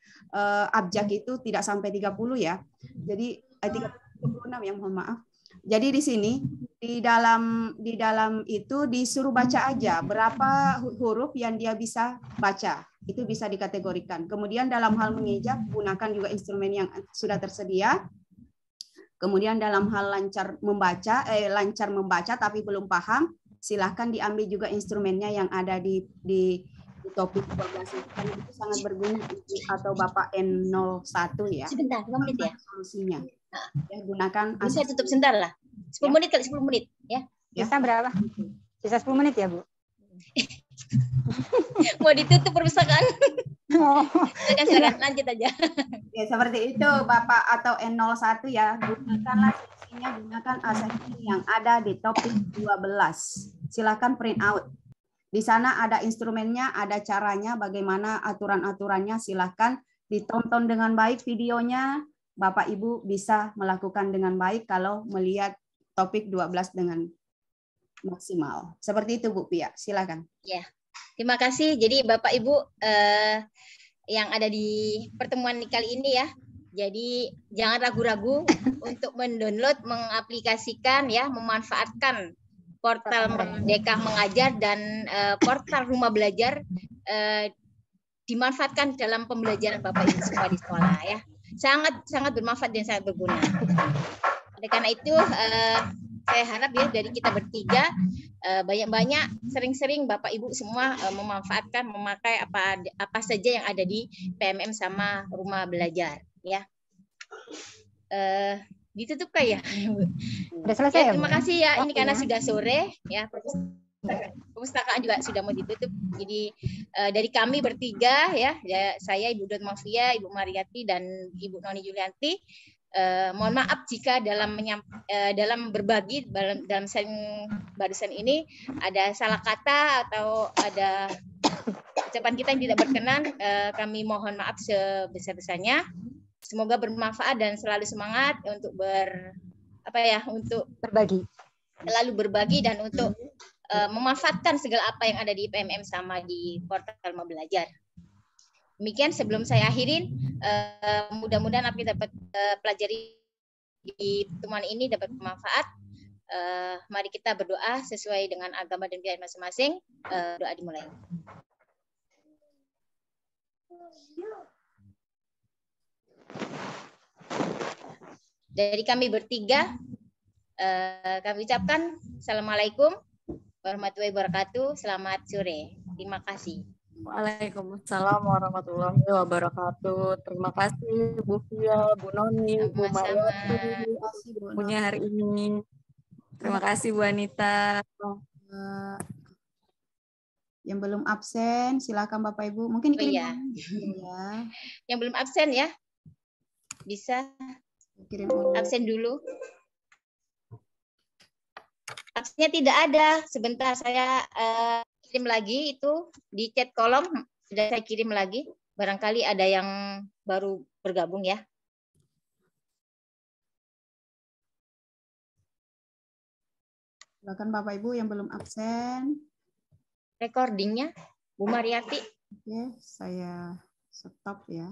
Speaker 2: abjad itu tidak sampai 30 ya. Jadi 36 ya, mohon maaf. Jadi di sini di dalam itu disuruh baca aja berapa huruf yang dia bisa baca. Itu bisa dikategorikan. Kemudian dalam hal mengeja gunakan juga instrumen yang sudah tersedia. Kemudian dalam hal lancar membaca tapi belum paham, silahkan diambil juga instrumennya yang ada di topik 12 itu, karena itu sangat berguna atau Bapak N01 ya.
Speaker 3: Sebentar, 5 menit ya.
Speaker 2: Solusinya. Ya, gunakan.
Speaker 3: Bisa tutup sebentar lah. 10 menit kali 10 menit ya.
Speaker 5: Sisa berapa? Sisa 10 menit ya, Bu?
Speaker 3: Mau ditutup perpustakaan. Silakan lanjut aja.
Speaker 2: Ya, seperti itu Bapak atau N01 ya, gunakanlah solusinya, gunakan asesmen yang ada di topik 12. Silakan print out. Di sana ada instrumennya, ada caranya, bagaimana aturan-aturannya, silakan ditonton dengan baik videonya. Bapak Ibu bisa melakukan dengan baik kalau melihat topik 12 dengan maksimal. Seperti itu Bu Pia, silakan.
Speaker 3: Ya. Terima kasih. Jadi Bapak Ibu yang ada di pertemuan kali ini ya. Jadi jangan ragu-ragu untuk mendownload, mengaplikasikan ya, memanfaatkan portal Merdeka Mengajar dan portal Rumah Belajar, dimanfaatkan dalam pembelajaran Bapak Ibu semua di sekolah ya. Sangat bermanfaat dan sangat berguna. Oleh karena itu saya harap ya dari kita bertiga banyak-banyak sering-sering Bapak Ibu semua memanfaatkan, memakai apa saja yang ada di PMM sama Rumah Belajar ya. Ditutup kayak
Speaker 5: Sudah selesai ya,
Speaker 3: terima kasih ya, ini karena sudah sore ya, perpustakaan juga sudah mau ditutup. Jadi dari kami bertiga ya, saya Ibu Dot Mafia, Ibu Mariati dan Ibu Noni Julianti, mohon maaf jika dalam berbagi dalam sharing barusan ini ada salah kata atau ada ucapan kita yang tidak berkenan, kami mohon maaf sebesar-besarnya. Semoga bermanfaat dan selalu semangat untuk untuk berbagi, selalu berbagi dan untuk memanfaatkan segala apa yang ada di PMM sama di portal Mau Belajar. Demikian sebelum saya akhirin, mudah-mudahan apa yang dapat pelajari di pertemuan ini dapat bermanfaat. Mari kita berdoa sesuai dengan agama dan keyakinan masing-masing. Doa dimulai. Dari kami bertiga, kami ucapkan Assalamualaikum warahmatullahi wabarakatuh. Selamat sore. Terima kasih.
Speaker 14: Waalaikumsalam warahmatullahi wabarakatuh. Terima kasih Bu Fia, Bu Noni, Bu Mariati, punya hari ini. Terima kasih Bu Anita.
Speaker 2: Yang belum absen, silakan Bapak Ibu. Mungkin dikirim.
Speaker 3: Ya. Yang belum absen ya, bisa
Speaker 2: kirim
Speaker 3: absen dulu. Absennya tidak ada. Sebentar saya kirim lagi itu di chat kolom. Sudah saya kirim lagi. Barangkali ada yang baru bergabung ya.
Speaker 2: Silakan Bapak Ibu yang belum absen.
Speaker 3: Recordingnya Bu Mariati.
Speaker 2: Oke, saya stop ya.